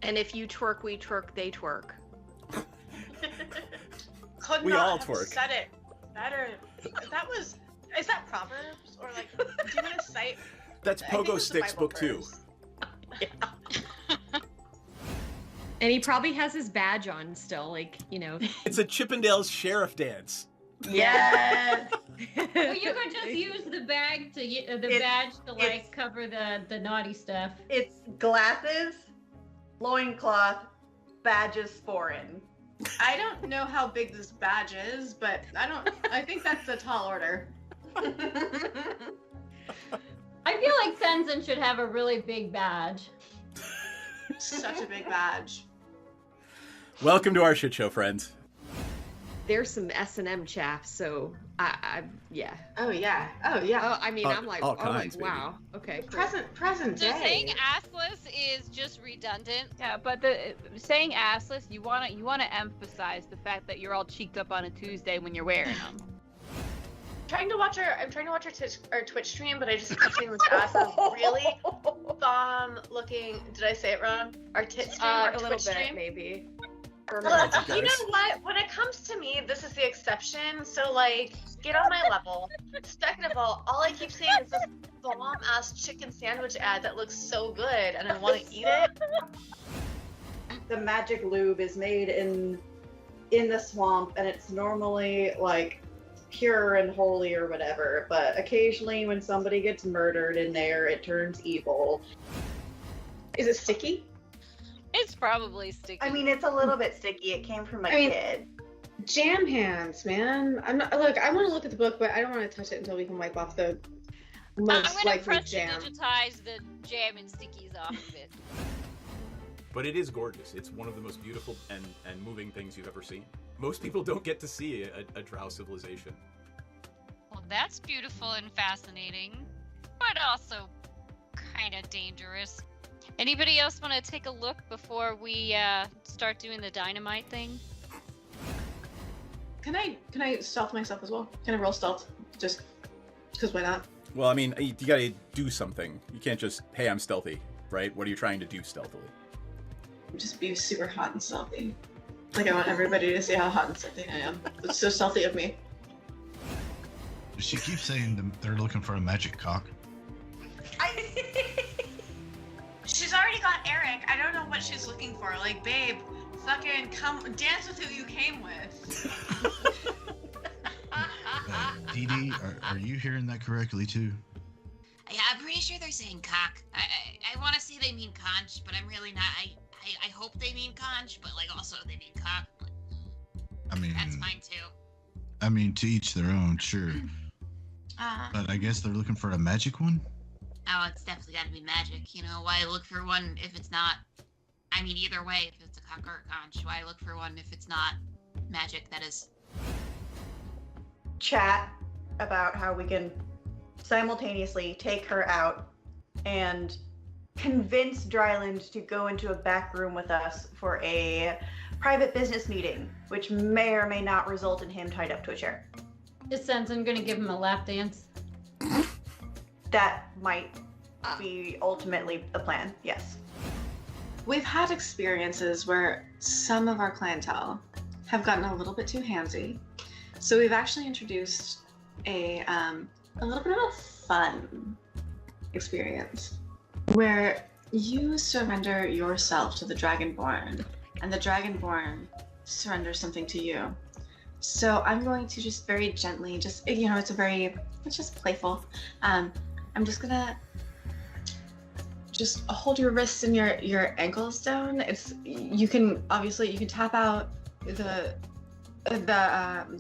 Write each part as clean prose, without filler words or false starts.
And if you twerk, we twerk, they twerk. Could We not all have twerk. said it better. Is that Proverbs? Or like, do you want to cite? That's I think Pogo it's the Sticks Bible book 2. verse. And he probably has his badge on still, like, you know. It's a Chippendales sheriff dance. Yes. Well, you could just use the badge to like cover the naughty stuff. It's glasses, loincloth, badges foreign. I don't know how big this badge is, but I think that's a tall order. I feel like Sensen should have a really big badge. Such a big badge. Welcome to our shit show, friends. There's some S&M chaff, so yeah. Oh yeah. Oh yeah. Oh, I mean, I'm like, all kinds, wow. Okay. Cool. Present So day. saying assless is just redundant. Yeah, but saying assless, you wanna emphasize the fact that you're all cheeked up on a Tuesday when you're wearing them. I'm trying to watch our Twitch stream, but I just kept seeing this ass of really bomb looking. Did I say it wrong? Our tit stream, our A little Twitch bit, stream. maybe. You guys. know what? When it comes to me, this is the exception. So like, get on my level. Second of all I keep seeing is this bomb ass chicken sandwich ad that looks so good, and I want to eat it. The magic lube is made in the swamp, and it's normally like pure and holy or whatever, but occasionally when somebody gets murdered in there, it turns evil. Is it sticky? It's probably sticky. I mean, it's a little bit sticky. It came from a kid. Jam hands, man. I'm not. Look, I want to look at the book, but I don't want to touch it until we can wipe off the I'm most gonna likely press to jam. digitize the jam and stickies off of it. But it is gorgeous. It's one of the most beautiful and moving things you've ever seen. Most people don't get to see a drow civilization. Well, that's beautiful and fascinating, but also kind of dangerous. Anybody else want to take a look before we start doing the dynamite thing? Can I stealth myself as well? Can I roll stealth? Just because why not? Well, I mean, you gotta do something. You can't just, hey, I'm stealthy, right? What are you trying to do stealthily? Just be super hot and stealthy. Like I want everybody to see how hot and stealthy I am. It's so stealthy of me. She keeps saying they're looking for a magic cock. She's already got Eric. I don't know what she's looking for. Like, babe, fucking come dance with who you came with. Dee Dee, are you hearing that correctly too? Yeah, I'm pretty sure they're saying cock. I want to say they mean conch, but I'm really not. I hope they mean conch, but like also they mean cock. I mean, That's fine too. I mean, to each their own, sure. But I guess they're looking for a magic one? Oh, it's definitely got to be magic. You know, why look for one if it's not? I mean, either way, if it's a cock or a conch, why look for one if it's not magic? That is. Chat about how we can simultaneously take her out and convince Dryland to go into a back room with us for a private business meeting, which may or may not result in him tied up to a chair. Is Sensen gonna give him a lap dance? That might be ultimately the plan, yes. We've had experiences where some of our clientele have gotten a little bit too handsy. So we've actually introduced a little bit of a fun experience where you surrender yourself to the Dragonborn and the Dragonborn surrenders something to you. So I'm going to just very gently, it's just playful. I'm just gonna just hold your wrists and your ankles down. You can tap out. The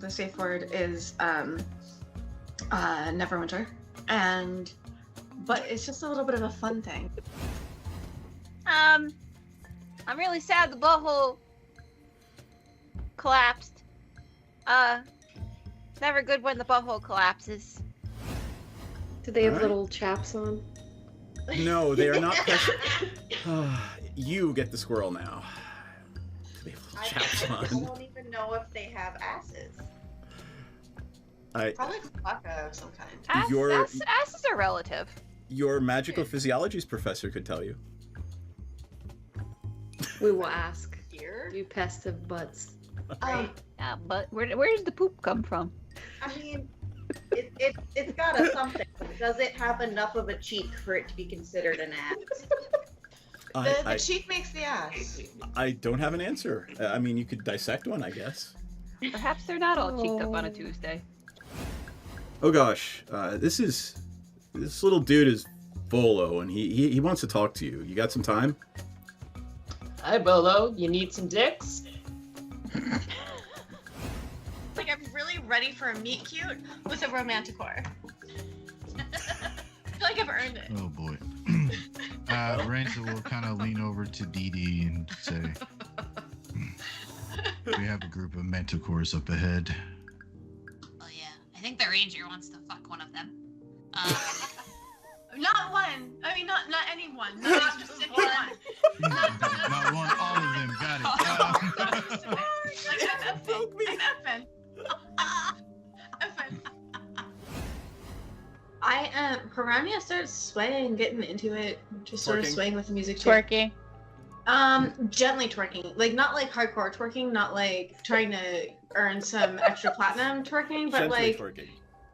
safe word is Neverwinter, but it's just a little bit of a fun thing. I'm really sad the butthole collapsed. Never good when the butthole collapses. Do they have Alright. little chaps on? No, they are not precious. You get the squirrel now. They have little chaps I on. don't even know if they have asses. Probably Klaka of some kind. Asses are relative. Your magical physiologies professor could tell you. We will ask. Here? You pests of butts. Yeah, but where does the poop come from? I mean, it's got a something. Does it have enough of a cheek for it to be considered an ass? The cheek makes the ass. I don't have an answer. I mean, you could dissect one, I guess. Perhaps they're not all cheeked up on a Tuesday. Oh gosh, this little dude is Volo, and he wants to talk to you. You got some time? Hi, Bolo. You need some dicks? Like, I'm really ready for a meet cute with a romanticore. I feel like I've earned it. Oh boy. Ranza will kind of lean over to Dee Dee and say, "We have a group of manticores up ahead." Oh yeah, I think the ranger wants to fuck one of them. Not one. I mean, not anyone. Not just anyone. Not one, all of them. Got it. I'm effing. Piranha starts swaying, getting into it, just sort of Twerking? swaying with the music too. Twerking. Gently twerking, like not like hardcore twerking, not like trying to earn some extra platinum twerking, but Gently like twerking.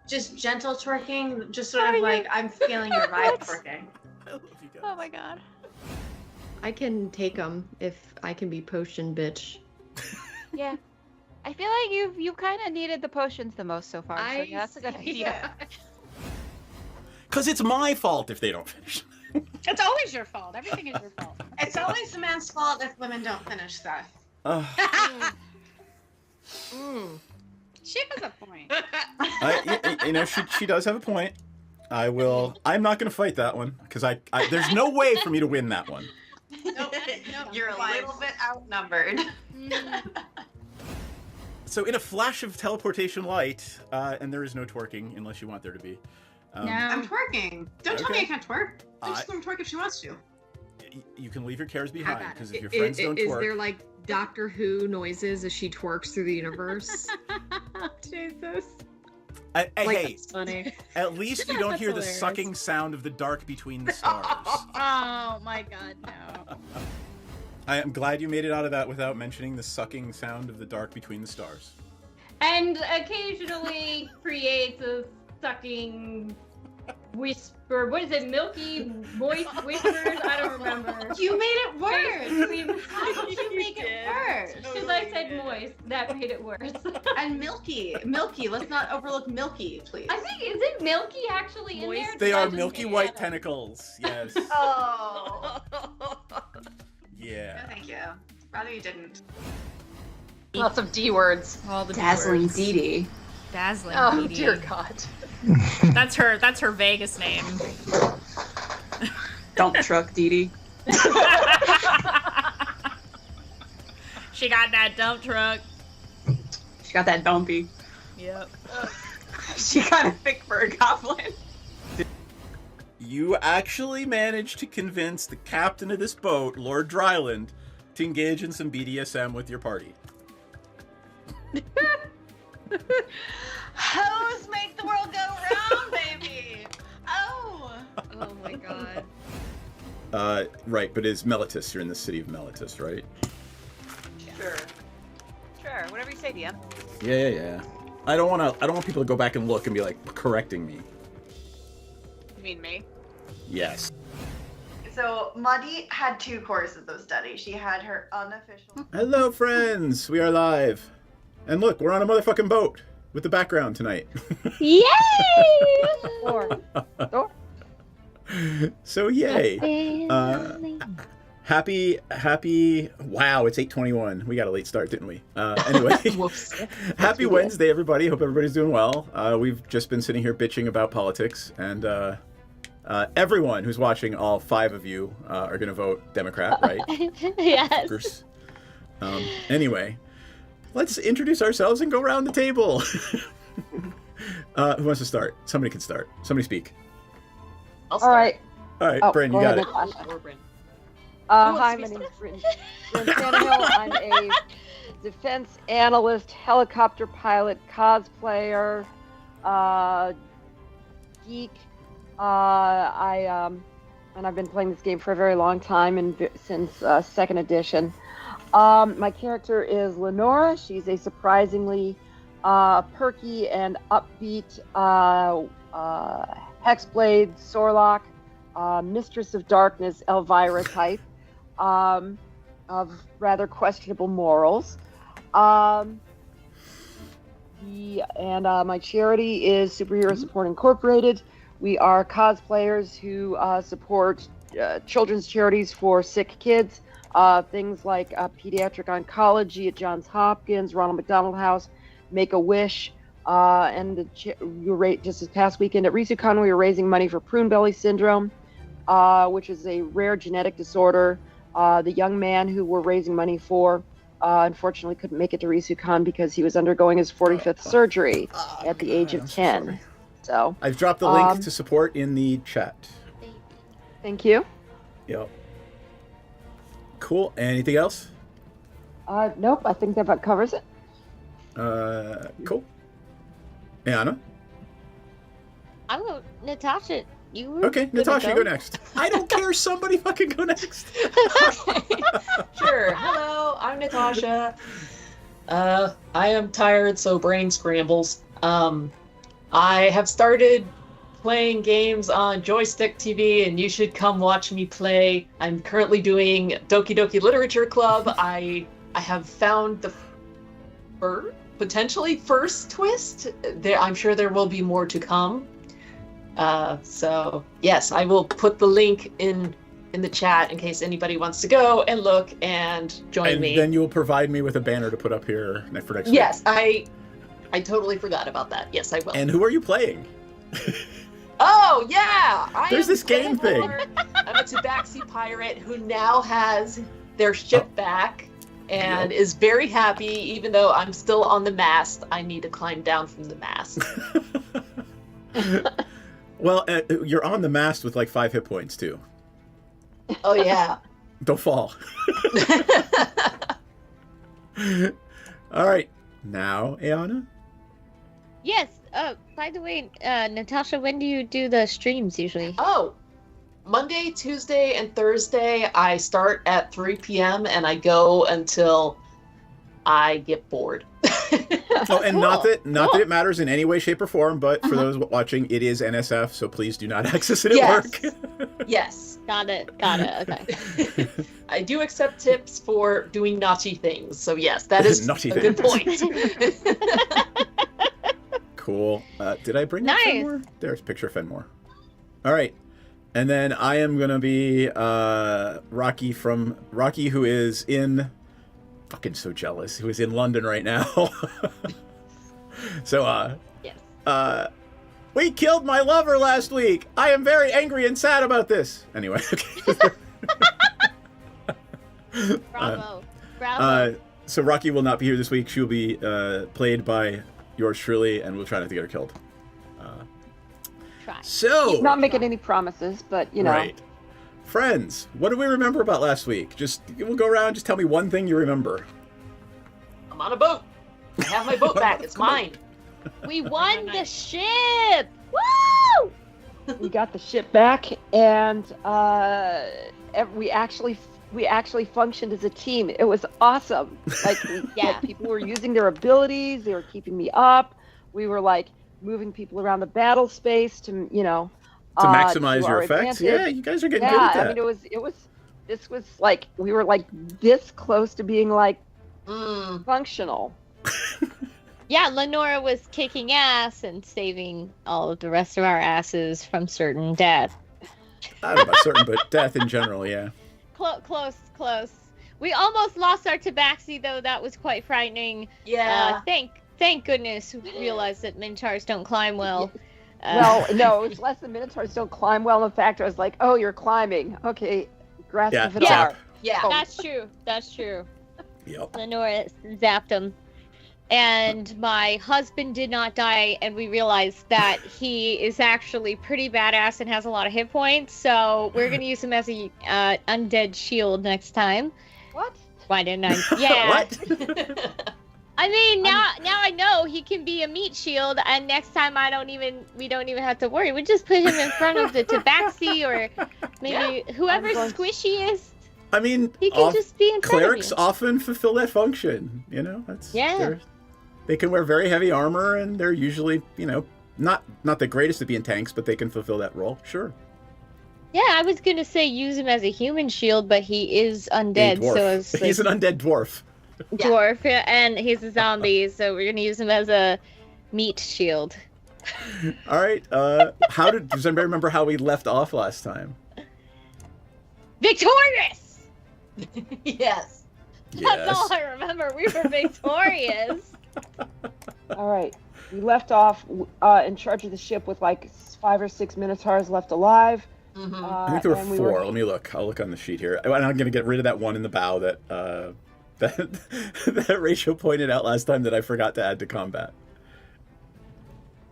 just gentle twerking, just sort of like I'm feeling your vibe twerking. I love you guys. Oh my god. I can take them if I can be potion bitch. Yeah. I feel like you've kind of needed the potions the most so far. So yeah, that's a good idea. Cause it's my fault if they don't finish. It's always your fault. Everything is your fault. It's always the man's fault if women don't finish stuff. She has a point. You know, she does have a point. I'm not gonna fight that one because I there's no way for me to win that one. Nope. You're a little bit outnumbered. So in a flash of teleportation light, and there is no twerking unless you want there to be. I'm twerking. Don't tell me I Okay. can't twerk. Just let me twerk if she wants to. You can leave your cares behind because if your Is friends don't twerk, there like Doctor Who noises as she twerks through the universe? Jesus. Hey, That's funny. at least you don't That's hear the hilarious. sucking sound of the dark between the stars. Oh my god, no. I am glad you made it out of that without mentioning the sucking sound of the dark between the stars. And occasionally creates a sucking whisper. What is it? Milky voice whispers? I don't remember. You made it worse. How did you make it worse? Because I said moist. That made it worse. And milky. Let's not overlook milky, please. I think, is it milky actually in there? They are Because I milky just- white tentacles. Yes. Oh. Yeah. No, thank you. Rather you didn't. Lots of D words. All the Dazzling words. Dee Dee. Dazzling Oh Dee Dee. dear God. That's her Vegas name. Dump truck Dee Dee. She got that dump truck. She got that dumpy. Yep. She kind of thick for a goblin. You actually managed to convince the captain of this boat, Lord Dryland, to engage in some BDSM with your party. Hoes make the world go round, baby. Oh. Oh my god. Right, but it's Melitus. You're in the city of Melitus, right? Sure. Sure. Whatever you say, DM. Yeah. I don't want people to go back and look and be like correcting me. You mean me? Yes. So Muddy had 2 courses of study. She had her unofficial. Hello, friends. We are live. And look, we're on a motherfucking boat with the background tonight. Yay! So yay. Happy. Wow, it's 8:21. We got a late start, didn't we? Anyway, happy Wednesday, everybody. Hope everybody's doing well. We've just been sitting here bitching about politics, and everyone who's watching, all 5 of you, are going to vote Democrat, right? Yes. Anyway, let's introduce ourselves and go around the table. Who wants to start? Somebody can start. Somebody speak. All right. All right, Oh, Bryn, you go got ahead, it. Natasha. Bryn? Hi, my name is Bryn Tannehill. I'm a defense analyst, helicopter pilot, cosplayer, geek. I and I've been playing this game for a very long time, and since 2nd edition. My character is Lenora. She's a surprisingly perky and upbeat Hexblade, Sorlock, Mistress of Darkness, Elvira type, of rather questionable morals. My charity is Superhero Support Incorporated. We are cosplayers who support children's charities for sick kids. Things like pediatric oncology at Johns Hopkins, Ronald McDonald House, Make-A-Wish, and just this past weekend at RisuCon, we were raising money for prune belly syndrome, which is a rare genetic disorder. The young man who we're raising money for unfortunately couldn't make it to RisuCon because he was undergoing his 45th surgery at the age of 10. Sorry. So I've dropped the link to support in the chat. Thank you. Yep. Cool. Anything else? Nope. I think that about covers it. Cool. Anna? I'm going, Natasha. You were Okay, Natasha, go next. I don't care. Somebody fucking go next. Sure. Hello, I'm Natasha. I am tired, so brain scrambles. I have started playing games on Joystick TV, and you should come watch me play. I'm currently doing Doki Doki Literature Club. I have found the potentially first twist. I'm sure there will be more to come. So yes, I will put the link in the chat in case anybody wants to go and look and join me. And then you'll provide me with a banner to put up here for next week. Yes, I totally forgot about that. Yes, I will. And who are you playing? Oh yeah, There's this game thing. I'm a Tabaxi pirate who now has their ship back and is very happy. Even though I'm still on the mast, I need to climb down from the mast. Well, you're on the mast with like 5 hit points too. Oh yeah. Don't fall. All right, now Ayana. Yes. By the way, Natasha, when do you do the streams usually? Oh, Monday, Tuesday, and Thursday. I start at 3 p.m. and I go until I get bored. Oh, and not that it matters in any way, shape, or form, but for those watching, it is NSF, so please do not access it at work. Yes. Got it. Okay. I do accept tips for doing naughty things, so yes, that is Naughty a good things. point. Cool. Did I bring up Fenmore? There's a picture of Fenmore. All right. And then I am going to be Rocky, who is in... Fucking so jealous. Who is in London right now. So, yes. We killed my lover last week. I am very angry and sad about this. Anyway. Okay. Bravo. So Rocky will not be here this week. She will be played by yours truly, and we'll try not to get her killed. Try. So Not making any promises, but you know. Right. Friends, what do we remember about last week? We'll go around, just tell me one thing you remember. I'm on a boat. I have my boat back. It's mine. We won the ship. Woo! We got the ship back, and we actually functioned as a team. It was awesome. Like, people were using their abilities. They were keeping me up. We were like moving people around the battle space to maximize your effects. advantage. Yeah, you guys are getting good at that. I mean, this was like, we were like this close to being like functional. Yeah, Lenora was kicking ass and saving all of the rest of our asses from certain death. I don't know about certain, but death in general, yeah. Close. We almost lost our tabaxi, though. That was quite frightening. Yeah. Thank goodness we realized that Minotaurs don't climb well. Well, no, it's less than Minotaurs don't climb well. In fact, I was like, oh, you're climbing. Okay, grasp the Vidar. Yeah, Oh. That's true. Yep. Lenora zapped him. And my husband did not die, and we realized that he is actually pretty badass and has a lot of hit points, so we're going to use him as a undead shield next time. What? Why didn't I? Yeah. What? I mean, now I know he can be a meat shield, and next time we don't even have to worry. We just put him in front of the tabaxi, or Maybe whoever's squishiest, I mean, he can just be in front of clerics you. often fulfill that function. You know, they can wear very heavy armor, and they're usually, you know, not the greatest to be in tanks, but they can fulfill that role. Sure. Yeah, I was gonna say use him as a human shield, but he is undead, Dwarf. so it's like He's an undead dwarf. dwarf, and he's a zombie, so we're gonna use him as a meat shield. All right. Does anybody remember how we left off last time? Victorious! Yes. That's all I remember. We were victorious. All right. We left off in charge of the ship with like 5 or 6 Minotaurs left alive. I think there were 4. Let me look. I'll look on the sheet here. And I'm going to get rid of that one in the bow that that Rachel pointed out last time that I forgot to add to combat.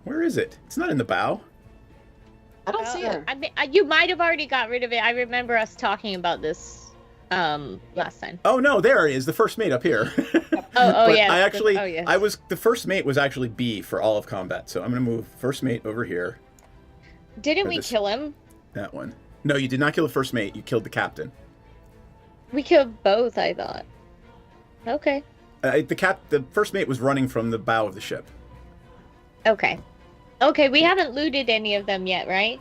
Where is it? It's not in the bow. I don't see it. I mean, you might have already got rid of it. I remember us talking about this last time. Oh no, there it is. The first mate up here. Oh But yeah. I actually, yeah. the first mate was actually B for all of combat. So I'm going to move first mate over here. Didn't we kill him? That one. No, you did not kill the first mate. You killed the captain. We killed both, I thought. Okay. The first mate was running from the bow of the ship. Okay. Okay, we haven't looted any of them yet, right?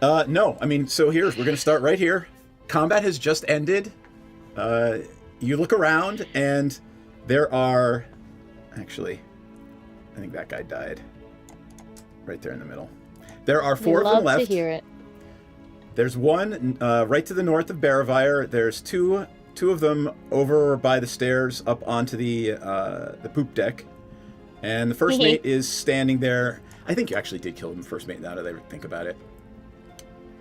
No. I mean, so we're going to start right here. Combat has just ended. You look around, and there are... Actually, I think that guy died. Right there in the middle. There are 4 of them left. Love to hear it. There's one right to the north of Baravire. There's two of them over by the stairs up onto the poop deck. And the first mate is standing there. I think you actually did kill the first mate now that I think about it.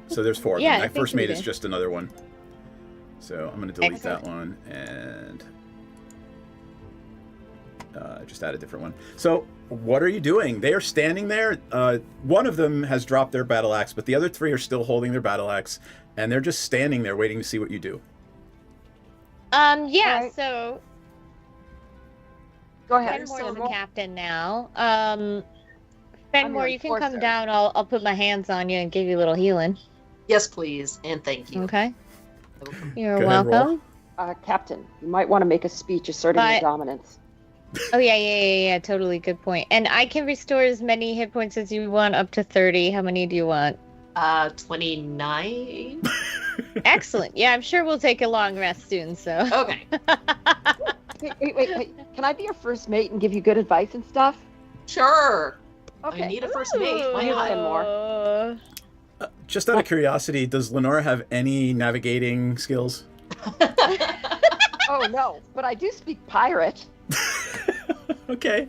So there's 4 of them. That first mate is just another one. So I'm going to delete that one and just add a different one. So what are you doing? They are standing there. One of them has dropped their battle axe, but the other 3 are still holding their battle axe, and they're just standing there waiting to see what you do. Yeah, so... Go ahead. Fenmore's the captain now. Fenmore, you can come down. I'll put my hands on you and give you a little healing. Yes, please, and thank you. Okay. You're Go ahead, welcome. Captain, you might want to make a speech asserting your dominance. Oh, yeah, totally good point. And I can restore as many hit points as you want, up to 30. How many do you want? 29. Excellent. Yeah, I'm sure we'll take a long rest soon, so. Okay. Wait. Can I be your first mate and give you good advice and stuff? Sure. Okay. I need a first mate. Why not? Just out of curiosity, does Lenora have any navigating skills? Oh, no. But I do speak pirate. Okay.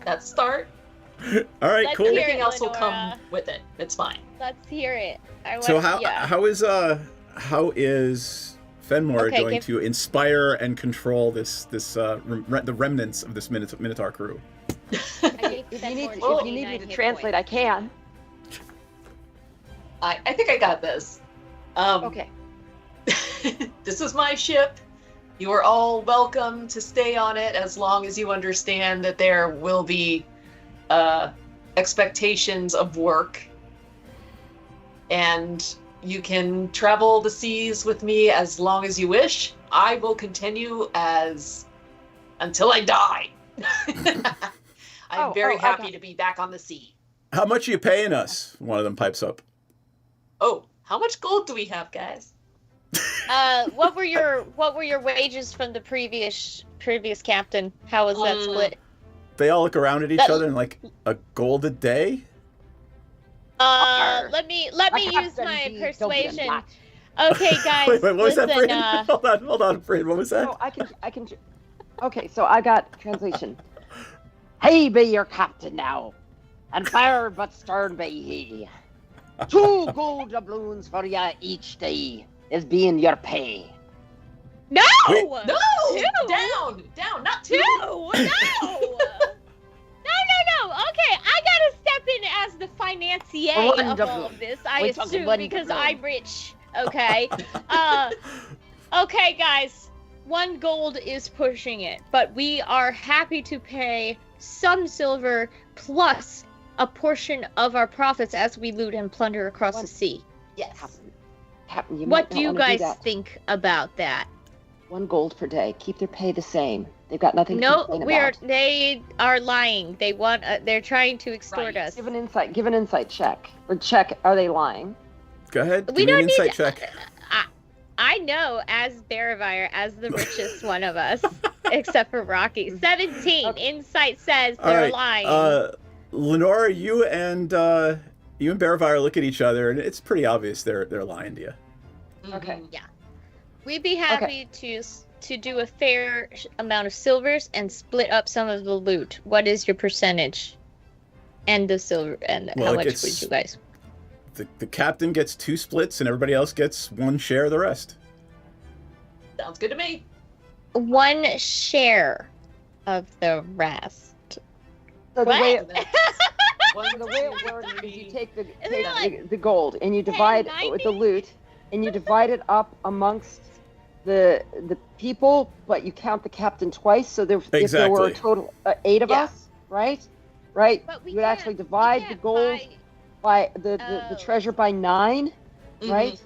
Let's start. All right, cool. Everything else will come with it. It's fine. Let's hear it. So how is Fenmore going to inspire and control the remnants of this Minotaur crew? If you need me to translate, I can. I think I got this. Okay. This is my ship. You are all welcome to stay on it as long as you understand that there will be expectations of work. And you can travel the seas with me as long as you wish. I will continue until I die. I'm very happy to be back on the sea. How much are you paying us? One of them pipes up. Oh, how much gold do we have, guys? What were your wages from the previous captain? How was that split? They all look around at each other and like, a gold a day? Let me use my persuasion. Okay, guys. Wait, what was that, listen, Bryn? Hold on, Bryn. What was that? No, I can. Okay, so I got translation. Hey, be your captain now, and fair but stern be he. 2 gold doubloons for ya each day is being your pay. No! Wait. No! 2! Down! Not 2! No! No! Okay, I gotta step in as the financier of all of this, I assume, because I'm rich. Okay. Okay, guys. 1 gold is pushing it, but we are happy to pay some silver plus a portion of our profits as we loot and plunder across the sea. Yes. Captain, you What might do not you wanna do guys that. think about that? 1 gold per day. Keep their pay the same. They've got nothing to No, complain about. they are lying. They want. They're trying to extort us. Give an insight check. Or check, are they lying? Go ahead. We Give me an don't need insight to- check. I know, as Bearvire, as the richest one of us, except for Rocky. 17. Insight says All they're right. lying. Lenora, you and Bearvire look at each other, and it's pretty obvious they're lying to you. Okay. Yeah. We'd be happy to do a fair amount of silvers and split up some of the loot. What is your percentage? And the silver, and Well, how it much gets- would you guys? The captain gets 2 splits, and everybody else gets 1 share of the rest. Sounds good to me. 1 share of the rest. So the What? way it works is you take the gold and you divide with the loot, and you divide it up amongst the people, but you count the captain twice. So if there were a Exactly. total 8 of us, right? But we You would actually divide the gold by the treasure by 9, right?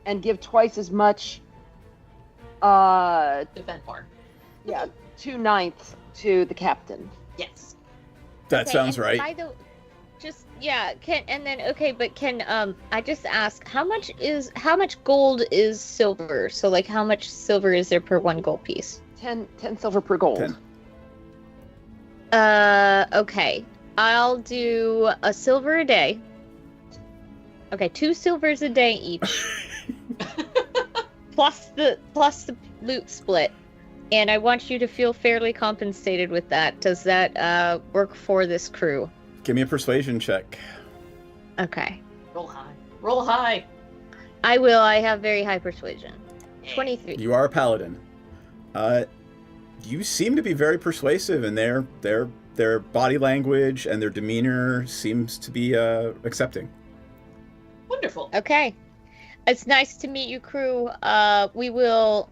And give twice as much. Defend more. Yeah, 2/9 to the captain. Yes. That sounds and right. By the, just can I just ask how much gold is silver? So like how much silver is there per 1 gold piece? 10 silver per gold. 10. Okay. I'll do a silver a day. Okay, 2 silvers a day each. plus the loot split. And I want you to feel fairly compensated with that. Does that work for this crew? Give me a persuasion check. Okay. Roll high. Roll high. I will. I have very high persuasion. 23. You are a paladin. You seem to be very persuasive, and their body language and their demeanor seems to be accepting. Wonderful. Okay. It's nice to meet you, crew. We will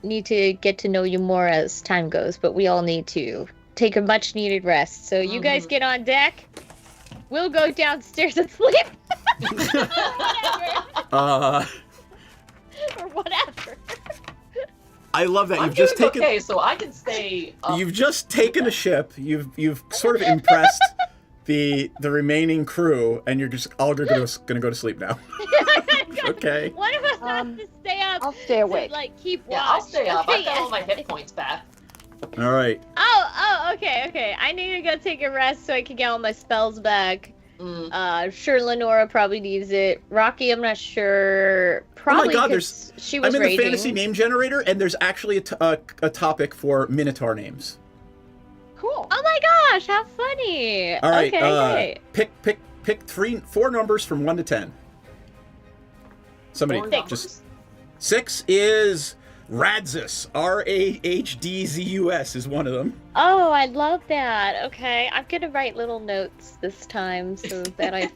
need to get to know you more as time goes, but we all need to take a much needed rest. So you guys get on deck. We'll go downstairs and sleep. Or whatever. I love that I'm you've just doing taken. okay, so I can stay up. You've just taken a ship. You've sort of impressed the remaining crew, and you're just all gonna go to sleep now. Okay. One of us has to stay up. I'll stay awake. To, like keep watch. Yeah, I'll stay up. Okay, I've got all my hit points back. All right. Oh, okay. I need to go take a rest so I can get all my spells back. Sure, Lenora probably needs it. Rocky, I'm not sure. Probably oh my God! 'cause she was I'm in raging. the fantasy name generator, and there's actually a topic for Minotaur names. Cool. Oh my gosh, how funny! All right. Okay, great. Pick 4 numbers from 1 to 10. Somebody just 6 is Radzus. Rahdzus is one of them. Oh, I love that. Okay, I'm gonna write little notes this time so that I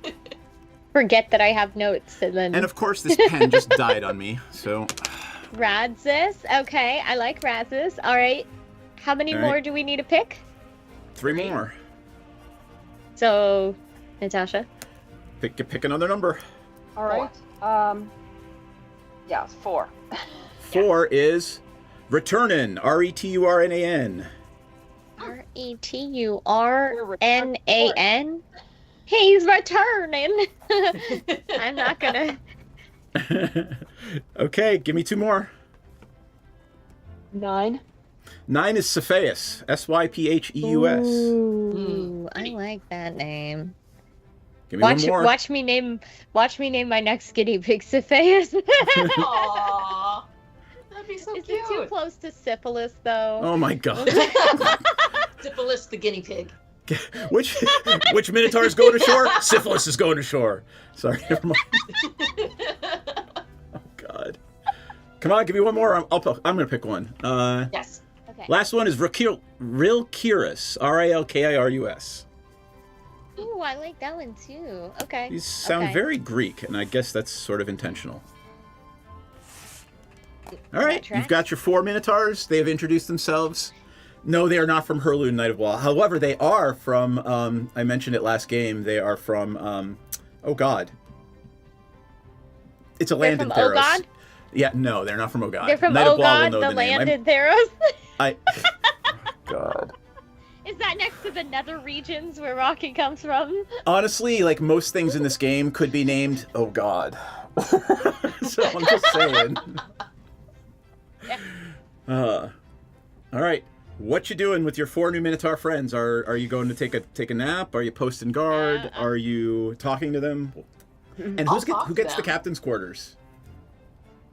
forget that I have notes, and then. And of course, this pen just died on me. So. Radzus. Okay, I like Radzus. All right. How many All more right. do we need to pick? 3 more. So, Natasha. Pick another number. All right. Yeah, it's 4. 4 is Returnin. Returnan. Returnan. He's returning. I'm not gonna. Okay, give me 2 more. 9. 9 is Sypheus. Sypheus. Ooh, I like that name. Give me 1 more. Watch me name my next guinea pig Sypheus. Aww. That'd be so Is cute. it too close to syphilis though? Oh my God. Syphilis the guinea pig. Which Minotaur is going ashore? Syphilis is going ashore. Sorry, never mind. Oh God. Come on, give me 1 more. I'm gonna pick one. Yes. Okay. Last one is Rilkirus. Ralkirus. Ooh, I like that one too. Okay. These sound okay. very Greek, and I guess that's sort of intentional. All right, you've got your 4 Minotaurs. They have introduced themselves. No, they are not from Herloon, Knight of Wall. However, they are from, I mentioned it last game, they are from, oh God. It's a They're land in from Theros. Ogod? Yeah, no, they're not from Ogod. They're from Knight of Law will Ogod, know the the name. land in Theros? God. Is that next to the nether regions where Rocky comes from? Honestly, like most things in this game could be named, oh God. So I'm just saying. All right. What you doing with your 4 new Minotaur friends? Are you going to take a nap? Are you posting guard? Are you talking to them? And who gets the captain's quarters?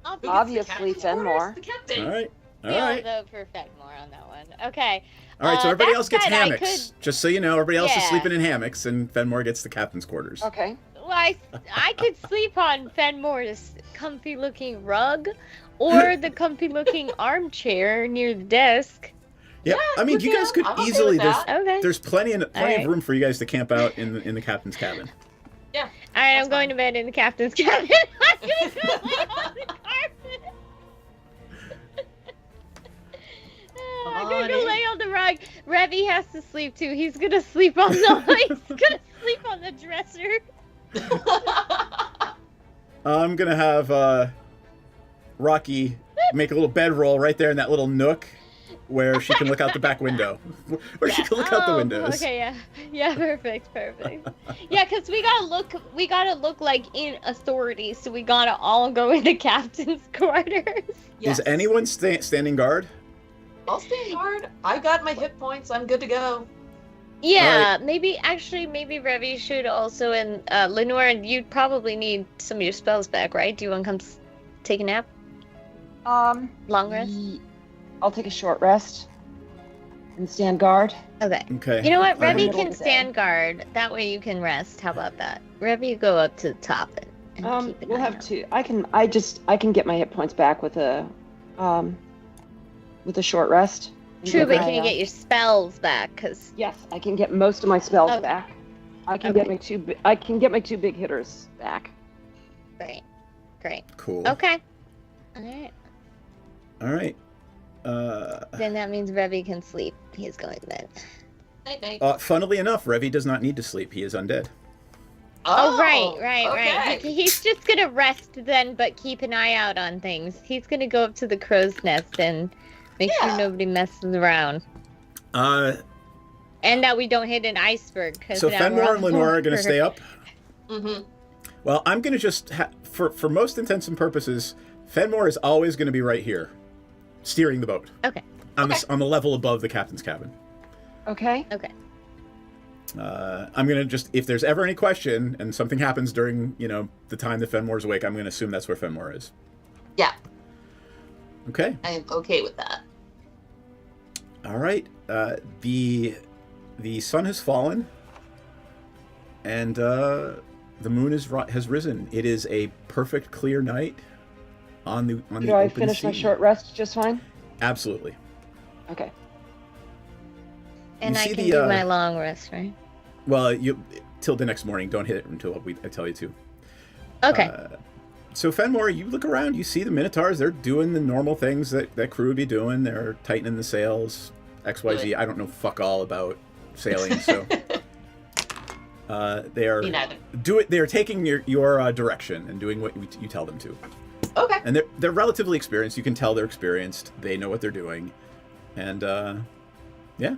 Obviously, Fenmore. All right. All Yeah, right. I'll vote for Fenmore on that one. Okay. All right, so everybody that else gets said, hammocks. Just so you know, everybody else is Yeah. sleeping in hammocks, and Fenmore gets the captain's quarters. Okay. Well, I could sleep on Fenmore's comfy-looking rug, or the comfy-looking armchair near the desk. Yeah, I mean, you guys could easily. Okay. There's plenty of Alright. room for you guys to camp out in the captain's cabin. Yeah. All right, I'm going to bed in the captain's cabin. I'm gonna go lay on the carpet. I'm gonna go lay on the rug. Revy has to sleep too. He's gonna sleep on the. He's gonna sleep on the dresser. I'm gonna have Rocky make a little bedroll right there in that little nook where she can look out the back window. Where she can look out the windows. Okay, yeah, perfect. Yeah, because we gotta look like in authority, so we gotta all go in the captain's quarters. Is anyone standing guard? I'll stand guard. I got my hit points. I'm good to go. Yeah, maybe Revy should also, and Lenore, you'd probably need some of your spells back, right? Do you want to come take a nap? Long rest? I'll take a short rest and stand guard. Okay. Okay. You know what? Alright. Revy can stand guard. That way you can rest. How about that? Revy, go up to the top and keep an We'll eye have out. to. I can get my hit points back with a short rest. True, but my, can you get your spells back? Cause yes, I can get most of my spells Okay. back. I can get my two big hitters back. Great. Cool. Okay. All right. All right. Then that means Revy can sleep. He's going to bed. Funnily enough, Revy does not need to sleep. He is undead. Oh, right. okay. He's just gonna rest then, but keep an eye out on things. He's gonna go up to the crow's nest and make sure nobody messes around. And that we don't hit an iceberg. So Fenmore and Lenore are going to stay up? Mm-hmm. Well, I'm going to just, for most intents and purposes, Fenmore is always going to be right here, steering the boat. Okay. On the level above the captain's cabin. Okay. I'm going to just, if there's ever any question and something happens during, the time that Fenmore's awake, I'm going to assume that's where Fenmore is. Yeah. Okay. I am okay with that. All right. The sun has fallen, and the moon has risen. It is a perfect, clear night on the Do I open finish my sea. short rest just fine? Absolutely. Okay. And You I see can the, do my long rest, right? Well, till the next morning. Don't hit it until I tell you to. Okay. So Fenmore, you look around. You see the Minotaurs. They're doing the normal things that crew would be doing. They're tightening the sails. XYZ. I don't know fuck all about sailing, so they are They are taking your direction and doing what you tell them to. Okay. And they're relatively experienced. You can tell they're experienced. They know what they're doing, and yeah,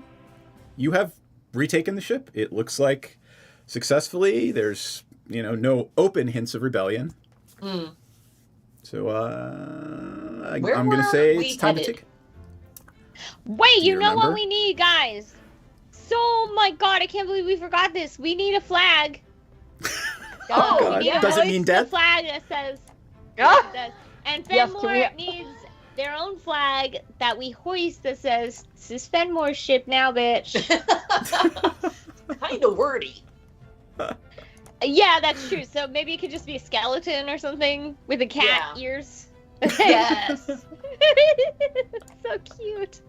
you have retaken the ship. It looks like successfully. There's no open hints of rebellion. Mm. So I'm going to say it's time to take. Wait, Do you you know what remember? we need, guys? So, my God, I can't believe we forgot this. We need a flag. Oh, God. We need to Does it hoist mean the death? flag that says. Ah! That says and Yes, Fenmore can we- needs their own flag that we hoist that says, "This is Fenmore's ship now, bitch." Kind of wordy. Yeah, that's true. So maybe it could just be a skeleton or something with a cat ears. Yes. So cute.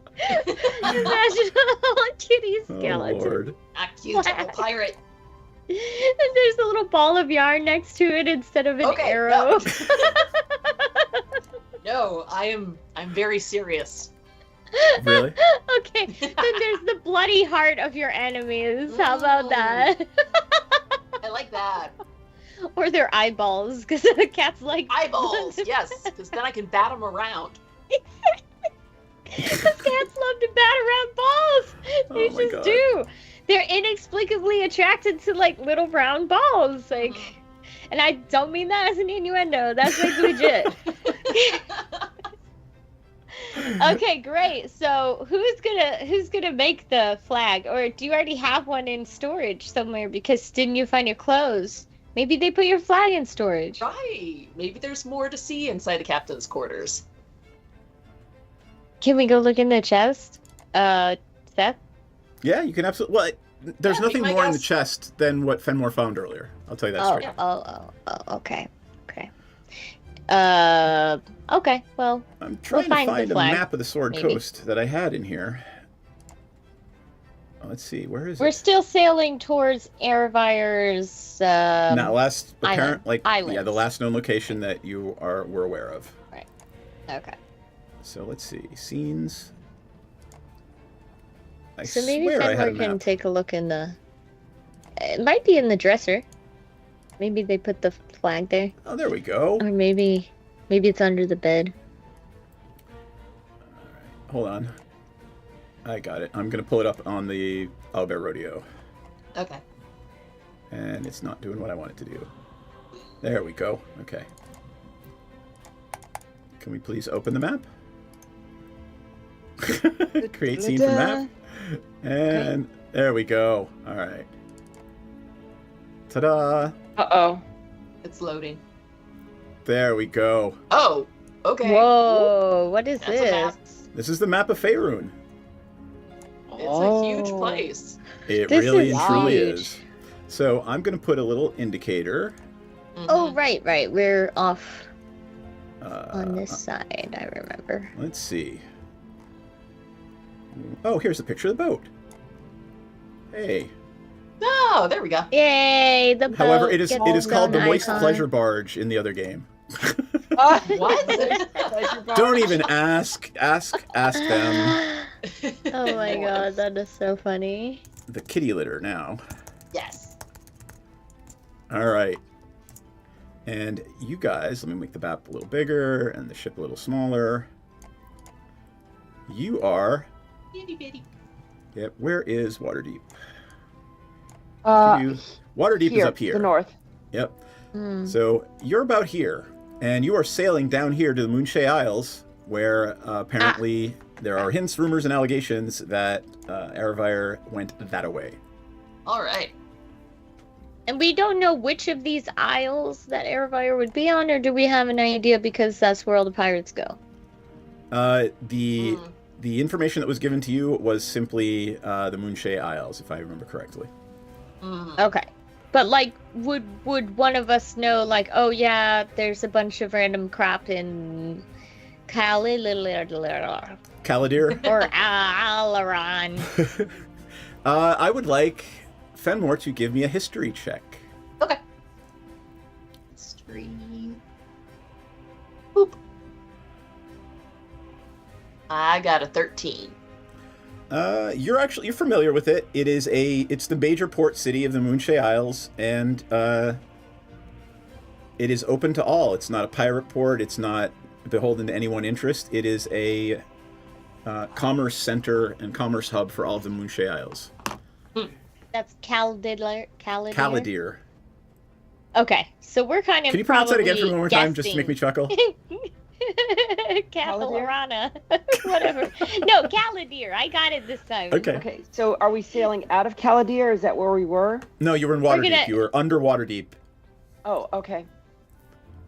Imagine a kitty skeleton. Oh, Lord. Not cute, I'm a pirate. And there's a little ball of yarn next to it instead of an arrow. No, I'm very serious. Really? Okay, then there's the bloody heart of your enemies. How about that? I like that. Or their eyeballs, because the cat's like eyeballs. Yes, because then I can bat them around. Cats love to bat around balls. They Oh my just God. do. They're inexplicably attracted to like little round balls, like. And I don't mean that as an innuendo. That's like legit. Okay, great. So who's gonna make the flag, or do you already have one in storage somewhere? Because didn't you find your clothes? Maybe they put your flag in storage. Right. Maybe there's more to see inside the captain's quarters. Can we go look in the chest? Seth? Yeah, you can absolutely. Well, there's Yeah, nothing be my more in the guest. chest than what Fenmore found earlier. I'll tell you that straight. Okay. Okay. Well, I'm trying find to the find a flag, map of the Sword maybe. Coast that I had in here. Let's see, where is we're it? still sailing towards Airvire's. Not last apparent, island. yeah, the last known location that you were aware of. Right. Okay. So let's see, scenes. I So maybe swear I had a Fenmore can map. take a look in the. It might be in the dresser. Maybe they put the flag there. Oh, there we go. Or maybe it's under the bed. Hold on. I got it. I'm gonna pull it up on the Owlbear Rodeo. Okay. And it's not doing what I want it to do. There we go. Okay. Can we please open the map? Create scene from map. And there we go. All right. Ta-da! Uh-oh. It's loading. There we go. Oh, okay. Whoa, what is That's a map. this? This is the map of Faerun. It's a huge place. It This really is and truly huge. is. So I'm going to put a little indicator. Oh, right. We're off Uh, on this side, I remember. Let's see. Oh, here's a picture of the boat. Hey. Oh, there we go. Yay, the boat. However, it is gets called the an Moist icon. Pleasure Barge in the other game. What? Don't even ask. Ask them. Oh my god, that is so funny. The kitty litter now. Yes. All right. And you guys, let me make the map a little bigger and the ship a little smaller. You are. Bitty bitty. Yep. Where is Waterdeep? Uh, Waterdeep is here, up here. the north. Yep. Hmm. So you're about here, and you are sailing down here to the Moonshay Isles, where apparently there are hints, rumors, and allegations that Airvire went that way. All right. And we don't know which of these isles that Airvire would be on, or do we have an idea because that's where all the pirates go? The information that was given to you was simply the Moonshay Isles, if I remember correctly. Okay. But, like, would one of us know, like, oh, yeah, there's a bunch of random crap in Caladir? or Alaran? I would like Fenmore to give me a history check. Okay. History. Boop. I got a 13. You're familiar with it. It's the major port city of the Moonshay Isles, and it is open to all. It's not a pirate port. It's not beholden to any one interest. It is a commerce center and commerce hub for all of the Moonshay Isles. That's Caladir. Caladir. Okay, so we're kind of Can you pronounce that again for me one more time, just to guessing. make me chuckle? Capilarana. Whatever. No, Caladir. I got it this time. Okay. Okay, so are we sailing out of Caladir? Is that where we were? No, you were in Waterdeep. You were under Waterdeep. Oh, okay.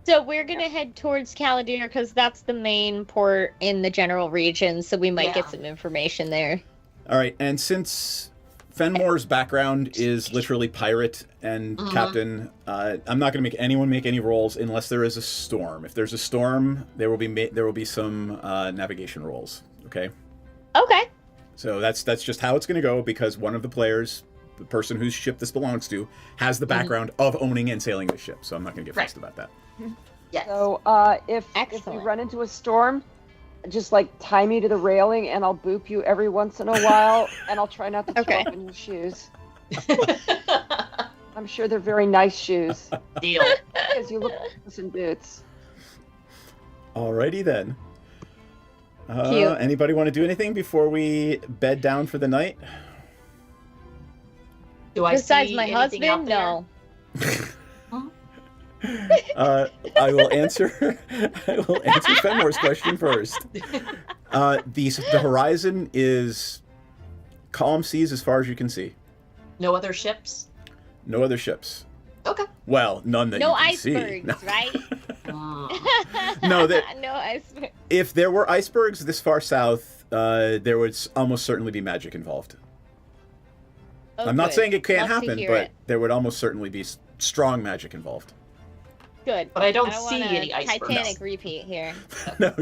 So we're gonna head towards Caladir because that's the main port in the general region, so we might get some information there. All right, and since Fenmore's background is literally pirate and captain, I'm not going to make anyone make any rolls unless there is a storm. If there's a storm, there will be some navigation rolls. Okay. Okay. So that's just how it's going to go, because one of the players, the person whose ship this belongs to, has the background of owning and sailing the ship. So I'm not going to get fussed about that. Yes. So if we run into a storm, just like tie me to the railing and I'll boop you every once in a while, and I'll try not to throw up in your shoes. I'm sure they're very nice shoes. Deal. Because you look like in boots. Alrighty then. Cute. Anybody want to do anything before we bed down for the night? Do I Besides see my anything out husband, there? no. I will answer Fenmore's question first. The horizon is calm seas as far as you can see. No other ships? No other ships. Okay. Well, none that No you can see. icebergs, No. right? No, no icebergs. If there were icebergs this far south, there would almost certainly be magic involved. Oh, I'm not good. saying it can't Love to happen, hear but it. there would almost certainly be strong magic involved. Good. But I don't want see a any icebergs. Titanic repeat here. No, I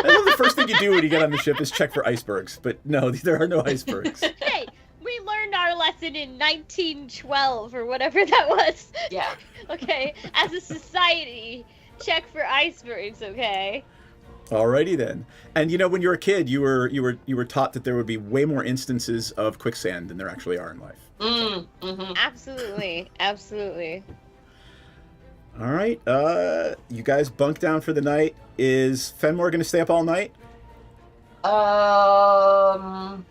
love the first thing you do when you get on the ship is check for icebergs, but no, there are no icebergs. Hey, we learned our lesson in 1912 or whatever that was. Yeah. Okay, as a society, check for icebergs. Okay. Alrighty then. And you know, when you were a kid, you were taught that there would be way more instances of quicksand than there actually are in life. Absolutely, absolutely. All right, you guys bunk down for the night. Is Fenmore going to stay up all night? I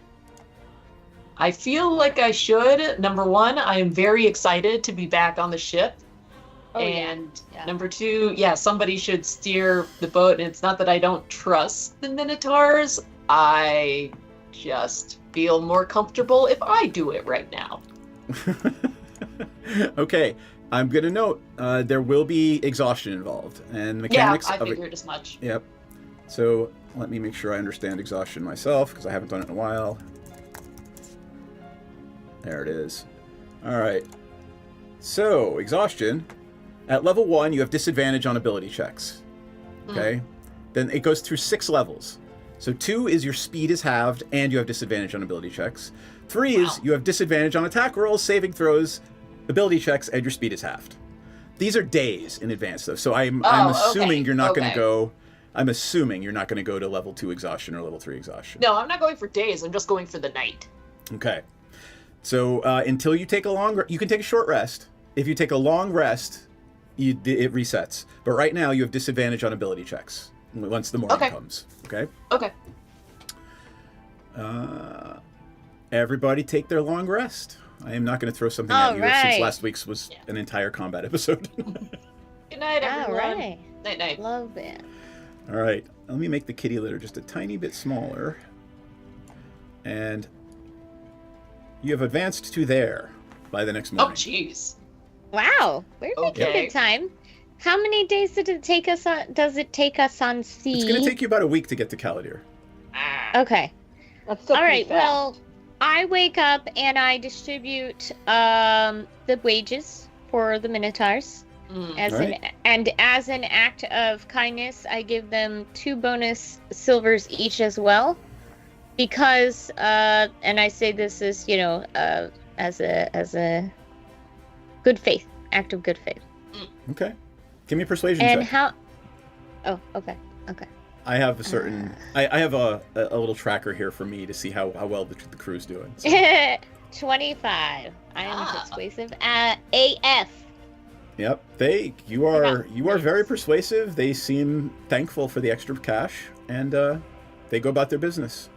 feel like I should. Number one, I am very excited to be back on the ship. Oh, and yeah. number two, yeah, somebody should steer the boat. And it's not that I don't trust the Minotaurs. I just feel more comfortable if I do it right now. Okay, I'm going to note there will be exhaustion involved and mechanics. Yeah, I of it. figured as much. Yep. So let me make sure I understand exhaustion myself because I haven't done it in a while. There it is. All right. So exhaustion. At level 1, you have disadvantage on ability checks. Okay? Then it goes through 6 levels. So 2 is your speed is halved, and you have disadvantage on ability checks. 3 is you have disadvantage on attack rolls, saving throws, ability checks, and your speed is halved. These are days in advance, though. So I'm assuming you're not going to go... I'm assuming you're not going to go to level 2 exhaustion or level 3 exhaustion. No, I'm not going for days. I'm just going for the night. Okay. So until you take a long... You can take a short rest. If you take a long rest... it resets. But right now, you have disadvantage on ability checks once the morning comes. Okay? Okay. Everybody take their long rest. I am not going to throw something at you since last week's was an entire combat episode. Good night, everyone. All right. Night-night. Love it. All right. Let me make the kitty litter just a tiny bit smaller. And you have advanced to there by the next morning. Oh, jeez. Wow, we're making good time. How many days did it take us on? Does it take us on sea? It's going to take you about a week to get to Caladir. Okay. That's still all pretty right. fast. Well, I wake up and I distribute the wages for the Minotaurs. As as an act of kindness, I give them 2 bonus silvers each as well, because and I say this is as a good faith, act of good faith. Okay. Give me a persuasion And check. how? Oh, okay. I have a certain... I have a little tracker here for me to see how well the crew's doing. So. 25. I am persuasive. AF. Yep. You are very persuasive. They seem thankful for the extra cash, and they go about their business.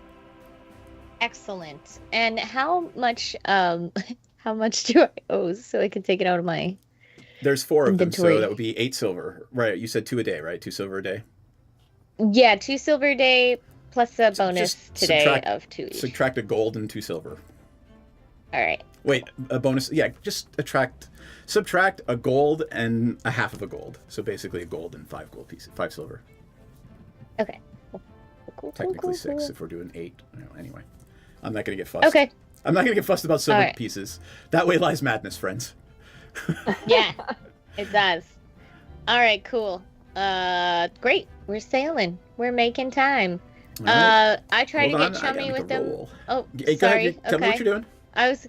Excellent. And how much do I owe so I can take it out of my There's 4 of them, inventory? so that would be 8 silver. Right, you said 2 a day, right? 2 silver a day? Yeah, 2 silver a day plus a bonus Just today of 2 each. Subtract a gold and 2 silver. All right. Wait, a bonus? Yeah, just subtract a gold and a half of a gold. So basically a gold and 5 gold pieces, 5 silver. Okay. Cool, Technically cool, 6 cool. if we're doing 8. Anyway, I'm not going to get fussed. Okay. I'm not going to get fussed about silver Alright. pieces. That way lies madness, friends. Yeah, it does. All right, cool. Great. We're sailing. We're making time. All right. I try Hold to on, get I chummy gotta with make a them. roll. Oh, Hey, go sorry. ahead. Tell me what you're doing. I was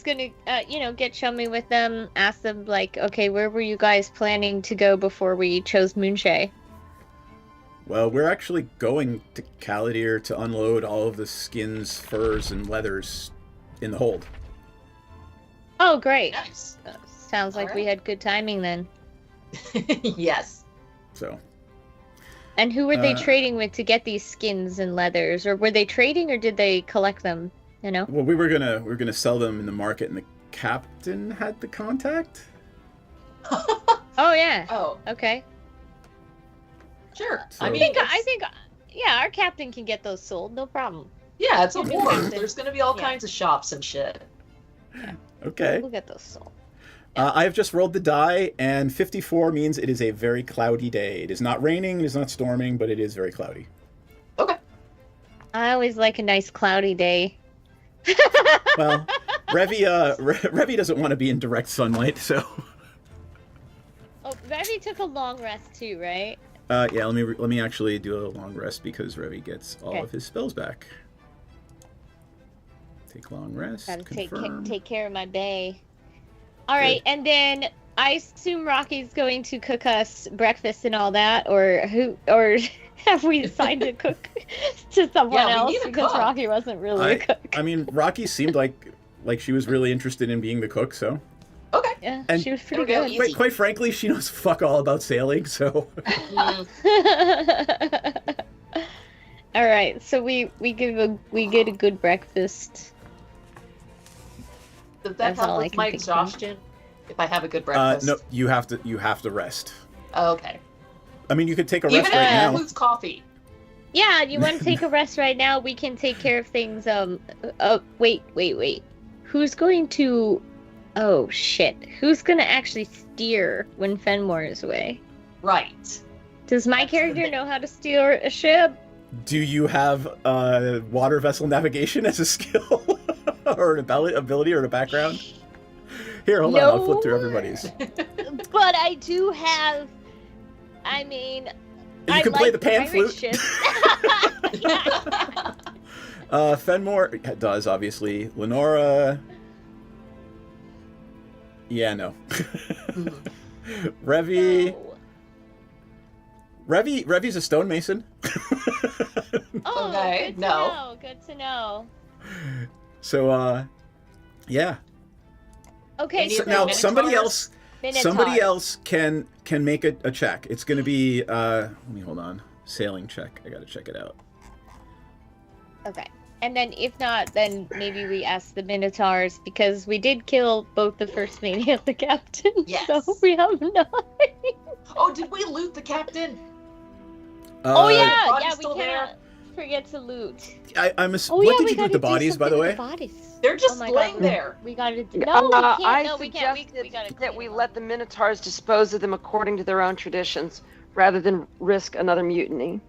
gonna, get chummy with them. Ask them like, okay, where were you guys planning to go before we chose Moonshay? Well, we're actually going to Caladir to unload all of the skins, furs, and leathers in the hold. Oh, great. Nice. Sounds like we had good timing then. Yes. So. And who were they trading with to get these skins and leathers, or were they trading, or did they collect them? You know. Well, we were gonna sell them in the market, and the captain had the contact. Oh yeah. Oh. Okay. Sure. So- I think, yeah, our captain can get those sold, no problem. Yeah, it's a Yeah, war. captain. There's gonna be all kinds of shops and shit. Okay. We'll get those sold. I have just rolled the die, and 54 means it is a very cloudy day. It is not raining, it is not storming, but it is very cloudy. I always like a nice cloudy day. Well, Revy doesn't want to be in direct sunlight, so. Oh, Revy took a long rest too, right? Yeah. Let me actually do a long rest because Revy gets all of his spells back. Take long rest. Gotta Confirm. take care of my bay. All right, and then I assume Rocky's going to cook us breakfast and all that, or have we assigned to cook to someone else because Rocky wasn't really a cook? I mean, Rocky seemed like she was really interested in being the cook, so. Okay. Yeah, And she was pretty good. Quite frankly, she knows fuck all about sailing, so. All right, so we get a good breakfast. Does that That's all help I with can my think of. exhaustion? If I have a good breakfast? No, you have to rest. Oh, okay. I mean, you could take a Even rest if right it now. includes coffee. Yeah, you want to take a rest right now? We can take care of things. Wait. Who's going to? Oh shit! Who's gonna actually steer when Fenmore is away? Right. Does my character know how to steer a ship? Do you have water vessel navigation as a skill or an ability or a background? Here, hold on. I'll flip through everybody's. But I do have. I mean, You can play the pan pirate flute. ships. Fenmore does, obviously. Lenora. Yeah, no. Revy. Revy's a stonemason. Oh, Okay, good to no. know. Good to know. So, yeah. Okay, So so now somebody else Minotaurs. can make a check. It's going to be let me hold on. Sailing check. I got to check it out. Okay. And then if not, then maybe we ask the Minotaurs, because we did kill both the first mate and the captain. Yes. So we have no. Oh, did we loot the captain? Oh yeah, body's yeah, we still cannot forget to loot. I'm Oh what yeah, did we you do with gotta the bodies, by the way? Bodies. They're just Oh my laying God. there. We gotta do. No, we can't. I No, we can't. suggested We gotta that we let the Minotaurs dispose of them according to their own traditions, rather than risk another mutiny.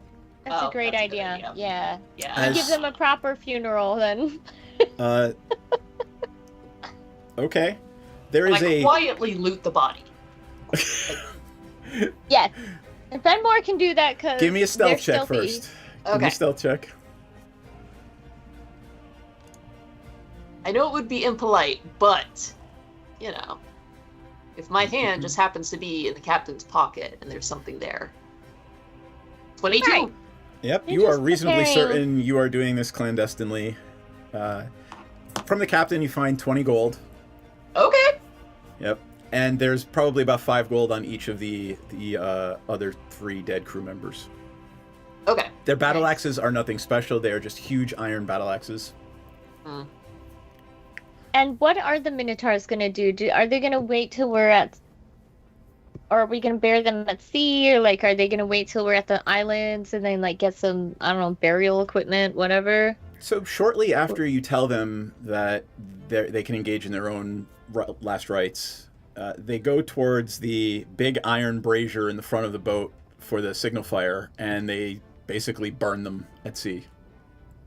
That's Oh, a great that's a good idea. idea. Yeah. Yeah. Give them a proper funeral then. Okay. There Like, is a quietly loot the body. Yes. And Fenmore can do that because Give me a stealth check first. Give me Okay. a stealth check. I know it would be impolite, but, you know, if my hand just happens to be in the captain's pocket and there's something there. 22. Right. Yep, You're you are just reasonably preparing. certain you are doing this clandestinely. From the captain, you find 20 gold. Okay. Yep. And there's probably about 5 gold on each of the other 3 dead crew members. Okay. Their battle axes are nothing special. They are just huge iron battle axes. Hmm. And what are the Minotaurs gonna do? Are they gonna wait till we're at, or are we gonna bury them at sea, or like, are they gonna wait till we're at the islands and then like get some, I don't know, burial equipment, whatever? So shortly after you tell them that they can engage in their own last rites, they go towards the big iron brazier in the front of the boat for the signal fire, and they basically burn them at sea.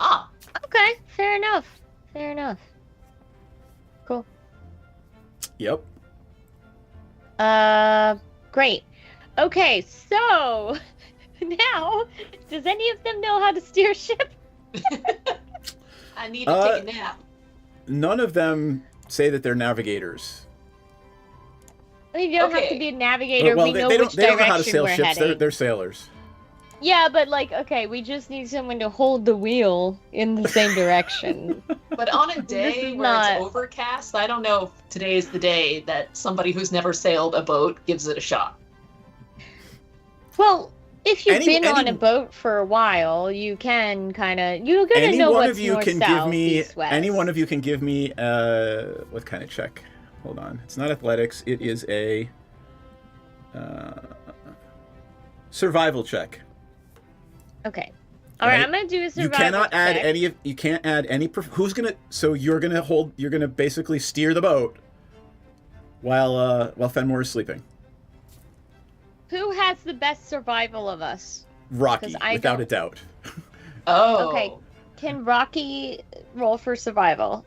Ah. Okay, fair enough. Fair enough. Cool. Yep. Great. Okay, so now, does any of them know how to steer a ship? I need to take a nap. None of them say that they're navigators. I mean, you don't have to Okay. be a navigator. Well, we know they which don't know how to direction sail we're ships. heading. They're sailors. Yeah, but like, okay, we just need someone to hold the wheel in the same direction. But But on a day is where not- it's overcast, I don't know if today's the day that somebody who's never sailed a boat gives it a shot. Well, if you've Any- been on any- a boat for a while, you can kind of you're gonna Any know one what's of you north, can south, give me. east, west. Any one of you can give me. What kind of check? Hold on. It's not athletics. It is a survival check. Okay. All right, Right. I'm gonna do a survival You cannot add check. any of. You can't add any. Who's gonna? So you're gonna hold. You're gonna basically steer the boat while Fenmore is sleeping. Who has the best survival of us? Rocky, 'Cause I without don't- a doubt. Oh. Okay. Can Rocky roll for survival?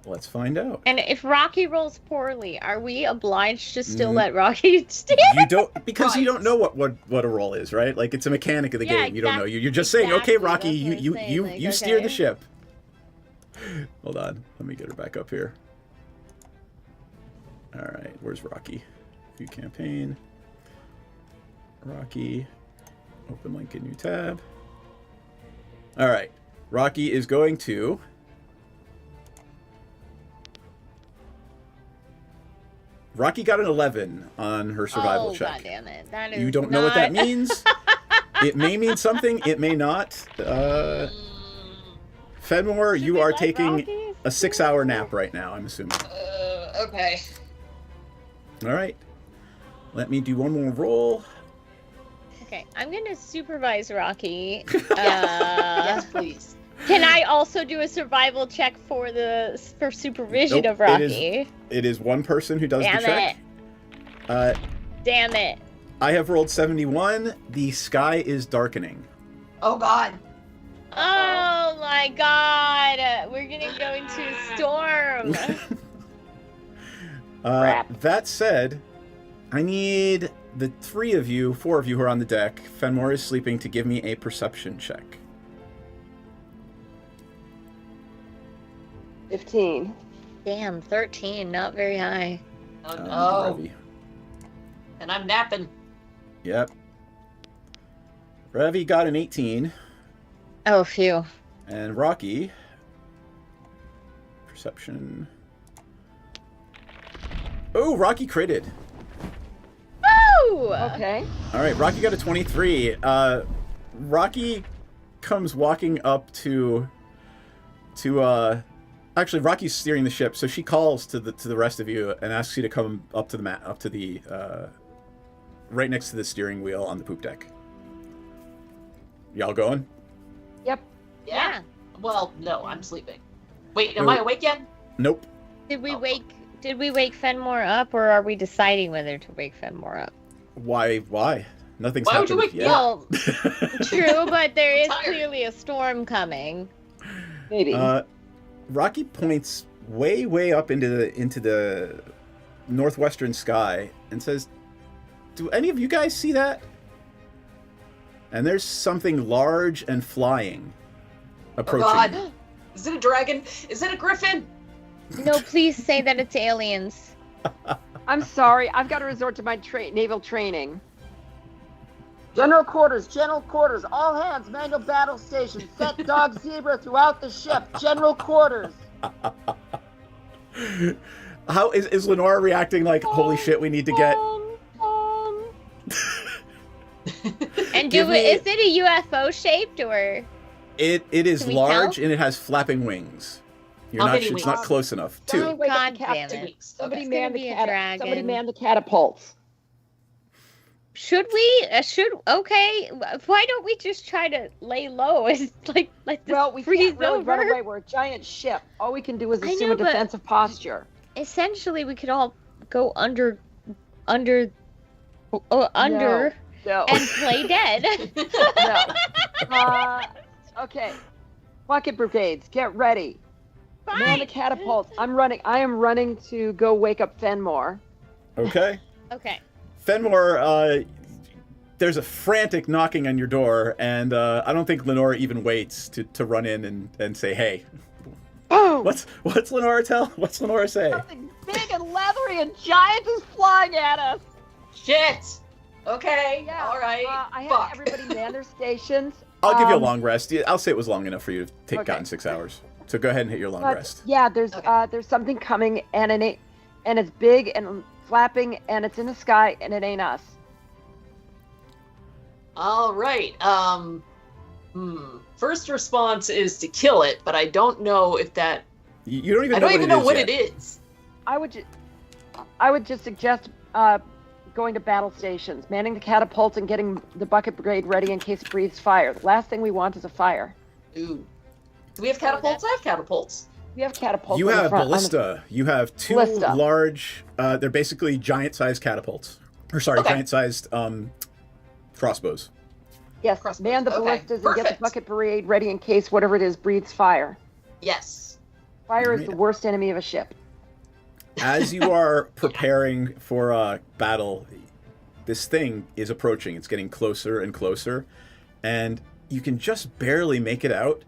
Let's find out. And if Rocky rolls poorly, are we obliged to still Mm. let Rocky stay? You don't because you don't know what a roll is, right? Like it's a mechanic of the Yeah, game. You don't know. You're just saying, okay, exactly, Rocky, that's what I'm saying, you like, steer the okay. ship. Hold on, let me get her back up here. All right, where's Rocky? View campaign. Rocky. Open link in new tab. All right, Rocky is going to. Rocky got an 11 on her survival check. God damn it. That is You don't know what that not- means. It may mean something. It may not. Fenmore, you are taking a 6-hour nap right now, I'm assuming. Okay. All right. Let me do one more roll. Okay, I'm gonna supervise Rocky. Yes, please. Can I also do a survival check for supervision Nope, of Rocky? It is one person who does Damn the check. Damn it. I have rolled 71. The sky is darkening. Oh God. Oh my god. We're gonna go into a storm. That said, I need the 4 of you who are on the deck. Fenmore is sleeping, to give me a perception check. 15. Damn, 13. Not very high. Oh no. Revy. And I'm napping. Yep. Revy got an 18. Oh, phew. And Rocky. Perception. Oh, Rocky critted. Woo! Okay. All right, Rocky got a 23. Rocky comes walking up to actually Rocky's steering the ship, so she calls to the rest of you and asks you to come up to the right next to the steering wheel on the poop deck. Y'all going? Yep. Yeah. Well, no, I'm sleeping. Wait, am I awake yet? Nope. Did we wake Fenmore up, or are we deciding whether to wake Fenmore up? Why? Nothing's Why would you happened wake me yet. Well, true, but there is clearly a storm coming. Maybe. Rocky points way up into the northwestern sky and says, "Do any of you guys see that?" And there's something large and flying approaching. Oh God. Is it a dragon? Is it a griffin? No, please say that it's aliens. I'm sorry. I've got to resort to my naval training. General quarters, all hands, manual battle station, set dog zebra throughout the ship, general quarters. How is Lenora reacting like, holy shit, we need to get... And Give me- is it a UFO shaped, or? It is Can we large tell? and it has flapping wings. How many It's not wings? close enough. Somebody 2. wake up God the damn captain. it. Somebody It's man gonna the be a Somebody dragon. man the catapults. Should we? Okay. Why don't we just try to lay low and let this Well, we freeze can't really over? run away. We're a giant ship. All we can do is I assume know, a but- defensive posture. Essentially, we could all go under, No. and play dead. No. Okay. Bucket brigades, get ready. Man the catapults. I am running to go wake up Fenmore. Okay. Okay. Fenmore, there's a frantic knocking on your door, and I don't think Lenora even waits to run in and say, hey. Boom! What's Lenora What's Lenora say? Something big and leathery and giant is flying at us. Shit. Okay. Yeah. All right. I Fuck. had everybody man their stations. I'll give you a long rest. I'll say it was long enough for you to take Okay. gotten 6 hours. So go ahead and hit your long But rest. yeah, there's something coming, and it's big and flapping, and it's in the sky, and it ain't us. All right. First response is to kill it, but I don't know if that. You don't even. I don't even know what yet. it is. I would just suggest going to battle stations, manning the catapults, and getting the bucket brigade ready in case it breathes fire. The last thing we want is a fire. Ooh. Do we have catapults? I have catapults. We have catapults. You on the have front, ballista. You have two Ballista. large. They're basically giant-sized catapults. Or sorry, Okay. giant-sized crossbows. Yes, man the ballistas and get the bucket brigade ready in case whatever it is breathes fire. Yes. Fire is the worst enemy of a ship. As you are preparing for battle, this thing is approaching. It's getting closer and closer, and you can just barely make it out.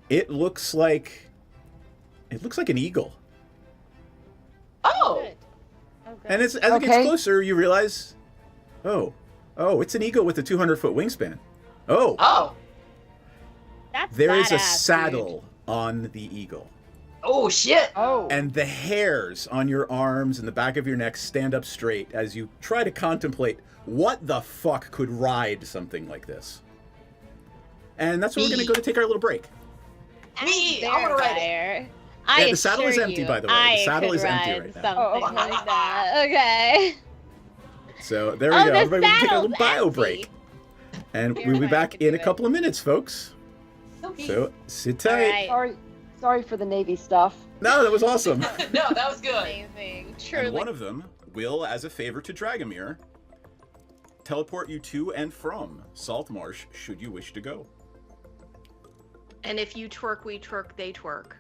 It looks like an eagle. Oh. And as it gets closer, you realize, oh, it's an eagle with a 200-foot wingspan. Oh. That's There is a badass, saddle on the eagle. Oh shit! Oh. And the hairs on your arms and the back of your neck stand up straight as you try to contemplate what the fuck could ride something like this. And that's where we're going to go to take our little break. Me, I want to ride it. I the saddle is assure empty, you, by the way. The I saddle could is empty ride right now. something like that. Okay. So there we Oh, go. the Everybody can take a little saddle's bio empty. break. And we'll be back in a couple of minutes, folks. So sit tight. Sorry for the Navy stuff. No, that was awesome. No, that was good. Amazing. Truly. And one of them will, as a favor to Dragomir, teleport you to and from Saltmarsh should you wish to go. And if you twerk, we twerk, they twerk.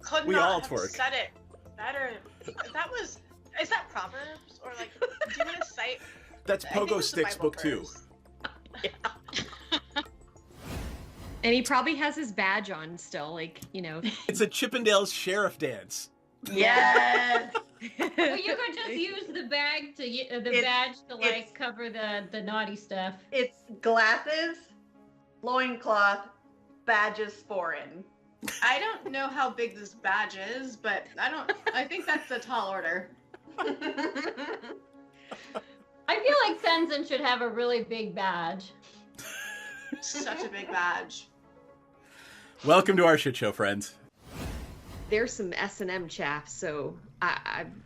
Could We not all have twerk. said it better. Is that Proverbs? Or like, do you want to cite? That's I think Pogo it's a Sticks Bible book 2. verse. And he probably has his badge on still, like, you know. It's a Chippendales sheriff dance. Yes. Well, you could just use the badge to like cover the naughty stuff. It's glasses, loincloth, badges foreign. I don't know how big this badge is, but I think that's a tall order. I feel like Sensen should have a really big badge. Such a big badge. Welcome to our shit show, friends. There's some S&M chaff, so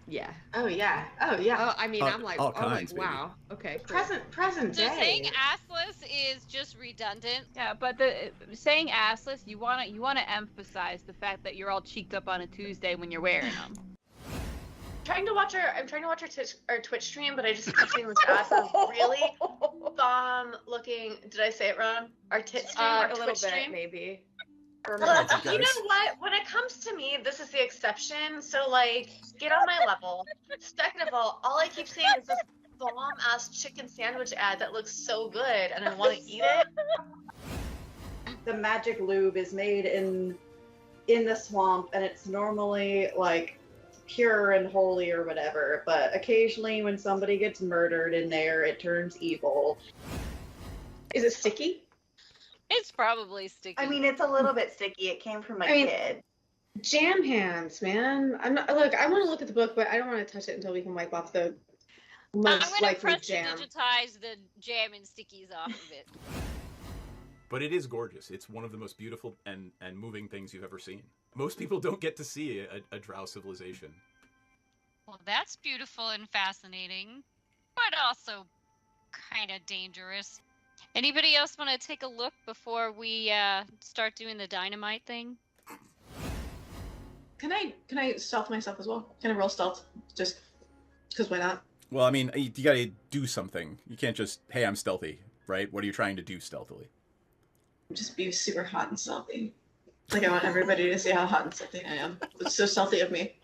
yeah. Oh yeah. Oh yeah. Oh, I mean, I'm like, all kinds, baby. wow. Okay. Cool. Present So day. saying assless is just redundant. Yeah, but the saying assless, you wanna emphasize the fact that you're all cheeked up on a Tuesday when you're wearing them. I'm trying to watch our Twitch stream, but I just keep seeing this ass is really bomb looking. Did I say it wrong? Our tit stream, our a little Twitch bit, stream. maybe. You know what? When it comes to me, this is the exception. So like, get on my level. Second of all I keep seeing is this bomb ass chicken sandwich ad that looks so good, and I want to eat it. The magic lube is made in the swamp, and it's normally like pure and holy or whatever, but occasionally when somebody gets murdered in there, it turns evil. Is it sticky? It's probably sticky. I mean, it's a little bit sticky. It came from a kid. Jam hands, man. I'm not. Look, I want to look at the book, but I don't want to touch it until we can wipe off the most I'm gonna likely press jam. to digitize the jam and stickies off of it. But it is gorgeous. It's one of the most beautiful and moving things you've ever seen. Most people don't get to see a drow civilization. Well, that's beautiful and fascinating, but also kind of dangerous. Anybody else want to take a look before we start doing the dynamite thing? Can I stealth myself as well? Can I roll stealth? Just because why not? Well, I mean, you gotta do something. You can't just, hey, I'm stealthy, right? What are you trying to do stealthily? Just be super hot and stealthy. Like, I want everybody to see how hot and stealthy I am. It's so stealthy of me.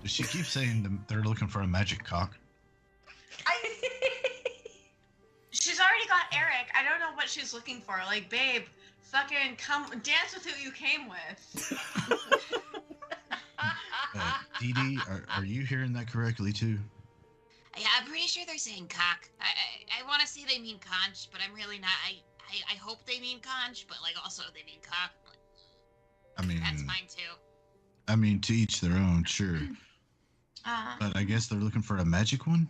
Does she keep saying they're looking for a magic cock? She's already got Eric. I don't know what she's looking for. Like, babe, fucking come dance with who you came with. Dee Dee, are you hearing that correctly too? Yeah, I'm pretty sure they're saying cock. I want to say they mean conch, but I'm really not. I hope they mean conch, but like also they mean cock. I mean, That's fine too. I mean, to each their own, sure. But I guess they're looking for a magic one?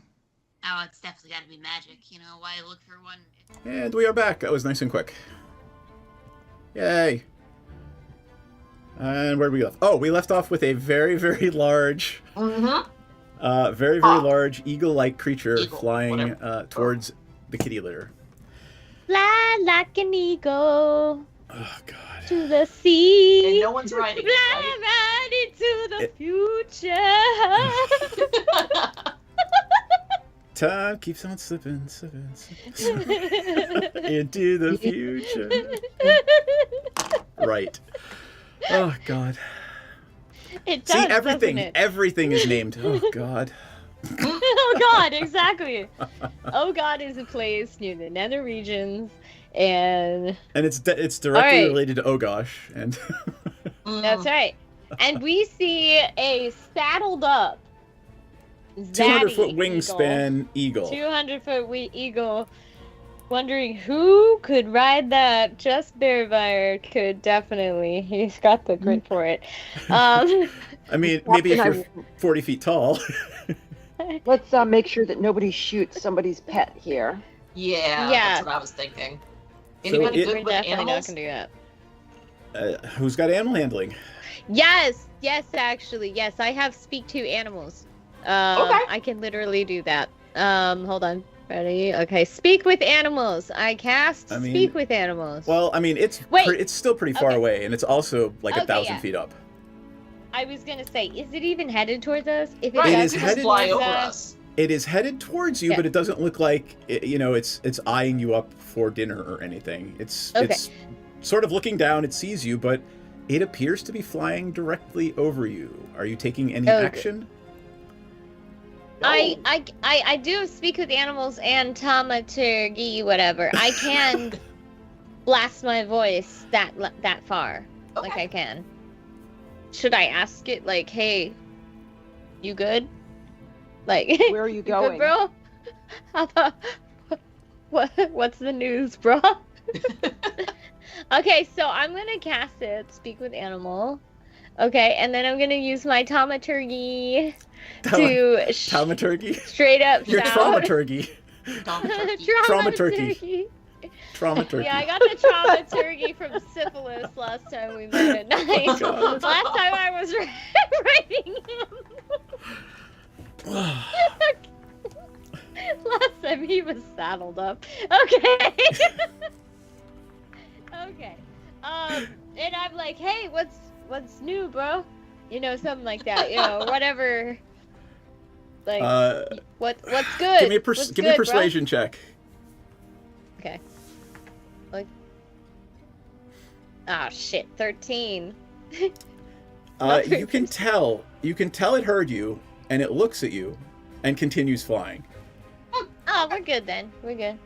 Oh, it's definitely got to be magic. You know, why look for one? And we are back. That was nice and quick. Yay. And where did we left? Oh, we left off with a very, very large, very, very large eagle-like creature flying towards the kitty litter. Fly like an eagle. Oh, God. To the sea. And no one's riding it, Fly right? right into the future. Time keeps on slipping, slipping, slipping into the future. Right. Oh, God. It does, see, everything, doesn't it? everything is named. Oh, God. Oh, God, exactly. Oh, God is a place near the nether regions, and it's directly right. related to Oh Gosh, and That's right. And we see a saddled up 200-foot wingspan eagle. 200-foot eagle. Wondering who could ride that. Just Bearfire could definitely. He's got the grit for it. I mean, maybe if you're 40 feet tall. Let's make sure that nobody shoots somebody's pet here. Yeah, Yeah. that's what I was thinking. So Anybody it- We're good with definitely not animals? gonna do that. Who's got animal handling? Yes, actually, yes. I have speak to animals. Okay. I can literally do that. Hold on. Ready? Okay. Speak with animals. I cast I mean- speak with animals. Well, I mean, it's Wait. it's still pretty far Okay. away, and it's also like Okay, 1,000 yeah. feet up. I was gonna say, is it even headed towards us? If Right, It does, is just headed- fly towards over us- us. It is headed towards you, Yeah. but it doesn't look like it's eyeing you up for dinner or anything. It's sort of looking down. It sees you, but it appears to be flying directly over you. Are you taking any Okay. action? I do speak with animals and taumaturgy, whatever. I can blast my voice that far, like I can. Should I ask it like, "Hey, you good? Like, Where are you good, going? bro? What's the news, bro?" Okay, so I'm gonna cast it. Speak with animal. Okay, and then I'm gonna use my taumaturgy to Taumaturgy? straight up Your shout. traumaturgy. Traumaturgy. Traumaturgy. Yeah, I got the traumaturgy from syphilis last time we met at night. Oh, God. Last time I was writing him. Last time he was saddled up. Okay. Okay. And I'm like, "Hey, what's new, bro?" You know, something like that. You know, whatever. Like, what's good? Give me a What's give me a good, bro? persuasion check. Okay. Like. Ah, shit. 13. You can tell it heard you, and it looks at you, and continues flying. Oh, we're good then. We're good.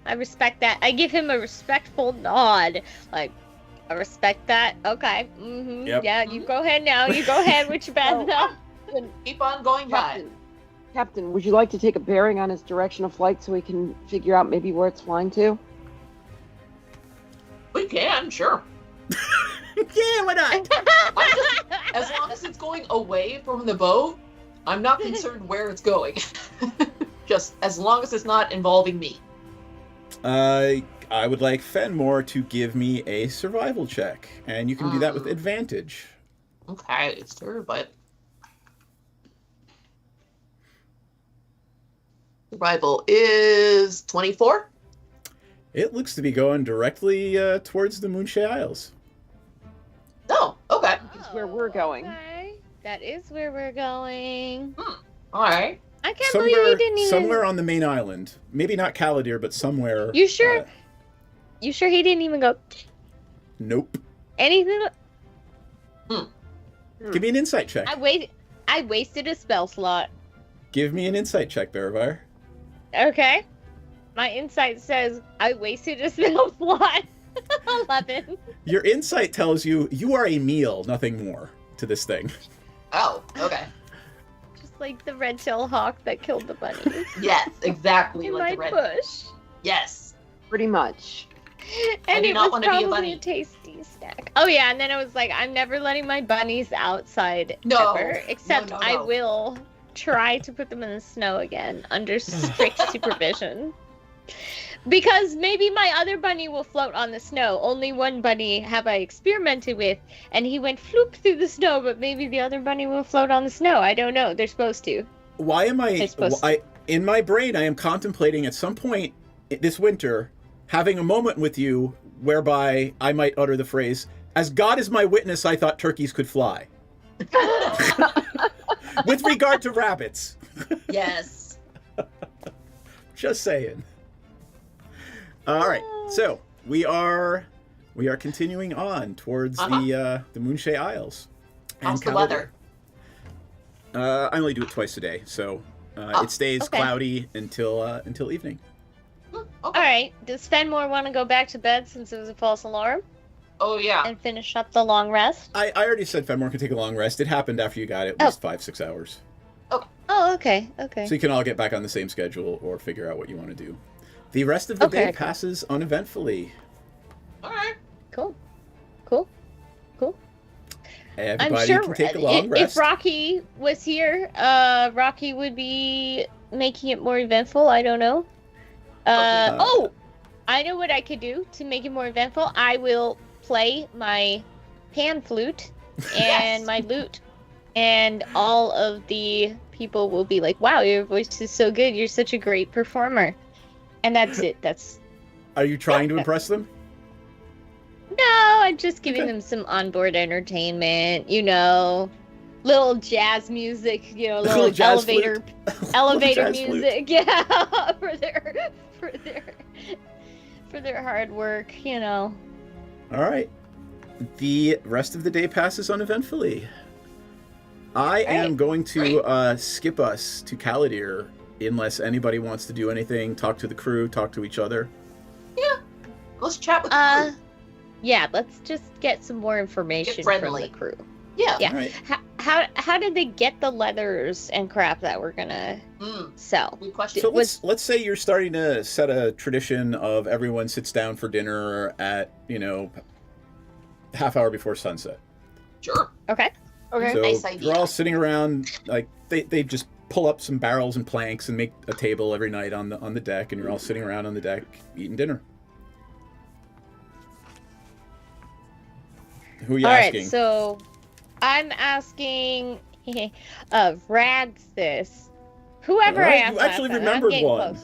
I respect that. I give him a respectful nod. Like, I respect that. Okay. Mm-hmm. Yep. Yeah, you go ahead now. You go ahead with your bad stuff. Keep on going by. Captain, would you like to take a bearing on his direction of flight so we can figure out maybe where it's flying to? We can, sure. Yeah, why not? As long as it's going away from the boat, I'm not concerned where it's going. Just as long as it's not involving me. I would like Fenmore to give me a survival check, and you can do that with advantage. Okay, sure, but survival is 24. It looks to be going directly towards the Moonshay Isles. Oh, okay. Which is where we're going. Okay. That is where we're going. All right. I can't believe you didn't even... Somewhere on the main island. Maybe not Caladir, but somewhere. You sure? You sure he didn't even go... Nope. anything? Give me an insight check. I wasted a spell slot. Give me an insight check, Bearfire. Okay. My insight says I wasted a spell slot. 11. Your insight tells you you are a meal, nothing more, to this thing. Oh, okay. Just like the red-tailed hawk that killed the bunny. Yes, exactly In like my the red bush. Yes. Pretty much. And do it not was want to be a probably bunny. a tasty snack. Oh yeah, and then I was like, I'm never letting my bunnies outside No. ever. Except No. I will try to put them in the snow again under strict supervision. Because maybe my other bunny will float on the snow. Only one bunny have I experimented with, and he went floop through the snow, but maybe the other bunny will float on the snow. I don't know. They're supposed to. Why am in my brain, I am contemplating at some point this winter having a moment with you whereby I might utter the phrase, "As God is my witness, I thought turkeys could fly." With regard to rabbits. Yes. Just saying. All right, so we are continuing on towards the Moonshae Isles. How's the weather? I only do it twice a day, so it stays cloudy until evening. All right. Does Fenmore want to go back to bed since it was a false alarm? Oh yeah. And finish up the long rest? I already said Fenmore can take a long rest. It happened after you got at least 5-6 hours. Oh, okay. Okay. So you can all get back on the same schedule or figure out what you want to do. The rest of the day passes uneventfully. All right. Cool. Everybody I'm sure can take a long rest. If Rocky was here, Rocky would be making it more eventful. I don't know. I know what I could do to make it more eventful. I will play my pan flute and my lute, and all of the people will be like, "Wow, your voice is so good. You're such a great performer." And that's it. Are you trying to impress them? No, I'm just giving them some onboard entertainment, little jazz music, little elevator music, flute. yeah, for their hard work, All right. The rest of the day passes uneventfully. I am going to skip us to Caladir unless anybody wants to do anything, talk to the crew, talk to each other. Yeah. Let's chat with the crew. Yeah, let's just get some more information from the crew. Yeah. Yeah. Right. How did they get the leathers and crap that we're gonna sell? Good question. So let's say you're starting to set a tradition of everyone sits down for dinner at, half hour before sunset. Sure. Okay. So Nice idea. you're all sitting around, like they just pull up some barrels and planks and make a table every night on the deck, and you're all sitting around on the deck eating dinner. Who are you asking? All right, so I'm asking Radsis. Whoever I asked you actually last time, remembered I'm getting one.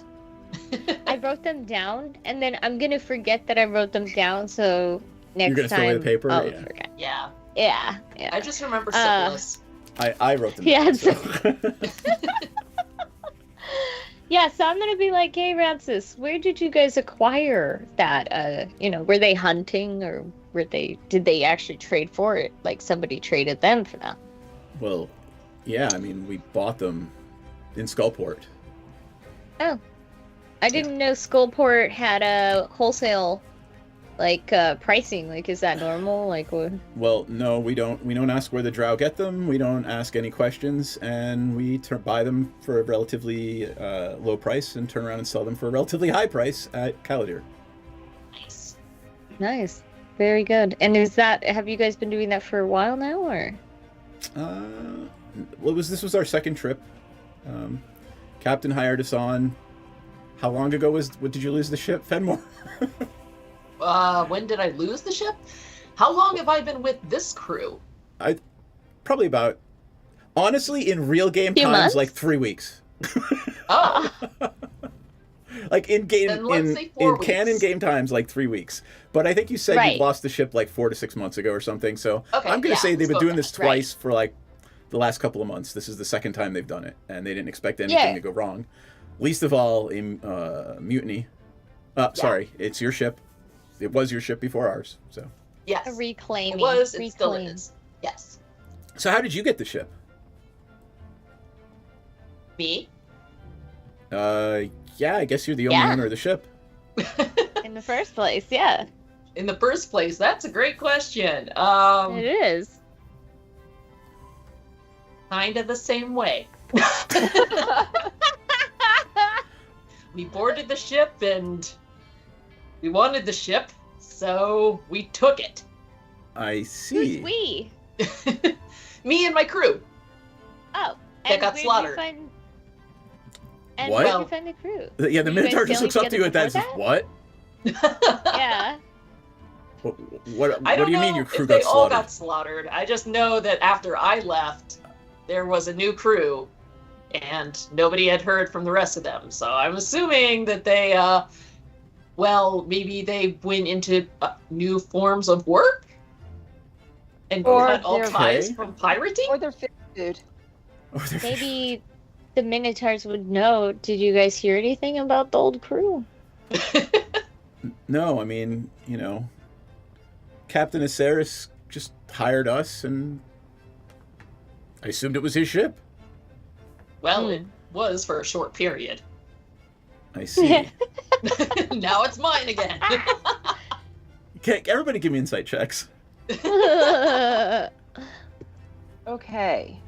close. I wrote them down, and then I'm gonna forget that I wrote them down. So next You're gonna time, throw away the paper? I'll Yeah. forget. Yeah. Yeah. I just remember syphilis. I wrote them Yeah, down. So. Yeah, so I'm gonna be like, hey, Radsis, where did you guys acquire that? Were they hunting, or did they actually trade for it? Like somebody traded them for them? Well, yeah, I mean, we bought them in Skullport. Oh, I didn't know Skullport had a wholesale, pricing. Like, is that normal? Like, what? Well, no, we don't. We don't ask where the drow get them. We don't ask any questions, and we buy them for a relatively low price and turn around and sell them for a relatively high price at Caladir. Nice, very good. And have you guys been doing that for a while now, or? Well, this was our second trip. Captain hired us on. How long ago did you lose the ship, Fenmore? When did I lose the ship? How long have I been with this crew? Probably about, honestly, in real game times, months? like 3 weeks. Oh. Like in game Then let's say 4 in weeks. canon game times, like 3 weeks. But I think you said Right. you lost the ship like 4 to 6 months ago or something. So Okay, I'm gonna say they've let's been go doing with this that. twice for like the last couple of months. This is the second time they've done it, and they didn't expect anything to go wrong. Least of all in mutiny. Sorry, it's your ship. It was your ship before ours. So Yes. A reclaiming. It was, it still Reclaim. is. Yes. So how did you get the ship? Me? Yeah, I guess you're the only owner of the ship. In the first place, yeah. In the first place, that's a great question. It is. Kind of the same way. We boarded the ship and We wanted the ship, so we took it. I see. Who's we? Me and my crew. Oh. That got slaughtered. And What? where did you find the crew? Yeah, the Were you Minotaur guys just looks sailing up to you and together says, before "What? Yeah. What I do don't you know mean your crew if they got all slaughtered?" got slaughtered. I just know that after I left, there was a new crew, and nobody had heard from the rest of them. So I'm assuming that they, maybe they went into new forms of work and Or cut all they're- ties from pirating. Or they're food. Maybe the Minotaurs would know. Did you guys hear anything about the old crew? No, I mean, Captain Aceris just hired us, and I assumed it was his ship. Well, it was for a short period. I see. Now it's mine again. Okay, everybody give me insight checks. Okay.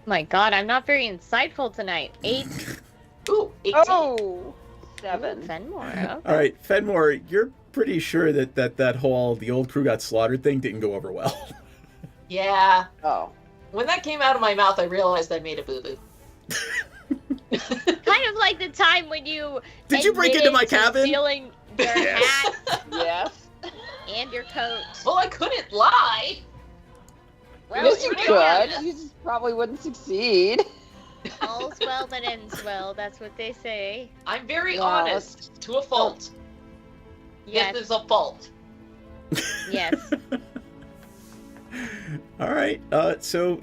My God, I'm not very insightful tonight. 8. Ooh, 18. Oh, 7. Fenmore. Okay. All right, Fenmore, you're pretty sure that whole the old crew got slaughtered thing didn't go over well. Yeah. Oh. When that came out of my mouth, I realized I made a boo-boo. Kind of like the time when you Did you break into my admitted to cabin? stealing your hat Yes. and your coat. Well, I couldn't lie. Well, Yes, you it could. You just probably wouldn't succeed. All's well that ends well. That's what they say. I'm very Yeah, honest to a fault. Yes. This is a fault. Yes. All right. So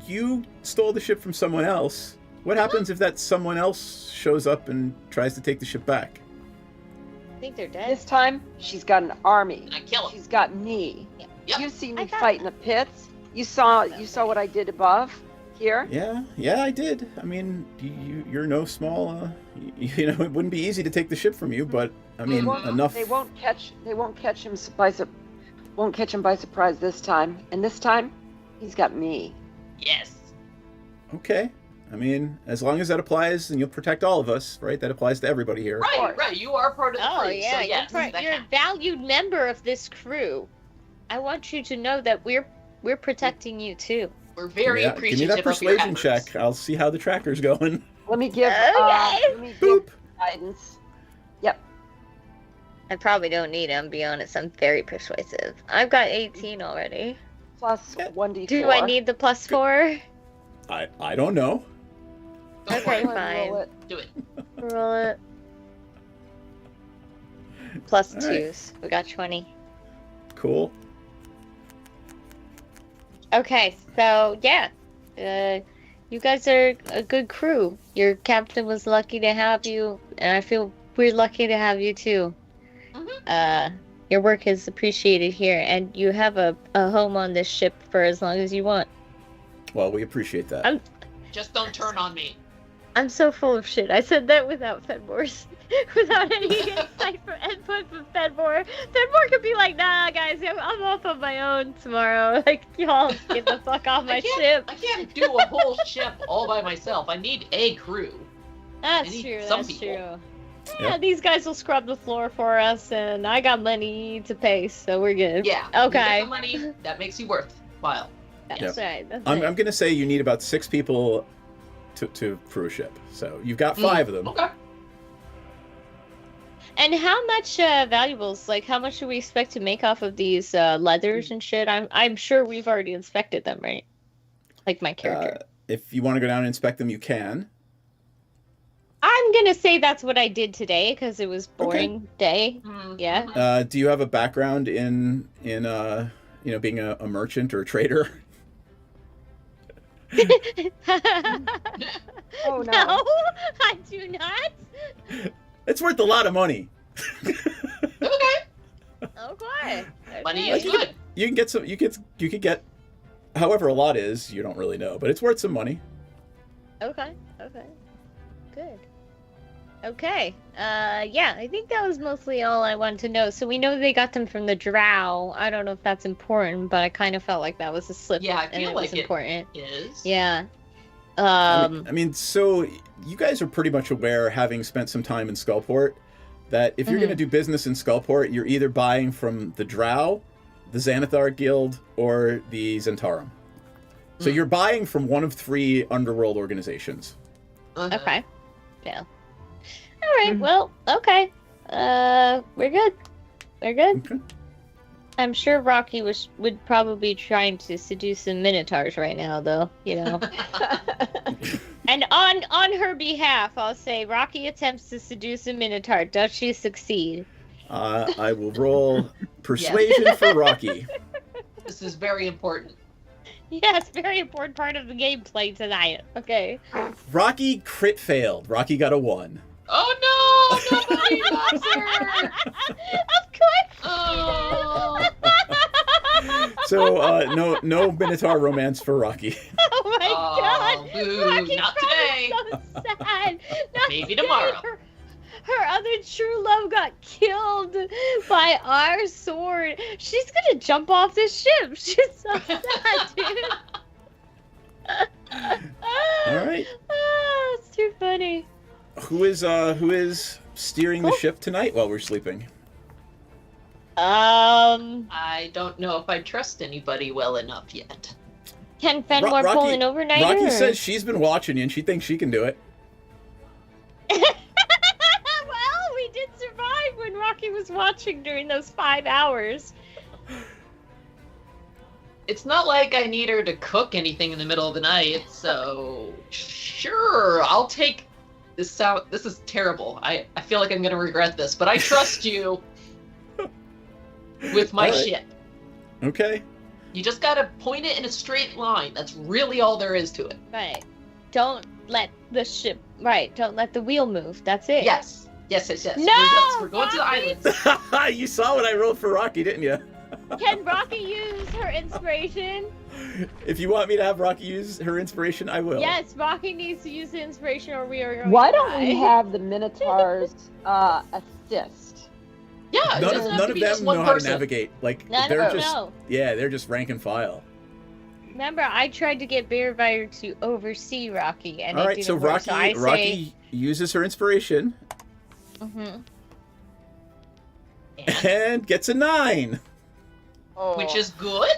you stole the ship from someone else. What happens if that someone else shows up and tries to take the ship back? I think they're dead. This time, she's got an army. I kill him. She's got me. Yep. You've seen me I got- fight in the pits. You saw what I did above here. Yeah, I did. I mean, you're no small. It wouldn't be easy to take the ship from you, but I mean, enough. They won't catch him by surprise this time. And this time, he's got me. Yes. Okay. I mean, as long as that applies, and you'll protect all of us, right? That applies to everybody here. Right. You are part of the Oh crew, yeah, so yes, that you're a counts. valued member of this crew. I want you to know that we're protecting you too. We're very Give me appreciative that of your persuasion efforts. check. I'll see how the tracker's going. Let me give Boop. guidance. Yep. I probably don't need him, be honest. I'm very persuasive. I've got 18 already. Plus 1d4. Do I need the plus 4? I don't know. Okay, Go ahead and roll fine. it. Do it. Roll it. Plus All right. 2s. We got 20. Cool. Okay, so yeah. You guys are a good crew. Your captain was lucky to have you, and I feel we're lucky to have you too. Your work is appreciated here, and you have a home on this ship for as long as you want. Well, we appreciate that. Just don't turn on me. I'm so full of shit. I said that without Fenmore's, without any input from Fenmore. Fenmore could be like, nah, guys, I'm off on my own tomorrow. Like, y'all get the fuck off my ship. I can't do a whole ship all by myself. I need a crew. That's I need true. some That's people. true. Yeah, these guys will scrub the floor for us, and I got money to pay, so we're good. Yeah. Okay. You get the money that makes you worthwhile. That's right. That's I'm right. going to say you need about 6 people to crew a ship. So you've got 5 of them. Okay. And how much valuables? Like, how much do we expect to make off of these leathers and shit? I'm sure we've already inspected them, right? Like my character. If you want to go down and inspect them, you can. I'm gonna say that's what I did today because it was boring day. Yeah. Do you have a background in being a merchant or a trader? Oh no. No, I do not. It's worth a lot of money. Okay. Money Like, is good. You can get some. You could get, however a lot is. You don't really know, but it's worth some money. Okay. Good. Okay. Yeah, I think that was mostly all I wanted to know. So we know they got them from the drow. I don't know if that's important, but I kind of felt like that was a slip. Yeah, I and feel it like was important. it is. Yeah. I mean, so you guys are pretty much aware, having spent some time in Skullport, that if you're going to do business in Skullport, you're either buying from the Drow, the Xanathar Guild, or the Zentarum. So you're buying from one of 3 underworld organizations. Okay. Yeah. All right. Well. Okay. We're good. We're good. Okay. I'm sure Rocky would probably be trying to seduce some minotaurs right now, though. You know. And on her behalf, I'll say Rocky attempts to seduce a minotaur. Does she succeed? I will roll persuasion for Rocky. This is very important. Yes, very important part of the gameplay tonight. Okay. Rocky crit failed. Rocky got a 1. Oh no! Nobody loves her. Of course. Oh. So no Minotaur romance for Rocky. Oh my God! Boo, Rocky's not probably today. so sad. Not Maybe today. tomorrow. Her other true love got killed by our sword. She's gonna jump off the ship. She's so sad, dude. All right. Oh, it's too funny. Who is steering the ship tonight while we're sleeping? I don't know if I trust anybody well enough yet. Can Fenwar pull an overnighter? Rocky says she's been watching you and she thinks she can do it. Well, we did survive when Rocky was watching during those 5 hours. It's not like I need her to cook anything in the middle of the night, so sure, I'll take this out. This is terrible. I feel like I'm gonna regret this, but I trust you with my ship. Okay. You just gotta point it in a straight line. That's really all there is to it. Right. Don't let the ship. Right. Don't let the wheel move. That's it. Yes. Yes. No! We're going to the islands. You saw what I rolled for Rocky, didn't you? Can Rocky use her inspiration? If you want me to have Rocky use her inspiration, I will. Yes, Rocky needs to use the inspiration or we are going Why to don't we die. have the Minotaurs assist? Yeah, None of them know how to navigate. Like None they're of them just know. they're just rank and file. Remember, I tried to get Bearfire to oversee Rocky, and All it right, didn't so work. Rocky So I Rocky uses her inspiration and gets a 9. Which is good.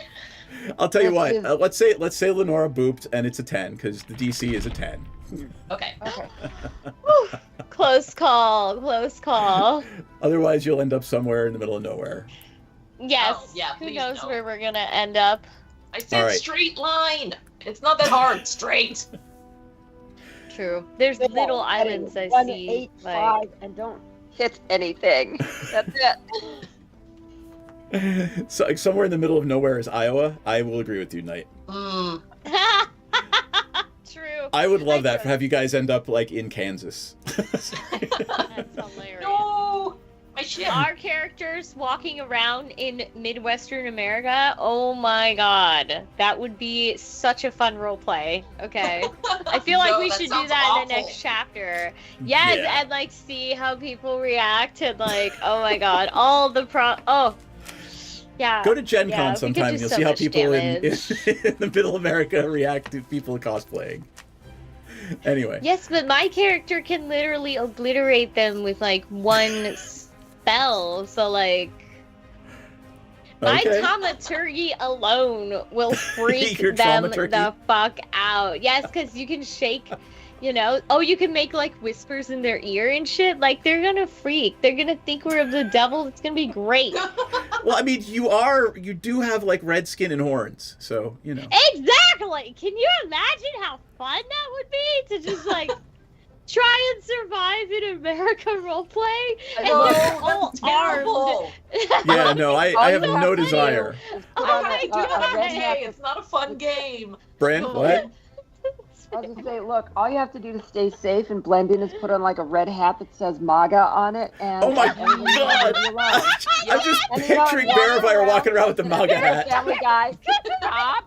I'll tell you what. Let's say Lenora booped and it's a 10 because the DC is a 10. Okay. Close call. Close call. Otherwise, you'll end up somewhere in the middle of nowhere. Yes. Oh, yeah, Who please knows no. where we're gonna end up? I said All right. straight line. It's not that hard. Straight. True. There's little islands I 1, see. 8, like... 5, and don't hit anything. That's it. So like, somewhere in the middle of nowhere is Iowa. I will agree with you, Knight. True. I would love that. Have you guys end up like in Kansas? That's hilarious. No, my ship. Our characters walking around in Midwestern America. Oh my God, that would be such a fun role play. Okay, I feel like No, we that should do sounds that in the awful. next chapter. Yes, Yeah. and like see how people react and like, oh my God, all the yeah. Go to Gen yeah, Con we could sometime do and you'll so see how much people in damage. the middle America react to people cosplaying. Anyway. Yes, but my character can literally obliterate them with like one spell. So like, my Okay. thaumaturgy alone will freak Your them thaumaturgy? the fuck out. Yes, because you can shake, you know. Oh, you can make like whispers in their ear and shit. Like they're gonna freak. They're gonna think we're of the devil. It's gonna be great. Well, I mean, you do have like red skin and horns, so you know. Exactly. Can you imagine how fun that would be to just like try and survive in America roleplay and No, they're all that's armed. terrible. Yeah, no, I have no you. desire. Put Oh on my a God. red hat. Hey, it's not a fun game. Bren, what? I was gonna say, look, all you have to do to stay safe and blend in is put on like a red hat that says MAGA on it, and Oh my everything will God! leave you alone. I'm just And you know, picturing walking Bearfire around- walking around with the MAGA hat. Family Guy. Stop.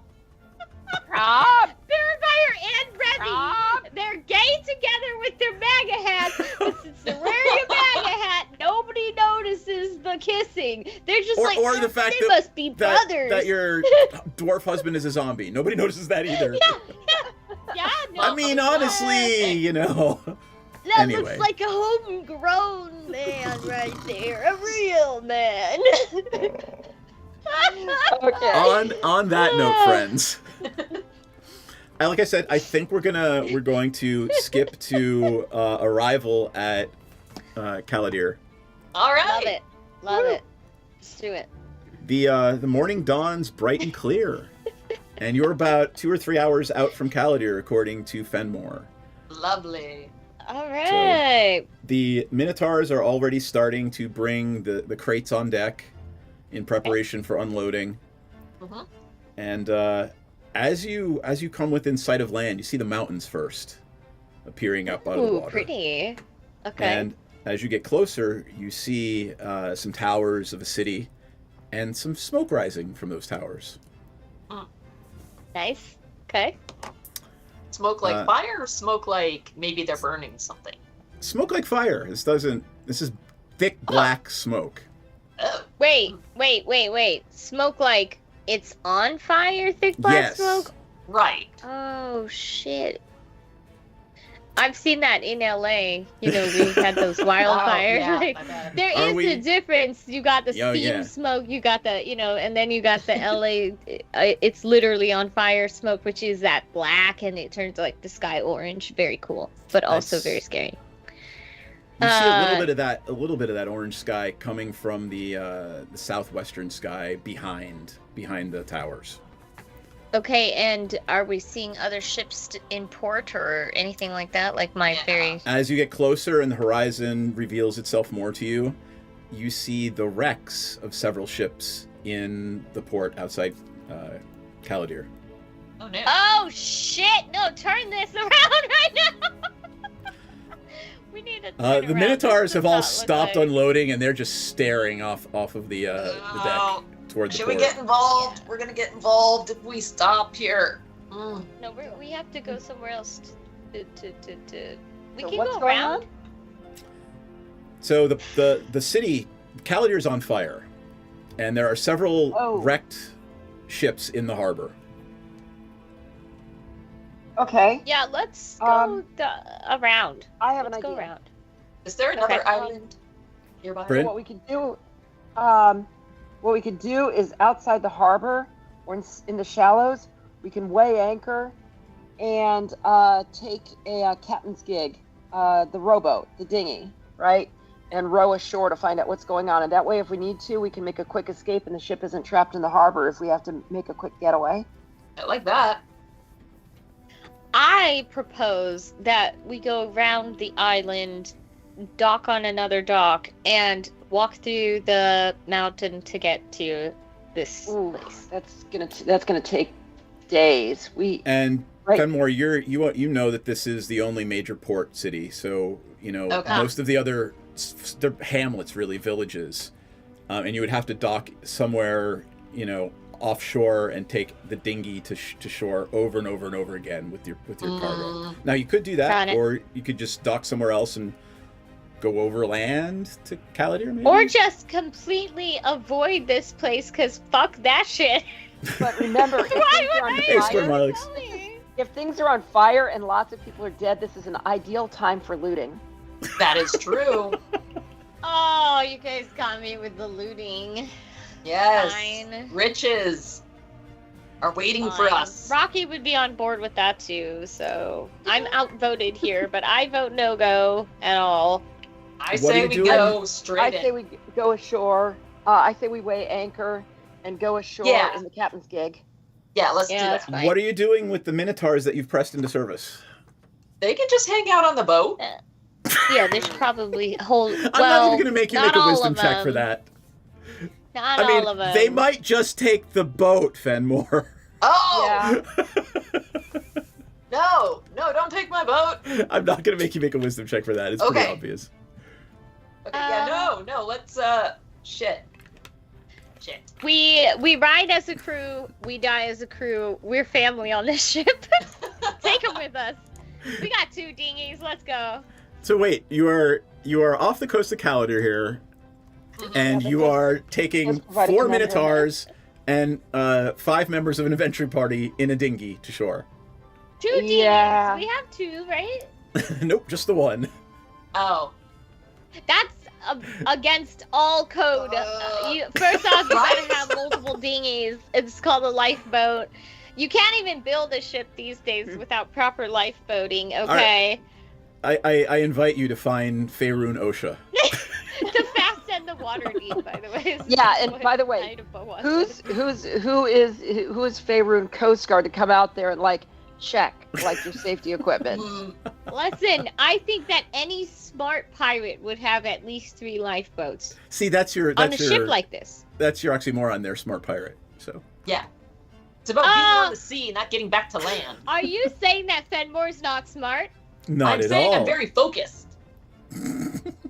Bearfire and Remy, they're gay together with their MAGA hats, but since they're wearing a MAGA hat, nobody notices the kissing. They're just like, Or the fact they that, must be brothers. that your dwarf husband is a zombie. Nobody notices that either. Yeah, I mean, honestly, you know. That Anyway. looks like a homegrown man right there, a real man. Okay. On that note, friends. Like I said, I think we're going to skip to arrival at Caladir. All right. Love it. Love it. Let's do it. The morning dawns bright and clear, and you're about 2 or 3 hours out from Caladir, according to Fenmore. Lovely. All right. The Minotaurs are already starting to bring the crates on deck in preparation for unloading. Mhm. And as you come within sight of land, you see the mountains first appearing up out of the Ooh, water. pretty. Okay. And as you get closer, you see some towers of a city and some smoke rising from those towers. Nice. Okay. Smoke like fire or smoke like maybe they're burning something? Smoke like fire. This is thick black smoke. Wait. Smoke like it's on fire, thick black Yes. smoke? Right. Oh, shit. I've seen that in LA. You know, we had those wildfires. yeah, Like, my bad. there Are is we- a difference. You got the Oh, steam yeah. smoke, you got the, and then you got the LA, it's literally on fire smoke, which is that black, and it turns like the sky orange. Very cool, but also Nice. very scary. You see a little bit of that orange sky coming from the southwestern sky behind the towers. Okay, and are we seeing other ships in port or anything like that? Like my very... As you get closer and the horizon reveals itself more to you, you see the wrecks of several ships in the port outside Caladir. Oh no. Oh, shit! No, turn this around right now! We need to turn The around. Minotaurs This have does all not look stopped like- unloading, and they're just staring off of the deck toward the Should port. we get involved? We're gonna get involved if we stop here. No, we have to go somewhere else to... We So can what's go going around. on? So the city, Caladir's on fire, and there are several wrecked ships in the harbor. Okay. Yeah, let's go around. I have Let's an go idea. around. Is there another Okay. island nearby? Bryn? What we could do is outside the harbor or in the shallows, we can weigh anchor and take a captain's gig, the rowboat, the dinghy, right? And row ashore to find out what's going on. And that way, if we need to, we can make a quick escape and the ship isn't trapped in the harbor if we have to make a quick getaway. I like that. I propose that we go around the island, dock on another dock, and walk through the mountain to get to this place. That's gonna take days. And Right. Fenmore, you know that this is the only major port city, so Okay. most of the other they're hamlets, really villages, and you would have to dock somewhere offshore and take the dinghy to shore over and over and over again with your cargo. Now you could do Got that, it. or you could just dock somewhere else and go over land to Caladir, maybe. Or just completely avoid this place, because fuck that shit. But remember, if things are on fire and lots of people are dead, this is an ideal time for looting. That is true. Oh, you guys got me with the looting. Yes. Fine. Riches are waiting for Fine. us. Rocky would be on board with that too, so I'm outvoted here, but I vote no go at all. I say we go straight I say in. we go ashore. I say we weigh anchor and go ashore Yeah. in the captain's gig. Yeah, let's do that's that. fine. What are you doing with the Minotaurs that you've pressed into service? They can just hang out on the boat. Yeah, there's probably whole. I'm not even going to make you make a wisdom check for them. that. Not I mean, all of them. they might just take the boat, Fenmore. Oh! No, don't take my boat. I'm not going to make you make a wisdom check for that. It's pretty Okay. obvious. Okay, yeah, no, let's, shit. We ride as a crew. We die as a crew. We're family on this ship. Take them with us. We got 2 dinghies. Let's go. So wait, you are off the coast of Caladir here, and you are taking providing 4 commander Minotaurs and 5 members of an adventure party in a dinghy to shore. 2 dinghies. Yeah. We have 2, right? Nope, just the one. Oh. That's against all code. First off, you gotta have multiple dinghies. It's called a lifeboat. You can't even build a ship these days without proper lifeboating, okay? I invite you to find Faerun Osha. To fast and the water deep, by the way. Yeah, and by the way, who is Faerun Coast Guard to come out there and like check like your safety equipment? Listen, I think that any smart pirate would have at least 3 lifeboats. See, that's your on a ship like this. That's your oxymoron there, smart pirate. So yeah, it's about being on the sea, not getting back to land. Are you saying that Fenmore's not smart? Not I'm at saying all. I'm very focused.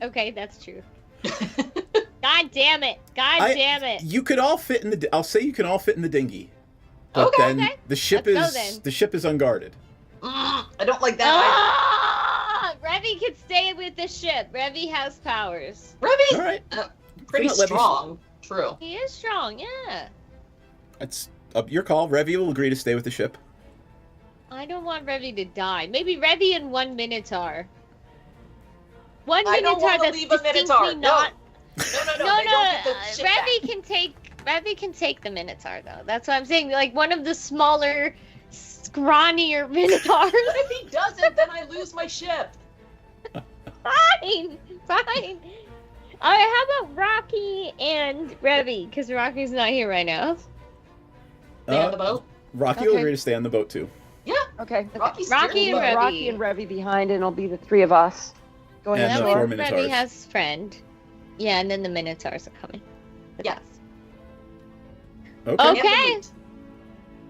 Okay, that's true. God damn it! God damn it! You could all fit in the. I'll say you can all fit in the dinghy, but then the ship Let's go then. the ship is unguarded. I don't like that. Revy can stay with the ship. Revy has powers. Revy, All right, pretty Let me- strong. True. He is strong, yeah. That's up your call. Revy will agree to stay with the ship. I don't want Revy to die. Maybe Revy and 1 Minotaur. 1 I don't Minotaur wanna that's leave a distinctly Minotaur. not. No, No, they don't get the ship back. Revy can take the Minotaur though. That's what I'm saying. Like one of the smaller, scrawnier Minotaurs. If he doesn't, then I lose my ship. Fine. How about Rocky and Revy? Because Rocky's not here right now. Stay on the boat. Rocky will Okay. agree to stay on the boat too. Yeah. Okay. Rocky and Leave Revy. Rocky and Revy behind, and it'll be the 3 of us. Go ahead. And That the way 4 Revy Minotaurs. has friend. Yeah, and then the Minotaurs are coming. Yes. Okay. Okay.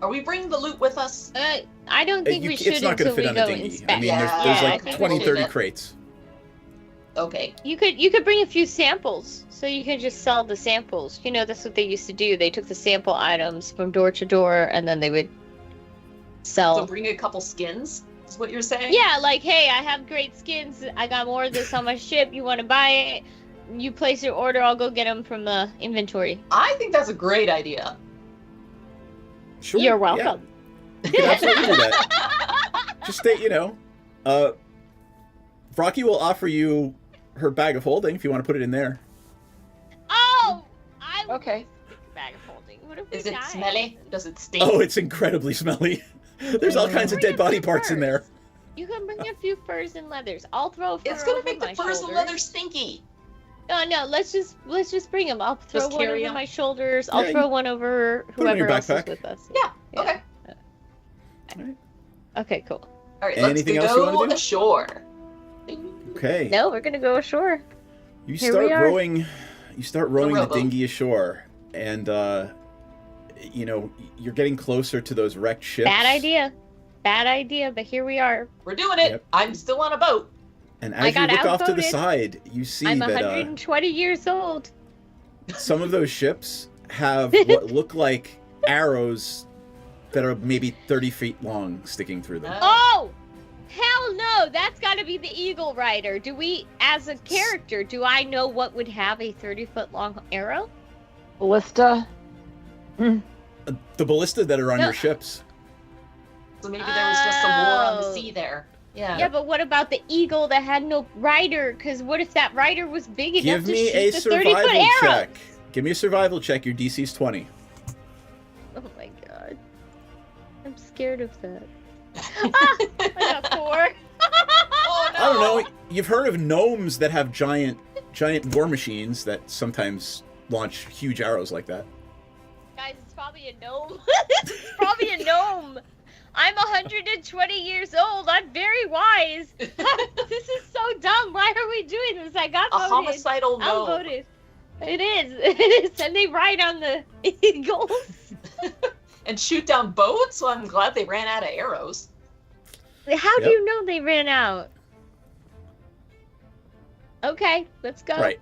Are we bringing the loot with us? I don't think we should It's not going until to we fit on go a dinghy. inspect. I mean, Yeah, there's I like think 20, we 30 should. crates. Okay. You could bring a few samples, so you could just sell the samples. You know, that's what they used to do. They took the sample items from door to door, and then they would sell. So bring a couple skins, is what you're saying? Yeah, like, hey, I have great skins. I got more of this on my ship. You want to buy it? You place your order. I'll go get them from the inventory. I think that's a great idea. Sure. You're welcome. Yeah. You can absolutely do that. Just stay, Rocky will offer you her bag of holding if you want to put it in there. Oh, I would Okay. stick a bag of holding. What if we Is it die? smelly? Does it stink? Oh, it's incredibly smelly. There's all kinds of dead body parts in there. You can bring a few furs and leathers. I'll throw a fur It's gonna over make the my furs and shoulders. leather stinky. No, let's just bring them. I'll throw Just one carry over 'em? my shoulders. I'll Yeah, throw one over put 'em in your whoever else is backpack. with us. Yeah. Okay. Okay, cool. All right. Anything let's else you go wanna do? ashore. Okay. No, we're gonna go ashore. You Here start we are. rowing. You start rowing the rowboat. dinghy ashore, and you're getting closer to those wrecked ships. Bad idea, but here we are. We're doing it. Yep. I'm still on a boat. And I as you got look off to the outvoted. side, you see I'm that 120 years old. some of those ships have what look like arrows that are maybe 30 feet long sticking through them. Oh! Hell no! That's gotta be the Eagle Rider. Do we, as a character, do I know what would have a 30-foot long arrow? Ballista. The ballista that are on No. your ships. So maybe there was just some war on the sea there. Yeah. Yeah, but what about the eagle that had no rider? Because what if that rider was big enough Give to me a shoot the 30-foot survival arrow? check. Give me a survival check. Your DC's 20. Oh my god. I'm scared of that. I got 4. Oh, no. I don't know. You've heard of gnomes that have giant war machines that sometimes launch huge arrows like that. Guys, it's probably a gnome. It's probably a gnome. I'm 120 years old. I'm very wise. This is so dumb. Why are we doing this? I got A voted. homicidal I'm gnome. voted. It is. It is. And they ride on the eagles. And shoot down boats, so I'm glad they ran out of arrows. How do Yep. you know they ran out? Okay, let's go. Right.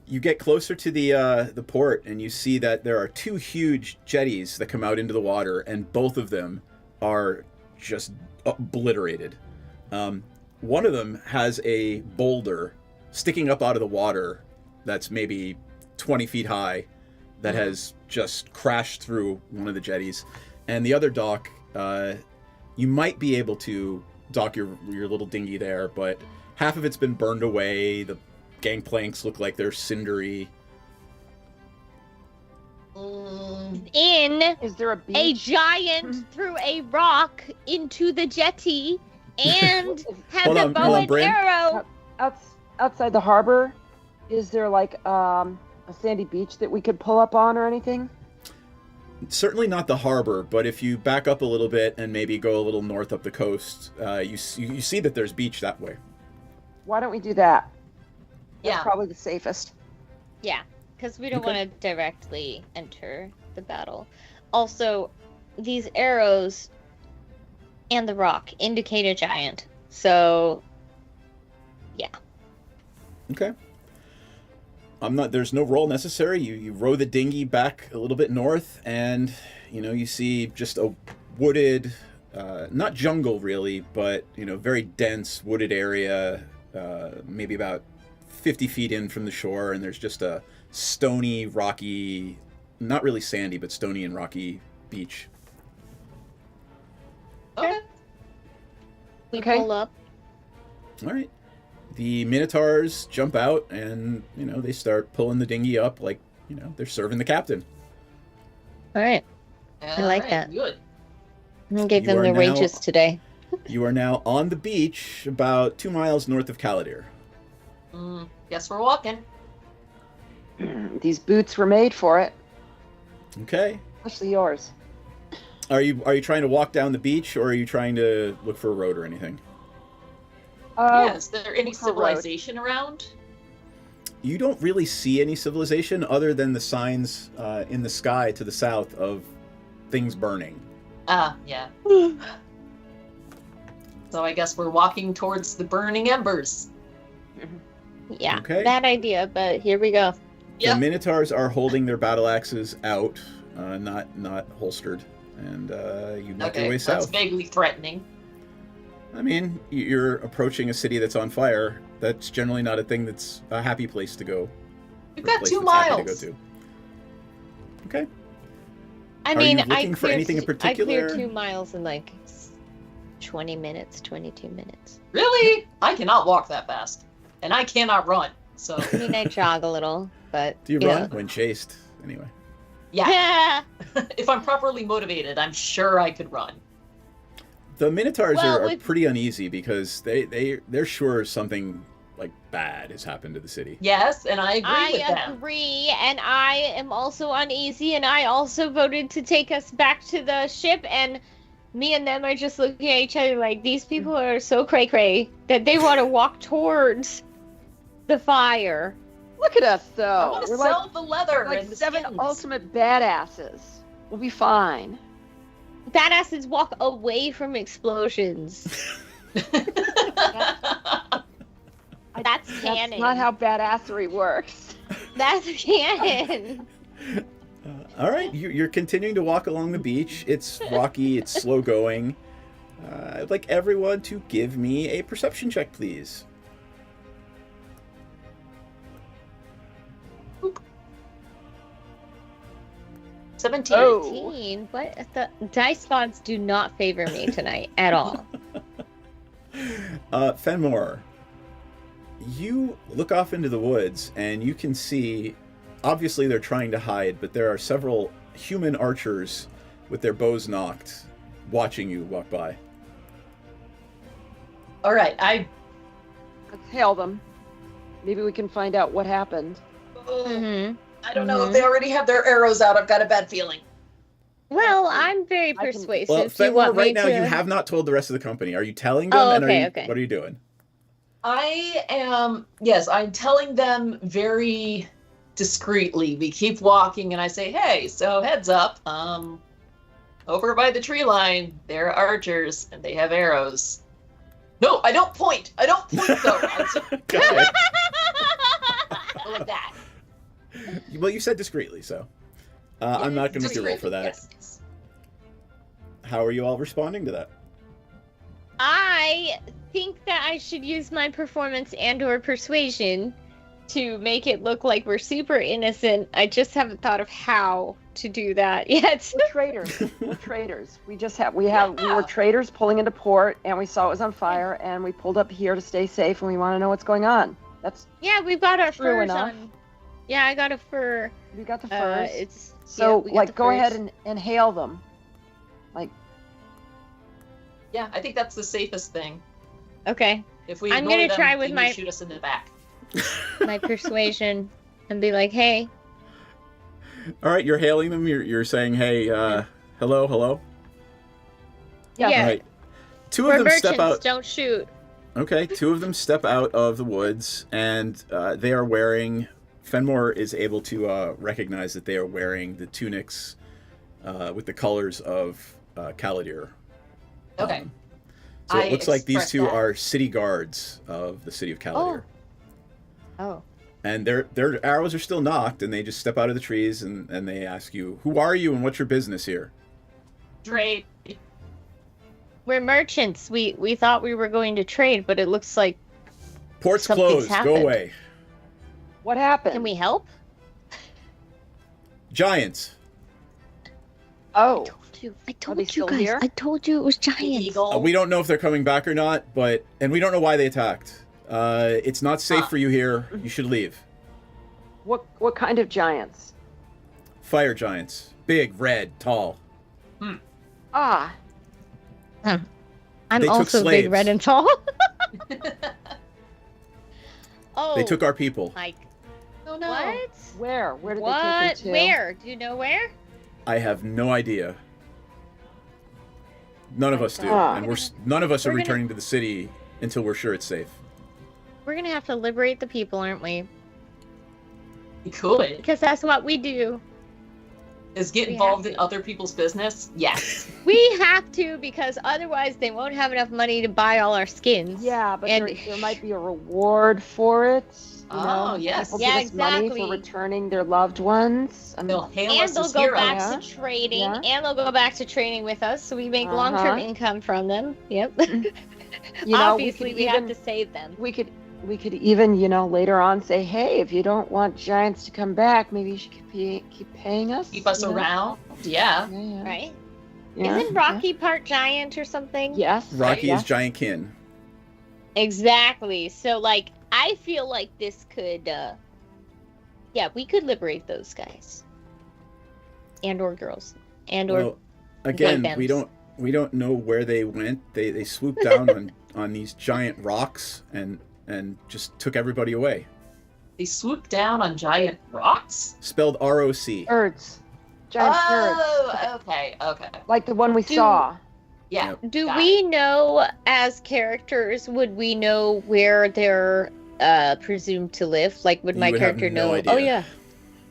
You get closer to the port, and you see that there are 2 huge jetties that come out into the water, and both of them are just obliterated. One of them has a boulder sticking up out of the water that's maybe 20 feet high that has just crashed through one of the jetties. And the other dock You might be able to dock your little dinghy there, but half of it's been burned away. The gangplanks look like they're cindery. Is there a giant threw a rock into the jetty and has a bow and arrow. Outside the harbor, is there like a sandy beach that we could pull up on or anything? Certainly not the harbor, but if you back up a little bit and maybe go a little north up the coast, you see that there's beach that way. Why don't we do that? Yeah. That's probably the safest. Yeah, because we don't Okay. want to directly enter the battle. Also, these arrows and the rock indicate a giant. So, yeah. Okay. There's no roll necessary. You row the dinghy back a little bit north, and you see just a wooded, not jungle really, but very dense wooded area, maybe about 50 feet in from the shore, and there's just a stony, rocky, not really sandy, but stony and rocky beach. Okay. We pull up. All right. The Minotaurs jump out, and they start pulling the dinghy up like they're serving the captain. All right. I like that. Good. I'm gonna give You them are their now- wages today. You are now on the beach, about 2 miles north of Caladir. Guess we're walking. These boots were made for it, Okay. especially yours. Are you trying to walk down the beach, or are you trying to look for a road or anything? Yeah, is there any look for a road. civilization around? You don't really see any civilization other than the signs in the sky to the south of things burning. Yeah. So I guess we're walking towards the burning embers. Yeah. Okay. Bad idea, but here we go. The Minotaurs are holding their battle axes out, not holstered, and you make your way That's south. vaguely threatening. I mean, you're approaching a city that's on fire. That's generally not a thing that's a happy place to go. We've or a got place 2 that's happy miles. to go to. Okay. I Are mean, you looking for anything in particular? I cleared 2 miles in like 20 minutes, 22 minutes. Really? I cannot walk that fast. And I cannot run. So I mean, I jog a little, but Do you yeah. run when chased? Anyway. yeah. If I'm properly motivated, I'm sure I could run. The Minotaurs Well, are with- pretty uneasy because they're sure something like bad has happened to the city. Yes, and I agree with I them. agree, and I am also uneasy, and I also voted to take us back to the ship, and me and them are just looking at each other like, these people are so cray-cray that they want to walk towards the fire. Look at us, though. I want to We're sell the leather like and the 7 skins. ultimate badasses. We'll be fine. Badasses walk away from explosions. That's canon. That's not how badassery works. That's canon. All right, you're continuing to walk along the beach. It's rocky, it's slow going. I'd like everyone to give me a perception check, please. Oop. 17. Oh. 18? What? The dice gods do not favor me tonight at all. Fenmore, you look off into the woods and you can see, obviously they're trying to hide, but there are several human archers with their bows knocked watching you walk by. All right, Let's hail them. Maybe we can find out what happened. Mm-hmm. I don't know if they already have their arrows out. I've got a bad feeling. Well, I'm very I can- persuasive. Well, Do you Fenmore, want me right now to... you have not told the rest of the company. Are you telling them? Oh, and okay, are you, okay. What are you doing? I am, yes, I'm telling them very discreetly. We keep walking and I say, hey, so heads up, over by the tree line, there are archers and they have arrows. No, I don't point. I don't point though. Okay. Like that. Well, you said discreetly, so I'm not going to make you roll for that. Yes, yes. How are you all responding to that? I think that I should use my performance and/or persuasion to make it look like we're super innocent. I just haven't thought of how to do that yet. We're traders. We're traders. We were traders pulling into port, and we saw it was on fire, and we pulled up here to stay safe, and we want to know what's going on. That's Yeah, we've got our true furs enough. on. Yeah, I got a fur. We got the furs. So So, like, go ahead and hail them. Like, Yeah, I think that's the safest thing. Okay. If we I'm ignore gonna them, try they with may my shoot us in the back. my persuasion and be like, hey. All right, you're hailing them. You're saying, hey, hello, hello. Yeah. All right. Two We're of them merchants, step out. don't shoot. Okay, two of them step out of the woods, and they are wearing. Fenmore is able to recognize that they are wearing the tunics with the colors of Caladir. Okay. So it I looks like these express two that. are city guards of the city of Caladir. Oh. And their arrows are still knocked, and they just step out of the trees, and they ask you, who are you and what's your business here? Trade. We're merchants. We thought we were going to trade, but it looks like Port's something's closed. happened. Go away. what happened? Can we help? Giants. Oh. I Are told they you still guys. here? I told you it was giants. Eagle. We don't know if they're coming back or not, and we don't know why they attacked. It's not safe for you here. You should leave. What kind of giants? Fire giants. Big, red, tall. Ah. I'm They took also slaves. big, red, and tall. Oh. They took our people. Like. Oh no. What? Where? Where did they What? take them to? Where? Do you know where? I have no idea. None of us do, Ah. and none of us are We're gonna- returning to the city until we're sure it's safe. We're gonna have to liberate the people, aren't we? We could. Because that's what we do. Is get We involved have in other people's business? Yes. We have to, because otherwise they won't have enough money to buy all our skins. Yeah, but And- there might be a reward for it. You Oh, know? yes. People Yeah, give us money exactly. for returning their loved ones. I mean, They'll hail And us they'll as go heroes. back Yeah. to trading, Yeah. and they'll go back to trading with us, so we make long-term income from them. Yep. you know, Obviously, we have even, to save them. we could even, later on say, hey, if you don't want giants to come back, maybe you should keep paying us. Keep us you know? around. Yeah. Yeah, yeah. Right? Yeah, Isn't Rocky part giant or something? Yes. Rocky yes. is giant kin. Exactly. So, like, I feel like this could, yeah, we could liberate those guys. And or girls. And or Well, again, weapons. we don't know where they went. They swooped down on these giant rocks and just took everybody away. They swoop down on giant rocks? Spelled ROC. Birds. Giant birds. Oh, okay. Like the one we saw. Yeah. Do got we know, as characters, would we know where they're presumed to live? Like, would my You would have character no know? idea. Oh yeah,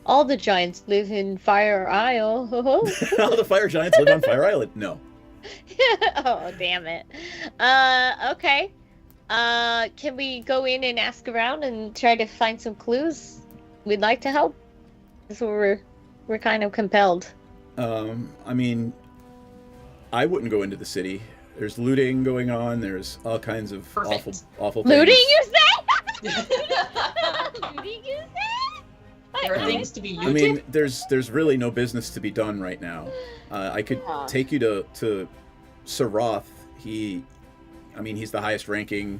all the giants live in Fire Isle. All the fire giants live on Fire Island. No. Oh damn it. Okay. Can we go in and ask around and try to find some clues? We'd like to help. So we're kind of compelled. I mean, I wouldn't go into the city. There's looting going on. There's all kinds of Perfect. awful Looting, things. you say? Looting, you say? There are things to be I looted. mean, there's really no business to be done right now. I could take you to Saroth. He's the highest ranking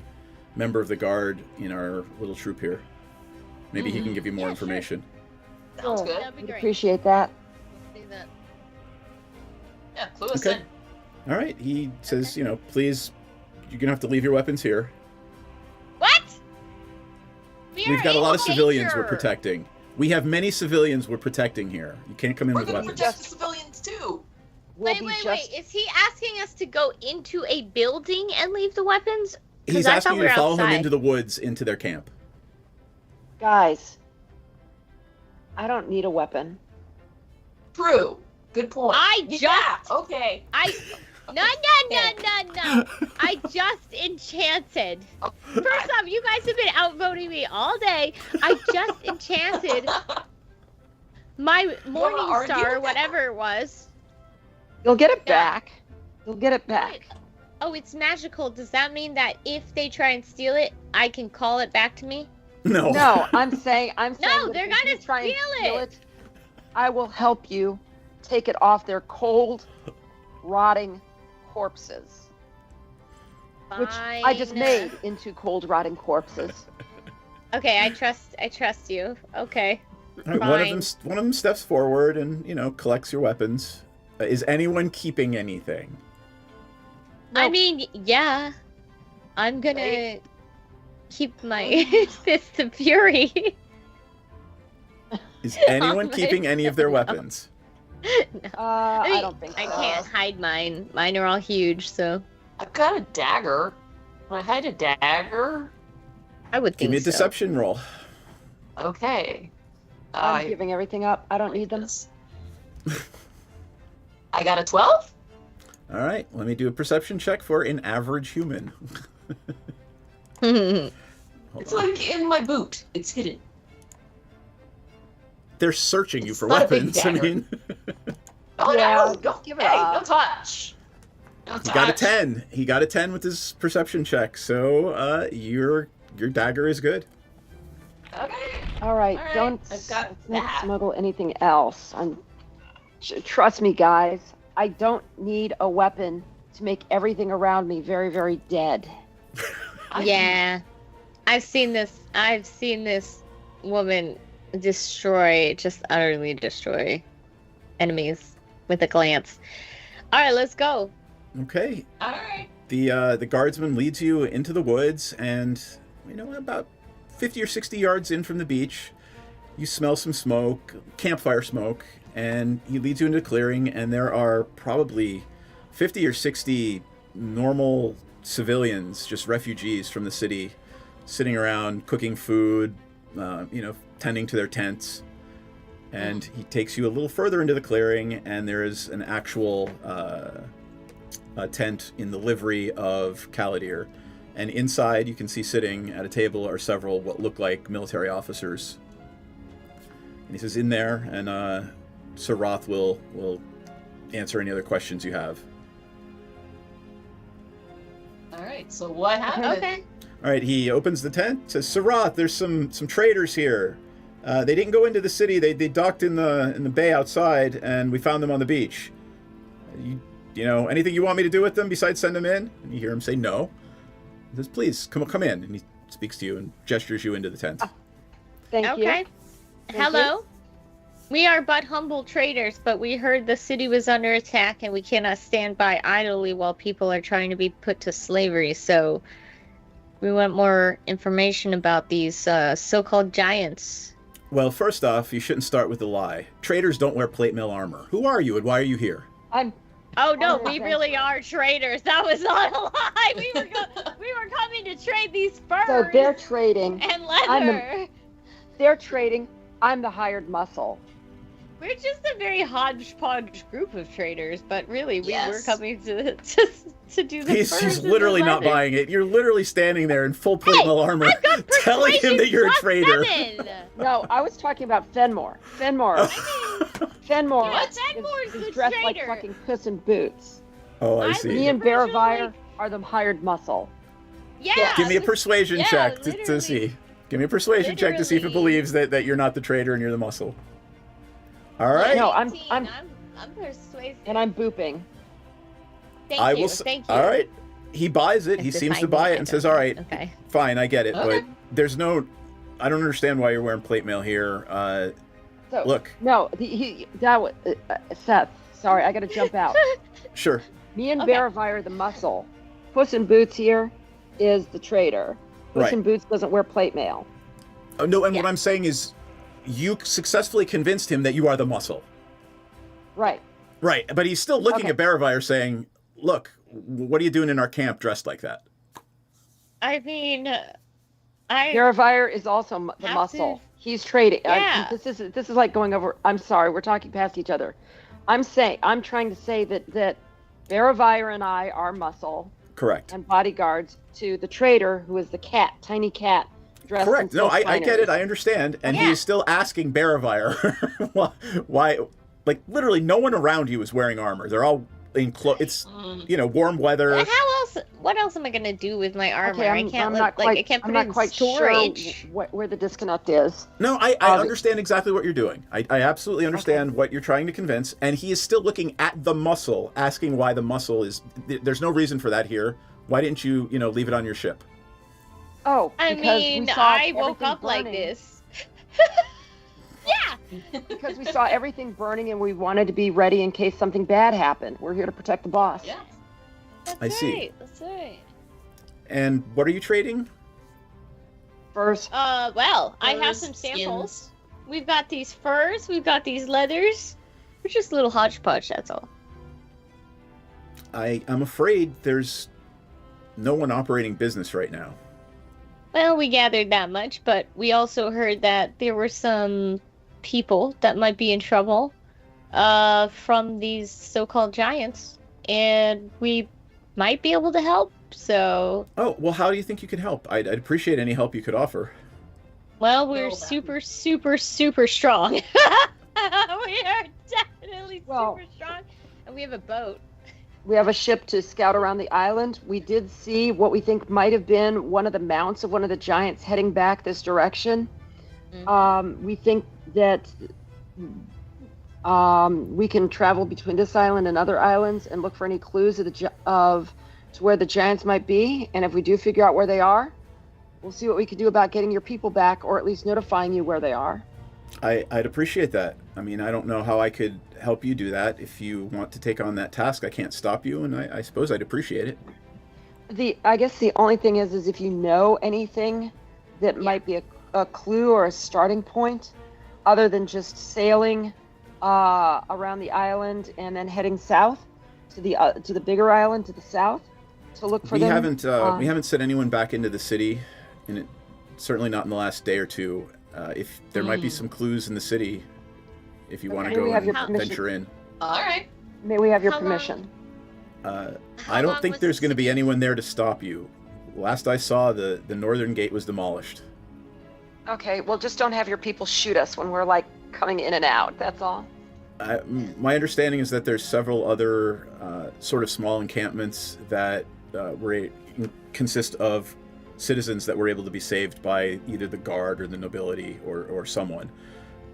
member of the guard in our little troop here. Maybe he can give you more information. Sounds good. That'd be We'd great. appreciate that. Do that. Yeah, clue us Okay. in. All right. He says, please, you're gonna have to leave your weapons here. What? We've got a lot of civilians we're protecting. We have many civilians we're protecting here. You can't come in We're with gonna weapons. protect the civilians too. We'll Wait, be wait, just- wait. Is he asking us to go into a building and leave the weapons? 'Cause He's I asking thought you we to were follow him outside. into the woods, into their camp. Guys, I don't need a weapon. True. Good point. Yeah, okay. No. I just enchanted. First off, you guys have been outvoting me all day. I just enchanted my morning argue star, with whatever it was. You'll get it back. You'll get it back. Oh, it's magical. Does that mean that if they try and steal it, I can call it back to me? No. No, I'm saying No, that they're if you gonna try and steal it. I will help you take it off their cold, rotting corpses, which I just Fine. made into cold, rotting corpses. Okay, I trust you. Okay. All right, one of them steps forward and collects your weapons. Is anyone keeping anything? I mean, yeah. I'm gonna keep my Fist of Fury. Is anyone keeping any of their weapons? No. I don't think so. I can't hide mine. Mine are all huge, so. I've got a dagger. Can I hide a dagger? I would think Give me a so. deception roll. Okay. I'm giving everything up. I don't need them. I got a 12? All right, let me do a perception check for an average human. It's like in my boot. It's hidden. They're searching you for not a big weapons. I dagger. mean, Oh Yeah, no! Don't give it hey, up. no touch. No touch. he got a 10. He got a 10 with his perception check. So your dagger is good. Okay. All right, All right, don't I've got let's not that. smuggle anything else. Trust me, guys. I don't need a weapon to make everything around me very, very dead. Yeah. I've seen this woman just utterly destroy enemies with a glance. All right, let's go. Okay. All right. The guardsman leads you into the woods, and about 50 or 60 yards in from the beach, you smell some smoke, campfire smoke, and he leads you into a clearing, and there are probably 50 or 60 normal civilians, just refugees from the city, sitting around cooking food, tending to their tents. And he takes you a little further into the clearing, and there is an actual tent in the livery of Caladir. And inside, you can see sitting at a table are several what look like military officers. And he says, in there, and Sir Roth will answer any other questions you have. All right. So what happened? Okay. All right, he opens the tent, says, Sir Roth, there's some traders here. They didn't go into the city. They docked in the bay outside, and we found them on the beach. Anything you want me to do with them besides send them in? And you hear him say no. He says, please, come in. And he speaks to you and gestures you into the tent. Thank you. Okay. Hello. We are but humble traders, but we heard the city was under attack, and we cannot stand by idly while people are trying to be put to slavery. So we want more information about these so-called giants. Well, first off, you shouldn't start with a lie. Traders don't wear plate mail armor. Who are you, and why are you here? Oh no, we really are traders. That was not a lie. We were coming to trade these furs. So they're trading. And leather. They're trading. I'm the hired muscle. We're just a very hodgepodge group of traders, but really we were Yes. coming to do the furs He's and the literally not leather. buying it. You're literally standing there in full plate mail armor, telling him that you're a trader. No, I was talking about Fenmore. Fenmore Yeah, is Fenmore's the dressed like trader. fucking Puss in Boots. Oh, I I'm see. Me and Baravire are the hired muscle. Yeah. Give me a persuasion yeah, check to literally. see. Give me a persuasion check to see if it Literally. believes that you're not the trader and you're the muscle. All right. No, I'm persuasive. and I'm booping. Thank you. Thank you. All right. He buys it. He If they seems to find buy me, it I and don't says, know. "All right, Okay. fine, I get it, Okay. but there's no. I don't understand why you're wearing plate mail here. So Look, no, that was Seth. Sorry, I got to jump out. sure. Me and Okay. Baravire the muscle. Puss in Boots here is the trader. Puss Right. in Boots doesn't wear plate mail. Oh, no, and what I'm saying is, you successfully convinced him that you are the muscle. Right. Right, but he's still looking Okay. at Baravire saying, "Look, what are you doing in our camp dressed like that?" I mean, I Baravire is also the have muscle. to- He's trading. Yeah. This is like going over. I'm sorry, we're talking past each other. I'm trying to say that Baravire and I are muscle Correct. and bodyguards to the trader who is the cat, tiny cat dressed. Correct. in No, silk I get it. finery. I understand. And he Yeah. is still asking Baravire why, like, literally no one around you is wearing armor. They're all, it's warm weather. How else? What else am I gonna do with my armor? Okay, I can't I'm not put quite, it I'm in not quite storage. sure where the disconnect is. No, I understand exactly what you're doing. I absolutely understand what you're trying to convince, and he is still looking at the muscle, asking why the muscle is. There's no reason for that here. Why didn't you, leave it on your ship? Oh, I mean, I woke up like this. Yeah. Because we saw everything burning and we wanted to be ready in case something bad happened. We're here to protect the boss. Yeah. I see. That's right. And what are you trading? Furs. Well, I have Furs, some skins. samples. We've got these furs. We've got these leathers. We're just a little hodgepodge. That's all. I'm afraid there's no one operating business right now. Well, we gathered that much, but we also heard that there were some people that might be in trouble from these so-called giants, and we might be able to help, so... Oh, well, how do you think you can help? I'd appreciate any help you could offer. Well, we're super, super, super strong. We are definitely super strong, and we have a boat. We have a ship to scout around the island. We did see what we think might have been one of the mounts of one of the giants heading back this direction. Mm-hmm. We think that we can travel between this island and other islands and look for any clues to where the giants might be. And if we do figure out where they are, we'll see what we can do about getting your people back, or at least notifying you where they are. I'd appreciate that. I mean, I don't know how I could help you do that. If you want to take on that task, I can't stop you, and I suppose I'd appreciate it. I guess the only thing is if you know anything that might be a clue or a starting point, other than just sailing around the island and then heading south to the bigger island to the south to look for them. We haven't sent anyone back into the city, and certainly not in the last day or two. If there might be some clues in the city, if you want to go and venture in. All right. May we have your permission? I don't think there's going to be anyone there to stop you. Last I saw, the northern gate was demolished. Okay, well, just don't have your people shoot us when we're coming in and out. That's all. My understanding is that there's several other sort of small encampments that consist of citizens that were able to be saved by either the guard or the nobility or someone.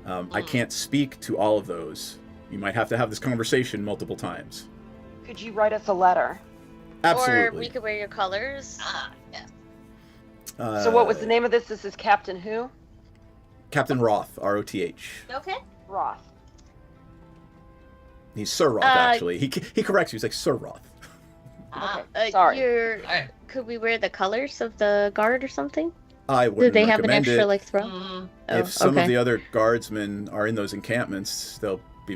I can't speak to all of those. You might have to have this conversation multiple times. Could you write us a letter? Absolutely. Or we could wear your colors. Yes. So what was the name of this? This is Captain who? Captain Roth, R-O-T-H. Okay. Roth. He's Sir Roth, actually. He corrects you. He's like, Sir Roth. Sorry. Could we wear the colors of the guard or something? I wouldn't Do they have an recommend extra it. throw? If some of the other guardsmen are in those encampments, they'll be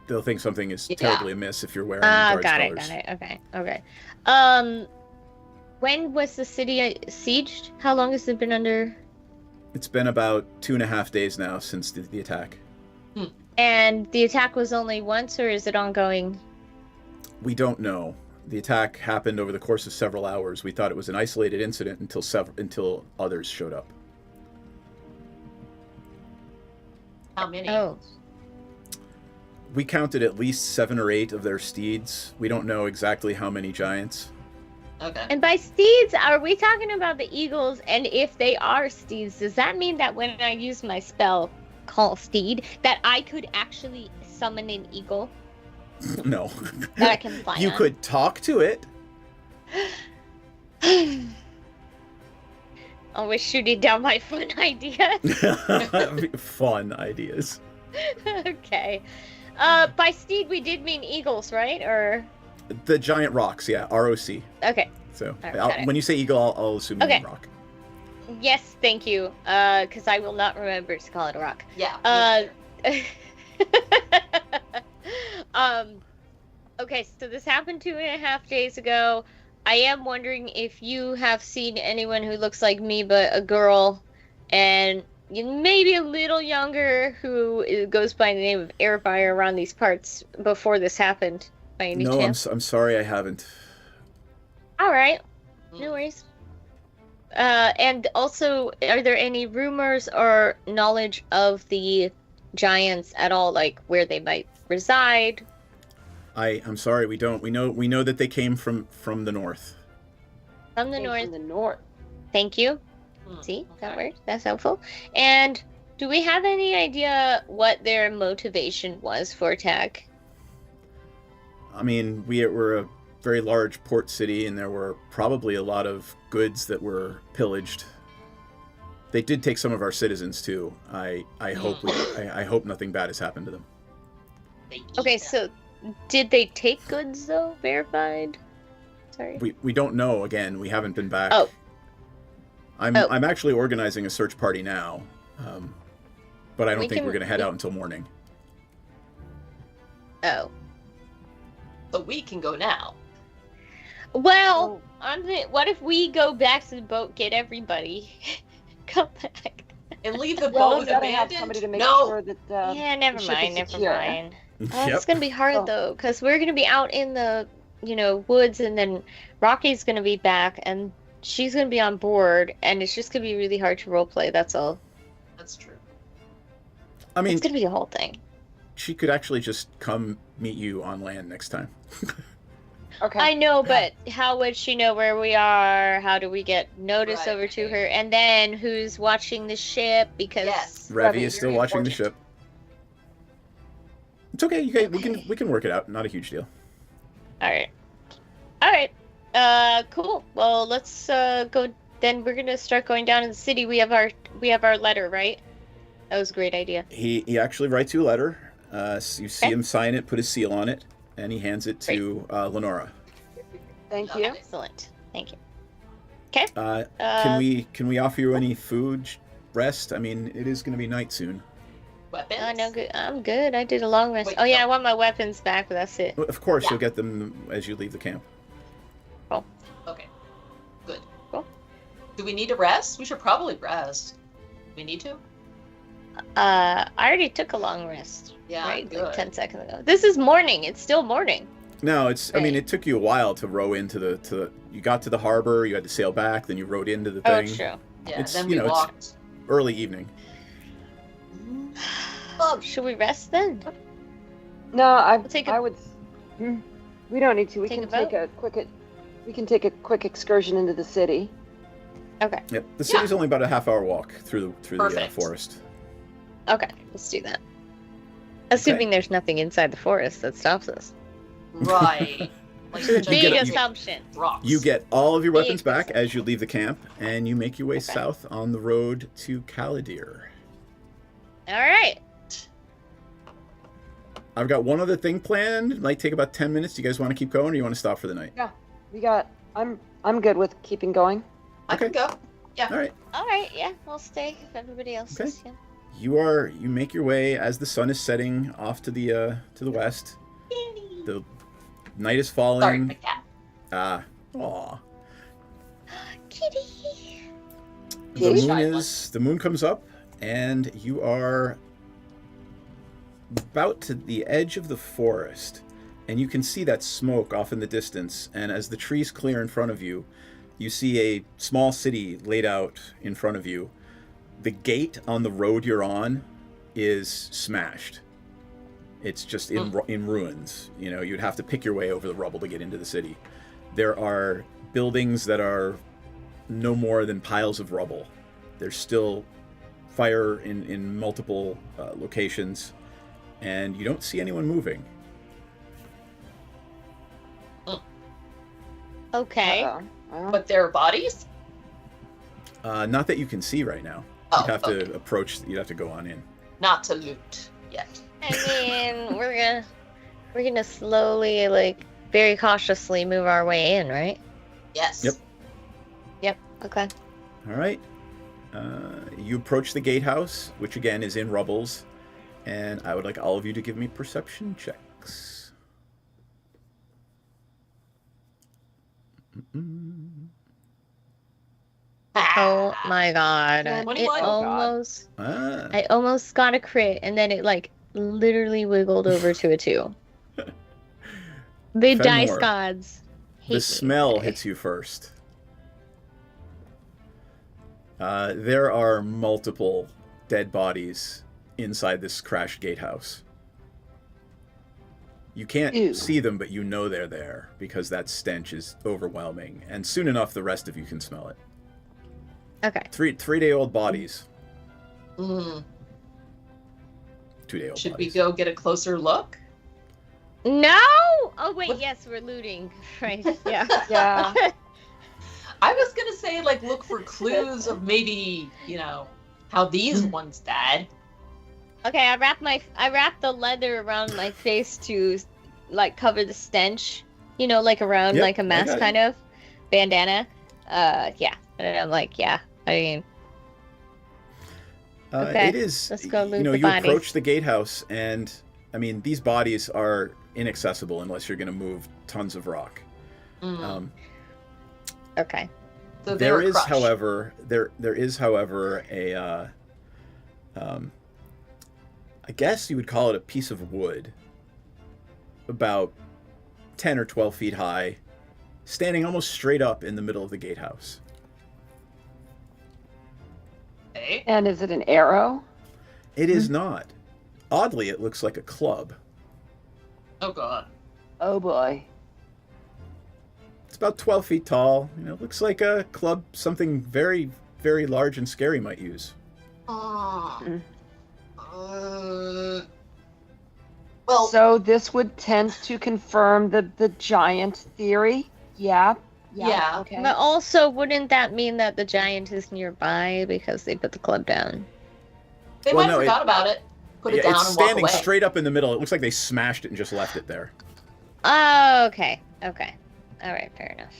they'll think something is terribly amiss if you're wearing guards' colors. Got it. Okay. When was the city sieged? How long has it been under? It's been about 2.5 days now since the attack. And the attack was only once, or is it ongoing? We don't know. The attack happened over the course of several hours. We thought it was an isolated incident until others showed up. How many? Oh. We counted at least 7 or 8 of their steeds. We don't know exactly how many giants. Okay. And by steeds, are we talking about the eagles? And if they are steeds, does that mean that when I use my spell, Call Steed, that I could actually summon an eagle? No. That I can fly You on? could talk to it. Always shooting down my fun ideas. Fun ideas. Okay. By steed, we did mean eagles, right? Or The giant rocks, yeah, ROC. okay. So All right, got it. when you say eagle, I'll assume you mean rock. Yes, thank you. Because I will not remember to call it a rock. Yeah. Okay, so this happened 2.5 days ago. I am wondering if you have seen anyone who looks like me, but a girl, and maybe a little younger, who goes by the name of Airfire around these parts before this happened, by any No, chance? I'm sorry I haven't. All right, no worries. And also, are there any rumors or knowledge of the giants at all, like where they might reside? I'm sorry, we don't. We know that they came from the north. From the Came north. From the north. Thank you. See, that worked. That's helpful. And do we have any idea what their motivation was for attack? I mean, we're a very large port city, and there were probably a lot of goods that were pillaged. They did take some of our citizens too. I hope nothing bad has happened to them. Okay, so did they take goods though? Verified? Sorry. We don't know. Again, we haven't been back. Oh. I'm actually organizing a search party now, but I don't think we're going to head out until morning. Oh. But we can go now. Well, what if we go back to the boat, get everybody, come back, and leave the Well, boat we gotta have abandoned? somebody to make No. sure that. Yeah, never the ship mind. is Never secure. mind. Yep. It's gonna be hard though, because we're gonna be out in the, woods, and then Rocky's gonna be back, and she's gonna be on board, and it's just gonna be really hard to roleplay. That's all. That's true. I mean, It's gonna be a whole thing. she could actually just come meet you on land next time. Okay. I know, but how would she know where we are? How do we get notice Right, over to her? And then who's watching the ship? Because Yes. Revy is still Very watching the important. ship. It's okay. We can work it out. Not a huge deal. All right. Cool. Well, let's go. Then we're gonna start going down in the city. We have our letter, right? That was a great idea. He actually writes you a letter. So you see him sign it, put his seal on it, and he hands it to Lenora. Thank you. Excellent. Thank you. Okay. Can we offer you any food, rest? I mean, it is going to be night soon. Weapons? No, good. I'm good. I did a long rest. Wait, Oh yeah, no. I want my weapons back, but that's it. Well, of course, you'll get them as you leave the camp. Okay. Good. Cool. Do we need to rest? We should probably rest. We need to? I already took a long rest. Yeah, Right, good. like 10 seconds ago. This is morning. It's still morning. No, it's. I mean, Right. it took you a while to row into the. You got to the harbor. You had to sail back. Then you rowed into the Oh, thing. true. Yeah, It's, then you we know, it's- walked. Early evening. Should we rest then? No, I take a- I would. We don't need to. We Take can a take a quick. We can take a quick excursion into the city. Okay. Yep. The city's only about a half-hour walk through the Perfect. forest. Okay. Let's do that. Assuming there's nothing inside the forest that stops us. Right. Like Which is a just big get- assumption. rocks. You get all of your weapons Big back as you leave the camp, and you make your way south on the road to Caladir. All right. I've got one other thing planned. It might take about 10 minutes. Do you guys want to keep going, or you want to stop for the night? Yeah, we got. I'm good with keeping going. I can go. Yeah. All right. All right. Yeah. We'll stay if everybody else Okay. is. Yeah. You make your way as the sun is setting off to the west. The night is falling. Sorry, my cat. Aw. Kitty. The moon comes up, and you are about to the edge of the forest, and you can see that smoke off in the distance. And as the trees clear in front of you, you see a small city laid out in front of you. The gate on the road you're on is smashed. It's just in ruins. You know, you'd have to pick your way over the rubble to get into the city. There are buildings that are no more than piles of rubble. There's still fire in multiple locations, and you don't see anyone moving. Okay. But their bodies? Not that you can see right now. Oh, You'd have to approach. You'd have to go on in. Not to loot yet. I mean, we're gonna slowly, like, very cautiously move our way in, right? Yes. Yep. Yep. Okay. All right. You approach the gatehouse, which again is in rubbles, and I would like all of you to give me perception checks. Oh my god. It 21. almost. Ah. I almost got a crit, and then it, like, literally wiggled over to a 2. The dice Fenmore. gods. hate The me smell today. hits you first. There are multiple dead bodies inside this crashed gatehouse. You can't Ew. see them, but you know they're there because that stench is overwhelming. And soon enough, the rest of you can smell it. Okay. 3-day-old bodies. Mm. 2-day-old Should bodies. we go get a closer look? No! Oh, wait, What? yes, we're looting. Right, yeah. Yeah. I was gonna say, like, look for clues of maybe, how these ones died. Okay, I wrap the leather around my face to, like, cover the stench. Like around, Yep, like, a I mask got it. kind of. Bandana. Yeah. And I'm like, yeah, I mean... Okay, It is, let's go loot you the bodies. approach the gatehouse, and, I mean, these bodies are inaccessible unless you're going to move tons of rock. Mm. Okay. So There they're is, crushed. however, a, I guess you would call it a piece of wood, about 10 or 12 feet high, standing almost straight up in the middle of the gatehouse. Okay. And is it an arrow? It is not. Oddly, it looks like a club. Oh god. Oh boy. It's about 12 feet tall. It looks like a club something very, very large and scary might use. Well, So this would tend to confirm the giant theory. Yeah. Yeah. Okay. But also, wouldn't that mean that the giant is nearby because they put the club down? they Well, might have no, forgot about it. Put it down it's and walk standing away. straight up in the middle. It looks like they smashed it and just left it there. Oh, okay. Okay. All right, fair enough.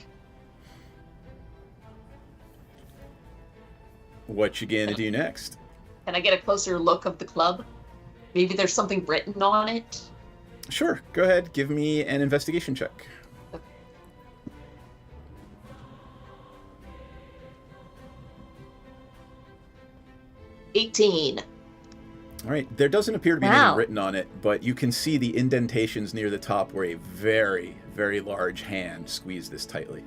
What you gonna do next? Can I get a closer look of the club? Maybe there's something written on it. Sure, go ahead. Give me an investigation check. Okay. 18. All right, there doesn't appear to be Wow. anything written on it, but you can see the indentations near the top where a very, very large hand squeezed this tightly.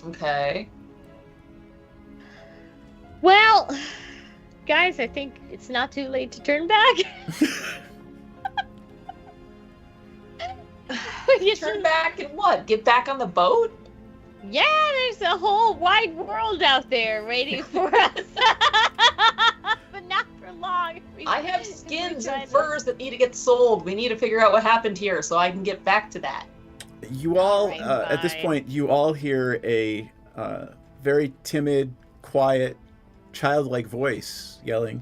Okay. Well, guys, I think it's not too late to turn back. Turn back and what? Get back on the boat? Yeah, there's a whole wide world out there waiting for us. But not for long. I have skins and furs that need to get sold. We need to figure out what happened here so I can get back to that. You all, Alright, at this bye. point, you all hear a very timid, quiet, childlike voice yelling,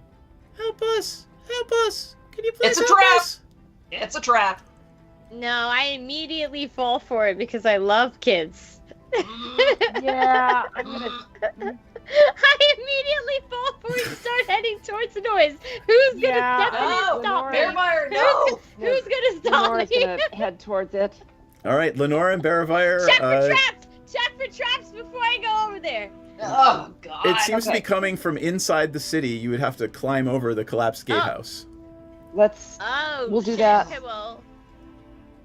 "Help us! Help us! Can you please It's a help trap!" us?" It's a trap. No, I immediately fall for it because I love kids. Yeah. I'm gonna. I immediately fall for it and start heading towards the noise. Who's gonna Yeah, step in and Oh, stop me? Bearmeyer, no! Who's gonna stop Lenora's me? gonna head towards it. All right, Lenora and Beravire. Check for traps! Check for traps before I go over there. Oh, God. It seems to be Okay. coming from inside the city. You would have to climb over the collapsed gatehouse. Let's. Oh, We'll do shit. that. Okay, well,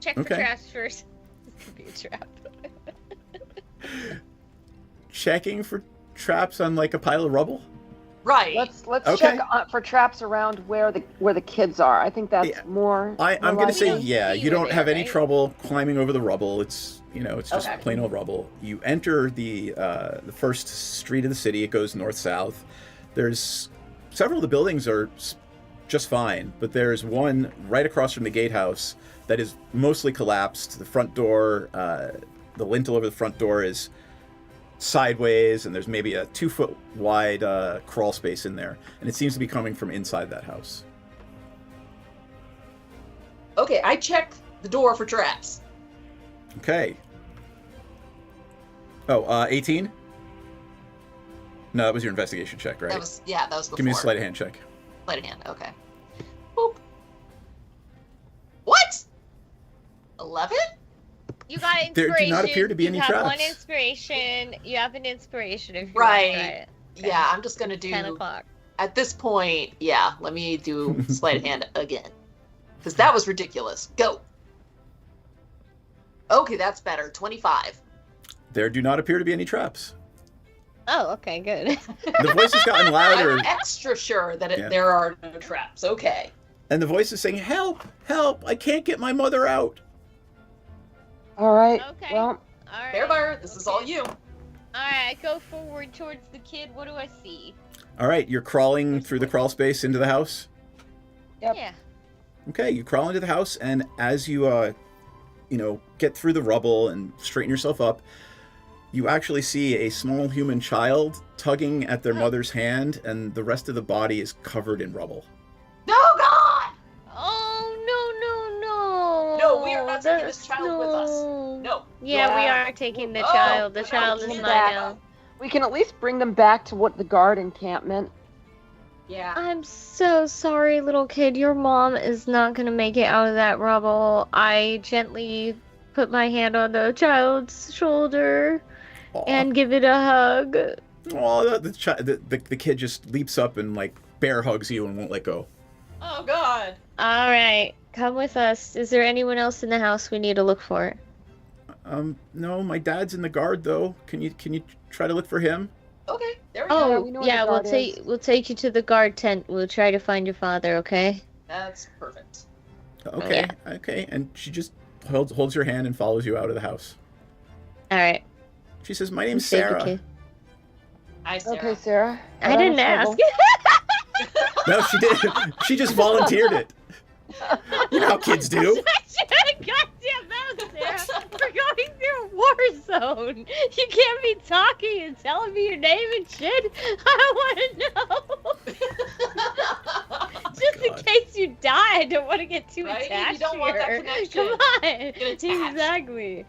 check for Okay. traps first. This could be a trap. Checking for traps on like a pile of rubble. Right. Let's Okay. check for traps around where the kids are. I think that's Yeah. more. I'm more gonna say likely. yeah. see You where don't they have are, any right? trouble climbing over the rubble. It's it's just Okay. plain old rubble. You enter the first street of the city. It goes north south. There's several of the buildings are just fine, but there's one right across from the gatehouse that is mostly collapsed. The front door, the lintel over the front door is sideways, and there's maybe a 2-foot wide crawl space in there, and it seems to be coming from inside that house. Okay, I checked the door for traps. Okay. Oh, 18? No, that was your investigation check, right? That was before. Give me a sleight of hand check. Sleight of hand, okay. Boop. What? 11? You got inspiration. There do not appear to be any you have one traps. inspiration. You have an inspiration if you Right. want to try it. Okay. Yeah, I'm just gonna do 10 o'clock. At this point, yeah, let me do sleight of hand again. Because that was ridiculous. Go. Okay, that's better. 25. There do not appear to be any traps. Oh, okay, good. The voice has gotten louder. I'm extra sure that Yeah. there are no traps. Okay. And the voice is saying, "Help! Help! I can't get my mother out." All right. Okay. Well, All right. Bear Bar, this is all you. All right, I go forward towards the kid. What do I see? All right, you're crawling through the crawl space into the house. Yep. Yeah. Okay, you crawl into the house, and as you, get through the rubble and straighten yourself up, you actually see a small human child tugging at their mother's hand, and the rest of the body is covered in rubble. No, God! Oh, no. No, we are not taking this child with us. No. Yeah, we are taking the child. The child is mine now. we can at least bring them back to what the guard encampment. Yeah. I'm so sorry, little kid. Your mom is not gonna make it out of that rubble. I gently put my hand on the child's shoulder and give it a hug. Oh, the kid just leaps up and like bear hugs you and won't let go. Oh God. All right, come with us. Is there anyone else in the house we need to look for? No, my dad's in the guard though. Can you try to look for him? Okay, there we go. Oh, we know where yeah, the we'll guard we'll take you to the guard tent. We'll try to find your father, okay? That's perfect. Okay, okay. And she just holds your hand and follows you out of the house. All right. She says, "My name's Save the Sarah." kid. Hi, Sarah. Okay, Sarah. I didn't ask. No, she didn't. She just volunteered it. You know how kids do. Goddamn mouth, Sarah. We're going through a war zone. You can't be talking and telling me your name and shit. I don't want to know. Just in case you die, I don't want to get too attached You don't want that here. connection. Come on. Exactly.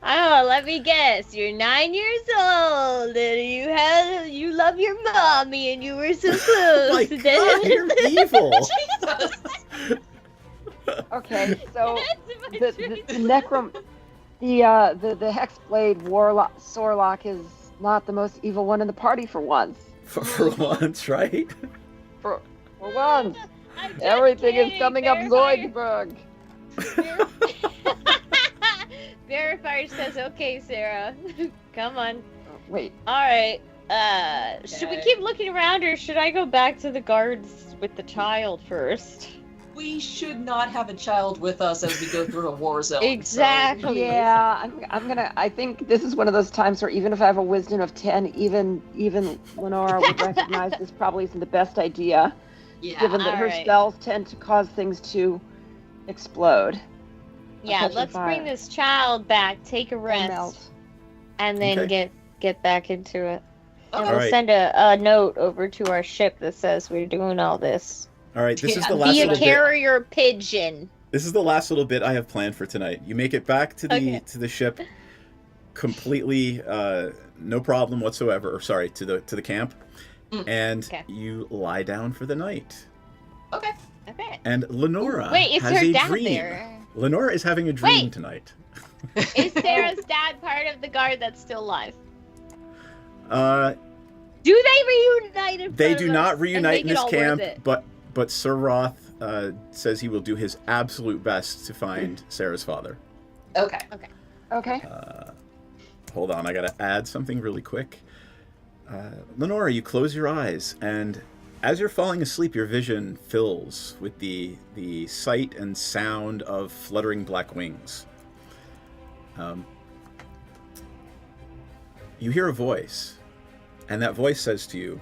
Oh, let me guess. You're 9 years old, and you love your mommy, and you were so close. My God, you're evil. Jesus. Okay, so the Hexblade Warlock Sorlock is not the most evil one in the party for once. For once, right? For once. Everything is coming up Zoidberg. Verifier says, "Okay, Sarah, come on." Wait. All right. Should we keep looking around, or should I go back to the guards with the child first? We should not have a child with us as we go through a war zone. Exactly. Yeah, I think this is one of those times where even if I have a wisdom of 10, even Lenora would recognize this probably isn't the best idea. Yeah. Given that her spells tend to cause things to explode. Yeah, let's bring this child back, take a rest, and then get back into it. And we'll send a note over to our ship that says we're doing all this. All right, this is the last Be a little carrier pigeon. This is the last little bit I have planned for tonight. You make it back to the ship completely no problem whatsoever. Or sorry, to the camp. And you lie down for the night. Okay. And Lenora is has her a dad dream. there? Lenora is having a dream tonight. Is Sarah's dad part of the guard that's still alive? Do they reunite in They front do of not us reunite and in make this it all worth camp, it? but Sir Roth says he will do his absolute best to find Sarah's father. Okay. Hold on, I gotta add something really quick. Lenora, you close your eyes, and as you're falling asleep, your vision fills with the sight and sound of fluttering black wings. You hear a voice, and that voice says to you,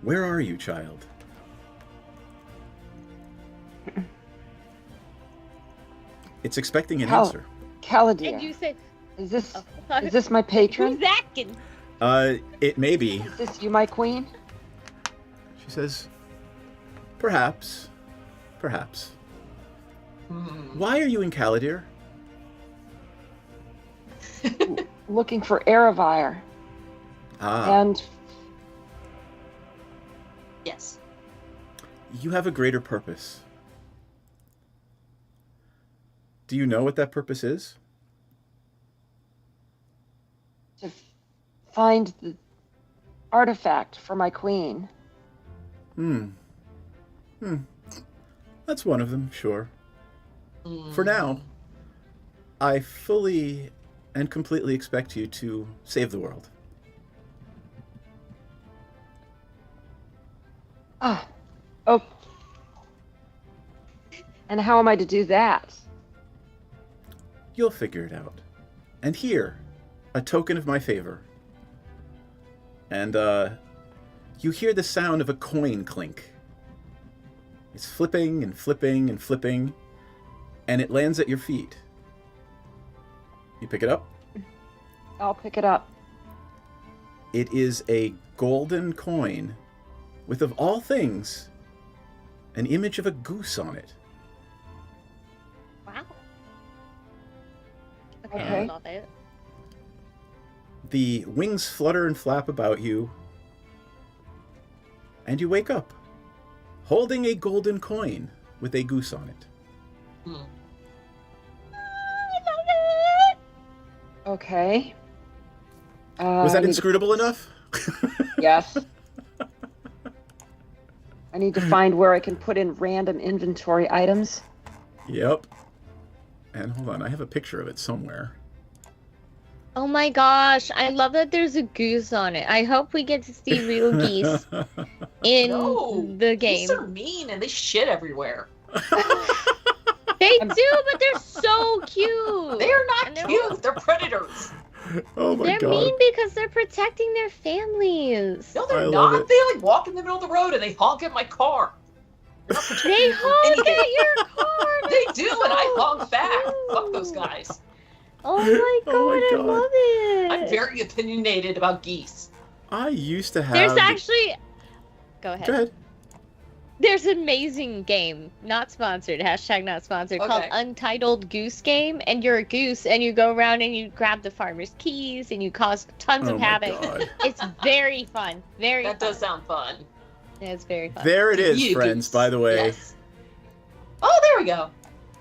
"Where are you, child?" It's expecting an answer. Caladir. And you say, Is this my patron? who's asking? It may be. Is this you, my queen? She says, perhaps. Why are you in Caladir? Looking for Eravire. And yes, you have a greater purpose. Do you know what that purpose is? to find the artifact for my queen. That's one of them, sure. For now, I fully and completely expect you to save the world. Oh, And how am I to do that? You'll figure it out. And here, a token of my favor. And, you hear the sound of a coin clink. It's flipping and flipping and flipping, and it lands at your feet. You pick it up? I'll pick it up. It is a golden coin with, of all things, an image of a goose on it. Wow. Okay. I love it. The wings flutter and flap about you, and you wake up, holding a golden coin with a goose on it. Hmm. Okay. Was that inscrutable enough? Yes. I need to find where I can put in random inventory items. Yep. And hold on, I have a picture of it somewhere. Oh my gosh, I love that there's a goose on it. I hope we get to see real geese in the game. Geese are mean and they shit everywhere. They do, but they're so cute. They are not cute. They're predators. Oh my They're god. mean because they're protecting their families. No, they're I love not. it. They like walk in the middle of the road and they honk at my car. They're not protecting They me from honk anything. at your car. They That's do, so and I honk back. cute. Fuck those guys. Oh my god, Oh my I God. love it. I'm very opinionated about geese. I used to have... There's actually... Go ahead. Go ahead. There's an amazing game, not sponsored, hashtag not sponsored, called Okay. Untitled Goose Game, and you're a goose, and you go around and you grab the farmer's keys, and you cause tons Oh of my havoc. God. It's very fun. Very That fun. does sound fun. It's very fun. There it is, You friends, goose. by the way. Yes. Oh, there we go.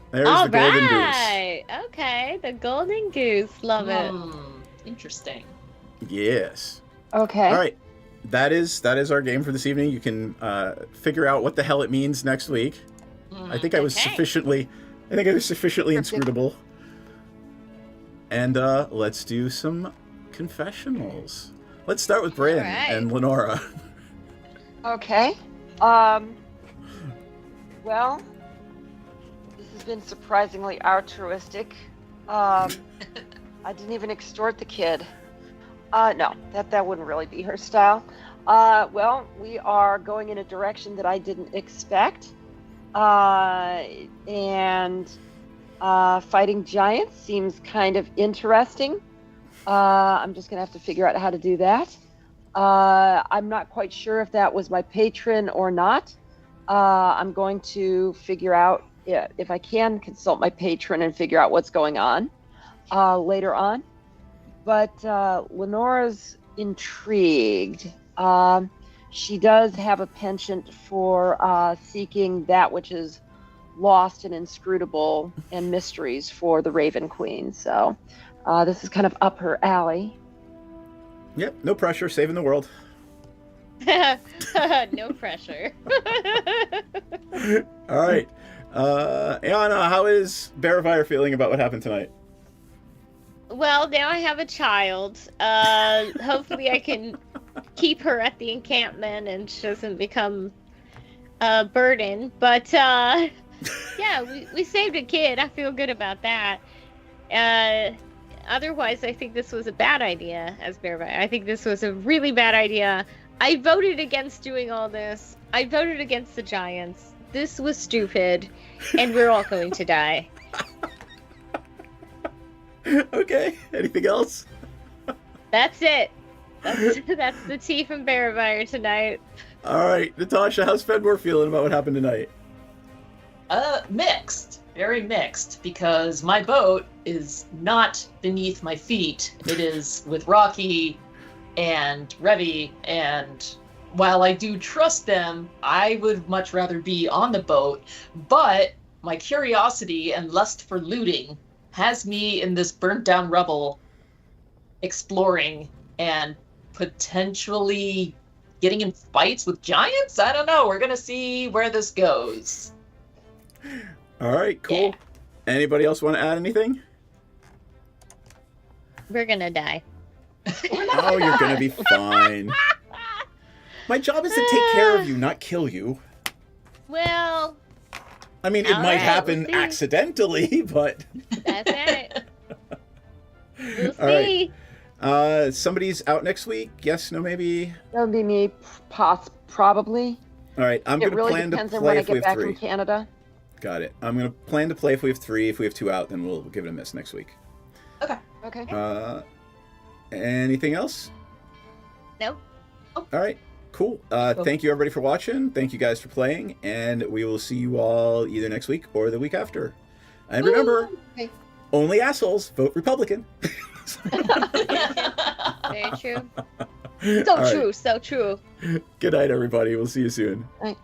There's All the golden goose. right. Okay, the golden goose. Love it. Interesting. Yes. Okay. All right. That is our game for this evening. You can figure out what the hell it means next week. I think I was Okay. sufficiently inscrutable. And let's do some confessionals. Let's start with Bryn right. and Lenora. Okay. Well, this has been surprisingly altruistic. I didn't even extort the kid. No, that wouldn't really be her style. Well, we are going in a direction that I didn't expect. And fighting giants seems kind of interesting. I'm just gonna have to figure out how to do that. I'm not quite sure if that was my patron or not. I'm going to figure out if I can consult my patron and figure out what's going on later on. But Lenora's intrigued. She does have a penchant for seeking that which is lost and inscrutable and mysteries for the Raven Queen. So this is kind of up her alley. Yep, no pressure, saving the world. No pressure. All right. Anna, how is Bearfire feeling about what happened tonight? Well, now I have a child. Hopefully I can keep her at the encampment and she doesn't become a burden. But, yeah, we saved a kid. I feel good about that. Otherwise, I think this was a bad idea as Bearfire. I think this was a really bad idea. I voted against doing all this. I voted against the giants. This was stupid. And we're all going to die. Okay, anything else? That's it. That's the tea from Bearfire tonight. All right, Natasha, how's Fenmore feeling about what happened tonight? Mixed. Very mixed, because my boat is not beneath my feet. It is with Rocky and Revy, and while I do trust them, I would much rather be on the boat, but my curiosity and lust for looting has me in this burnt down rubble exploring and potentially getting in fights with giants? I don't know. We're going to see where this goes. All right, cool. Yeah. Anybody else want to add anything? We're gonna die. Oh, you're gonna be fine. My job is to take care of you, not kill you. Well, I mean, it All might right, happen we'll see. accidentally, but That's it. We'll All right. see. Somebody's out next week. Yes, no, maybe. That would be me, probably. All right, I'm It gonna really plan to depends on when play I if we get have back 3. from Canada. Got it. I'm gonna plan to play if we have 3. If we have 2 out, then we'll give it a miss next week. Okay. Anything else? Nope. All right, cool. Thank you everybody for watching. Thank you guys for playing, and we will see you all either next week or the week after. And remember, only assholes vote Republican. Very true. So All right. true. So true. Good night, everybody. We'll see you soon. Right.